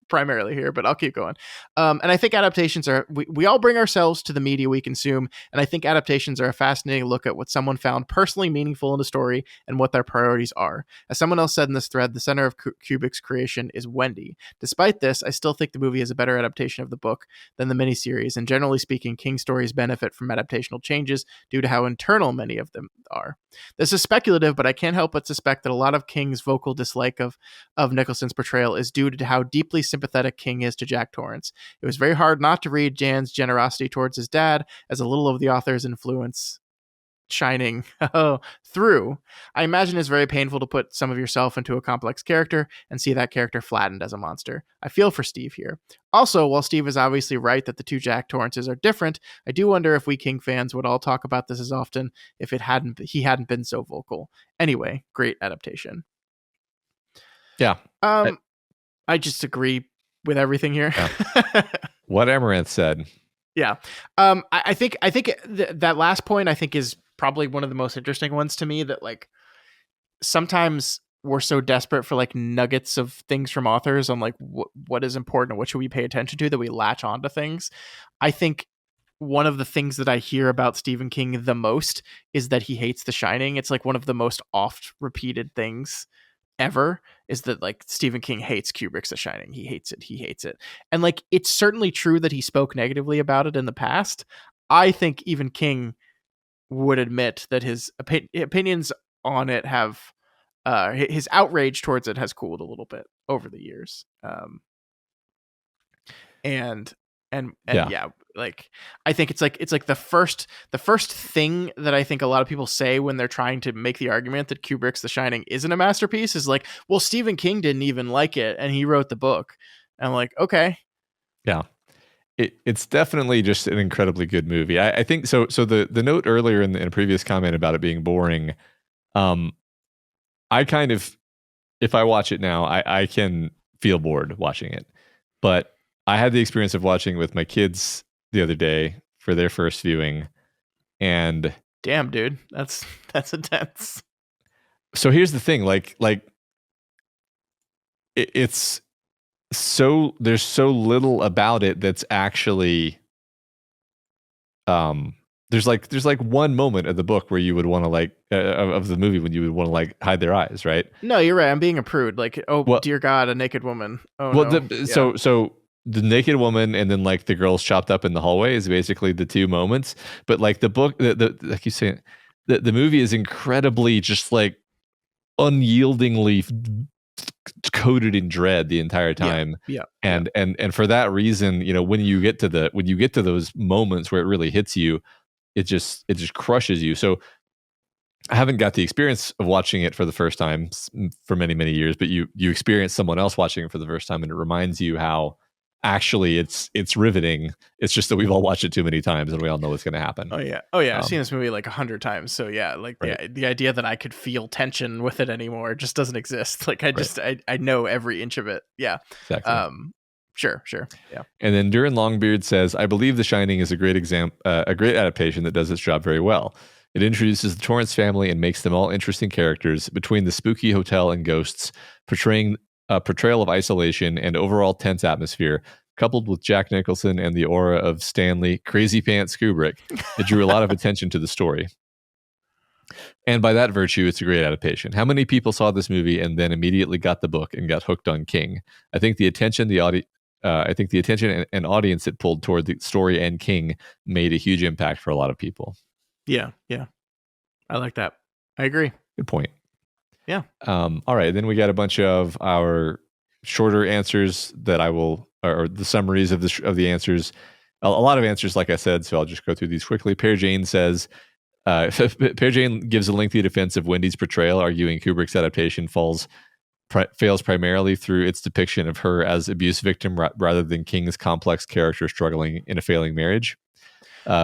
Primarily here, but I'll keep going. And I think adaptations are, we all bring ourselves to the media we consume. And I think adaptations are a fascinating look at what someone found personally meaningful in a story and what their priorities are. As someone else said in this thread, the center of Kubrick's creation is Wendy. Despite this, I still think the movie is a better adaptation of the book than the miniseries. And generally speaking, King stories benefit from adaptational changes due to how internal many of them are. This is speculative, but I can't help but suspect that a lot of King's vocal dislike of Nicholson's portrayal is due to how deeply sympathetic King is to Jack Torrance. It was very hard not to read Jan's generosity towards his dad as a little of the author's influence shining through. I imagine it's very painful to put some of yourself into a complex character and see that character flattened as a monster. I feel for Steve here. Also, while Steve is obviously right that the two Jack Torrances are different, I do wonder if we King fans would all talk about this as often if he hadn't been so vocal. Anyway, great adaptation. Yeah. I just agree with everything here. Yeah. What Amaranth said. Yeah. I think that last point I think is probably one of the most interesting ones to me, that like sometimes we're so desperate for like nuggets of things from authors on like what is important and what should we pay attention to, that we latch onto things. I think one of the things that I hear about Stephen King the most is that he hates The Shining. It's like one of the most oft repeated things ever, is that like Stephen King hates Kubrick's The Shining. He hates it. And like, it's certainly true that he spoke negatively about it in the past. I think even King would admit that his opinions on it have, his outrage towards it has cooled a little bit over the years. And like I think it's like the first thing that I think a lot of people say when they're trying to make the argument that Kubrick's The Shining isn't a masterpiece is like, well, Stephen King didn't even like it and he wrote the book. And I'm like, okay. Yeah. It's definitely just an incredibly good movie. I think so. So the note earlier in a previous comment about it being boring, I kind of, if I watch it now, I can feel bored watching it. But I had the experience of watching with my kids the other day for their first viewing, and damn, dude, that's intense. So here's the thing, like it's so, there's so little about it that's actually there's like one moment of the book where you would want to like of the movie when you would want to like hide their eyes, right? No, you're right. I'm being a prude. Like, dear God, a naked woman. Oh, well, no. So the naked woman and then like the girls chopped up in the hallway is basically the two moments. But like the book, the like you say, the movie is incredibly just like unyieldingly coated in dread the entire time. Yeah. And for that reason, when you get to those moments where it really hits you, it just crushes you. So I haven't got the experience of watching it for the first time for many, many years, but you experience someone else watching it for the first time, and it reminds you how actually it's riveting. It's just that we've all watched it too many times and we all know what's going to happen. Oh yeah. I've seen this movie like 100 times. So yeah, like right. the idea that I could feel tension with it anymore just doesn't exist. Like I know every inch of it. Yeah. Exactly. Sure. Yeah. And then Duran Longbeard says, I believe The Shining is a great adaptation that does its job very well. It introduces the Torrance family and makes them all interesting characters between the spooky hotel and ghosts, portraying a portrayal of isolation and overall tense atmosphere, coupled with Jack Nicholson and the aura of Stanley Crazy Pants Kubrick. It drew a lot of attention to the story. And by that virtue, it's a great adaptation. How many people saw this movie and then immediately got the book and got hooked on King? I think the attention and audience it pulled toward the story and King made a huge impact for a lot of people. Yeah. I like that. I agree. Good point. Yeah. All right. Then we got a bunch of our shorter answers that I will, or the summaries of the answers. A lot of answers, like I said, so I'll just go through these quickly. Pear Jane says, Pear Jane gives a lengthy defense of Wendy's portrayal, arguing Kubrick's adaptation fails primarily through its depiction of her as abuse victim rather than King's complex character struggling in a failing marriage.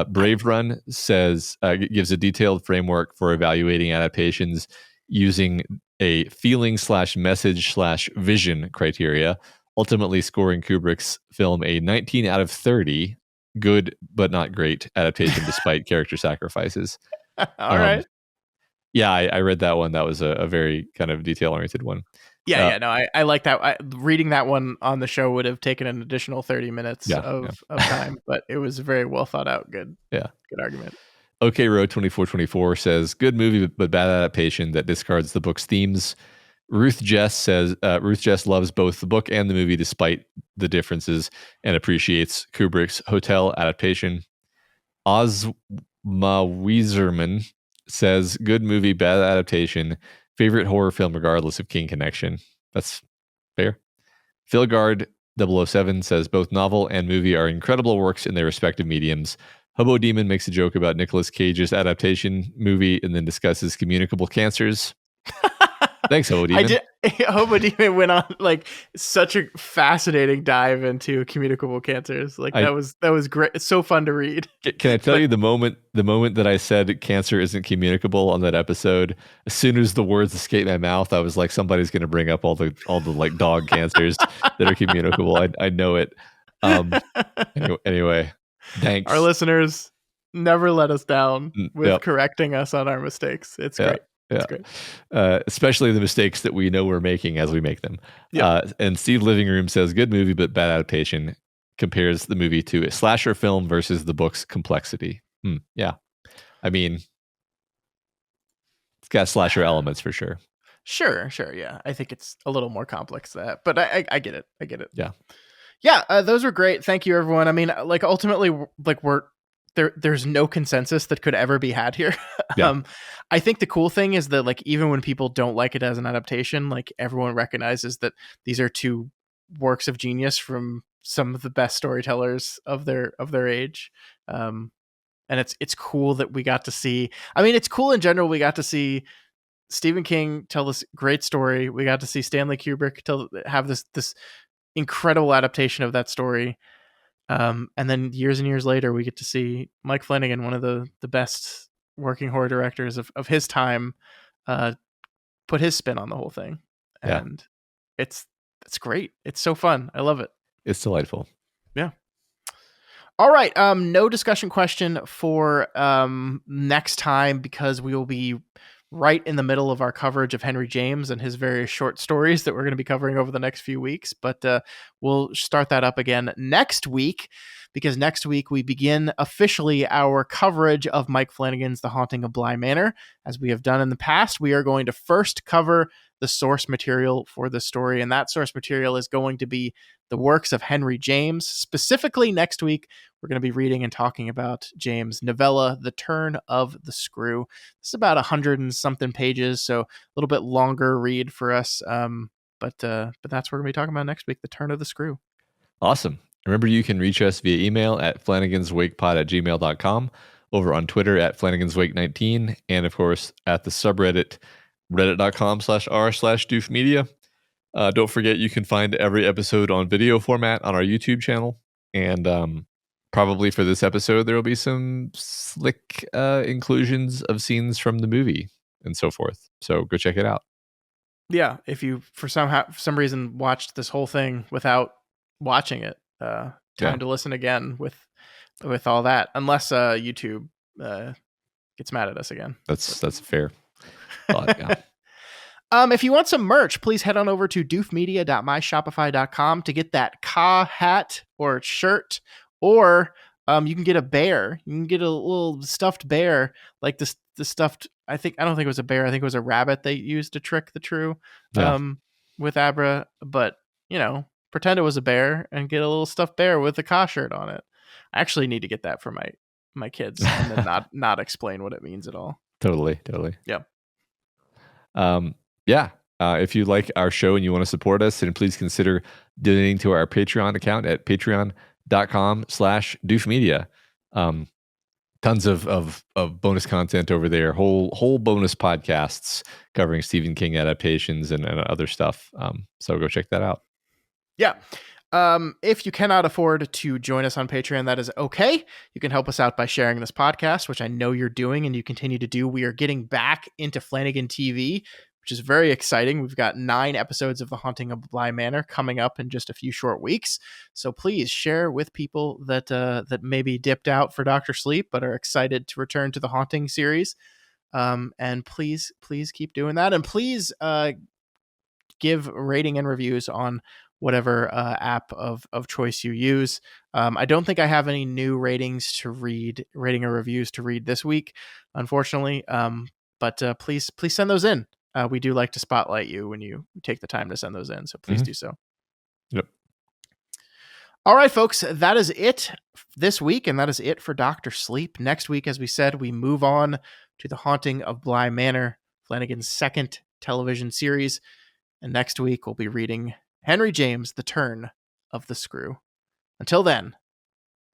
Brave Run says gives a detailed framework for evaluating adaptations using a feeling/message/vision criteria, ultimately scoring Kubrick's film a 19 out of 30, good but not great adaptation despite character sacrifices. All right. Yeah, I read that one. That was a very kind of detail-oriented one. Yeah, no, I like that. Reading that one on the show would have taken an additional 30 minutes of time, but it was very well thought out. Good argument. Okay, Row 2424 says, good movie, but bad adaptation that discards the book's themes. Ruth Jess says, Ruth Jess loves both the book and the movie despite the differences and appreciates Kubrick's hotel adaptation. Ozma Wieserman says, good movie, bad adaptation. Favorite horror film regardless of King connection. That's fair. Philgard 007 says both novel and movie are incredible works in their respective mediums. Hobo Demon makes a joke about Nicolas Cage's adaptation movie and then discusses communicable cancers. Thanks, Hobo Demon. Hobo Demon went on like such a fascinating dive into communicable cancers. Like that was great. It's so fun to read. Can I tell you the moment that I said cancer isn't communicable on that episode? As soon as the words escaped my mouth, I was like, somebody's going to bring up all the like dog cancers that are communicable. I know it. Anyway, thanks. Our listeners never let us down with correcting us on our mistakes. It's great. That's great. Especially the mistakes that we know we're making as we make them. And Steve Living Room says, good movie, but bad adaptation. Compares the movie to a slasher film versus the book's complexity. Yeah. I mean, it's got slasher elements for sure. Sure. Yeah. I think it's a little more complex than that, but I get it. Yeah. Yeah. Those were great. Thank you, everyone. I mean, like ultimately, like there's no consensus that could ever be had here. I think the cool thing is that like even when people don't like it as an adaptation, like everyone recognizes that these are two works of genius from some of the best storytellers of their age. And it's cool that we got to see. I mean, it's cool in general. We got to see Stephen King tell this great story. We got to see Stanley Kubrick have this incredible adaptation of that story. And then years and years later, we get to see Mike Flanagan, one of the best working horror directors of his time, put his spin on the whole thing. And it's great. It's so fun. I love it. It's delightful. Yeah. All right. No discussion question for next time because we will be right in the middle of our coverage of Henry James and his various short stories that we're going to be covering over the next few weeks. But we'll start that up again next week because next week we begin officially our coverage of Mike Flanagan's The Haunting of Bly Manor. As we have done in the past, we are going to first cover the source material for the story, and that source material is going to be the works of Henry James. Specifically, next week, we're going to be reading and talking about James' novella, The Turn of the Screw. This is about 100 and something pages, so a little bit longer read for us, But that's what we're going to be talking about next week, the turn of the screw. Awesome. Remember, you can reach us via email at flanaganswakepod@gmail.com, over on Twitter at flanaganswake19, and of course at the subreddit reddit.com/r/doofmedia. Don't forget, you can find every episode on video format on our YouTube channel. And probably for this episode, there will be some slick inclusions of scenes from the movie and so forth. So go check it out. Yeah, if you for some reason watched this whole thing without watching it, time to listen again with all that. Unless YouTube gets mad at us again. That's a fair thought. Yeah. If you want some merch, please head on over to doofmedia.myshopify.com to get that Ka hat or shirt, or you can get a bear. You can get a little stuffed bear, like the stuffed. I don't think it was a bear. I think it was a rabbit they used to trick the True with Abra. But pretend it was a bear and get a little stuffed bear with a Ka shirt on it. I actually need to get that for my kids and then not explain what it means at all. Totally. Yeah. If you like our show and you want to support us, then please consider donating to our Patreon account at patreon.com/doofmedia. Tons of bonus content over there, whole bonus podcasts covering Stephen King adaptations and other stuff. So go check that out. Yeah. If you cannot afford to join us on Patreon, that is okay. You can help us out by sharing this podcast, which I know you're doing and you continue to do. We are getting back into Flanagan TV, which is very exciting. We've got 9 episodes of The Haunting of Bly Manor coming up in just a few short weeks. So please share with people that maybe dipped out for Dr. Sleep but are excited to return to the Haunting series. And please keep doing that. And please give rating and reviews on whatever app of choice you use. I don't think I have any new rating or reviews to read this week, unfortunately. But please send those in. We do like to spotlight you when you take the time to send those in, so please do so. Yep. All right, folks, that is it this week, and that is it for Dr. Sleep. Next week, as we said, we move on to The Haunting of Bly Manor, Flanagan's second television series. And next week, we'll be reading Henry James, The Turn of the Screw. Until then,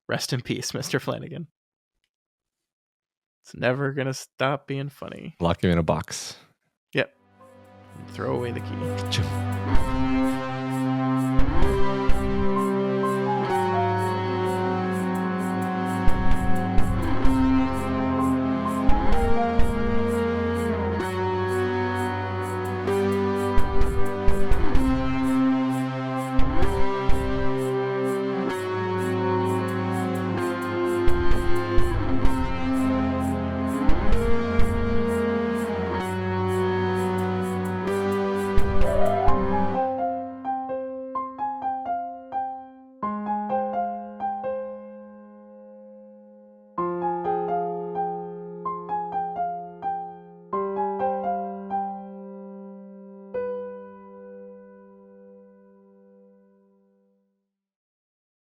rest in peace, Mr. Flanagan. It's never going to stop being funny. Lock him in a box. Yep. Throw away the key.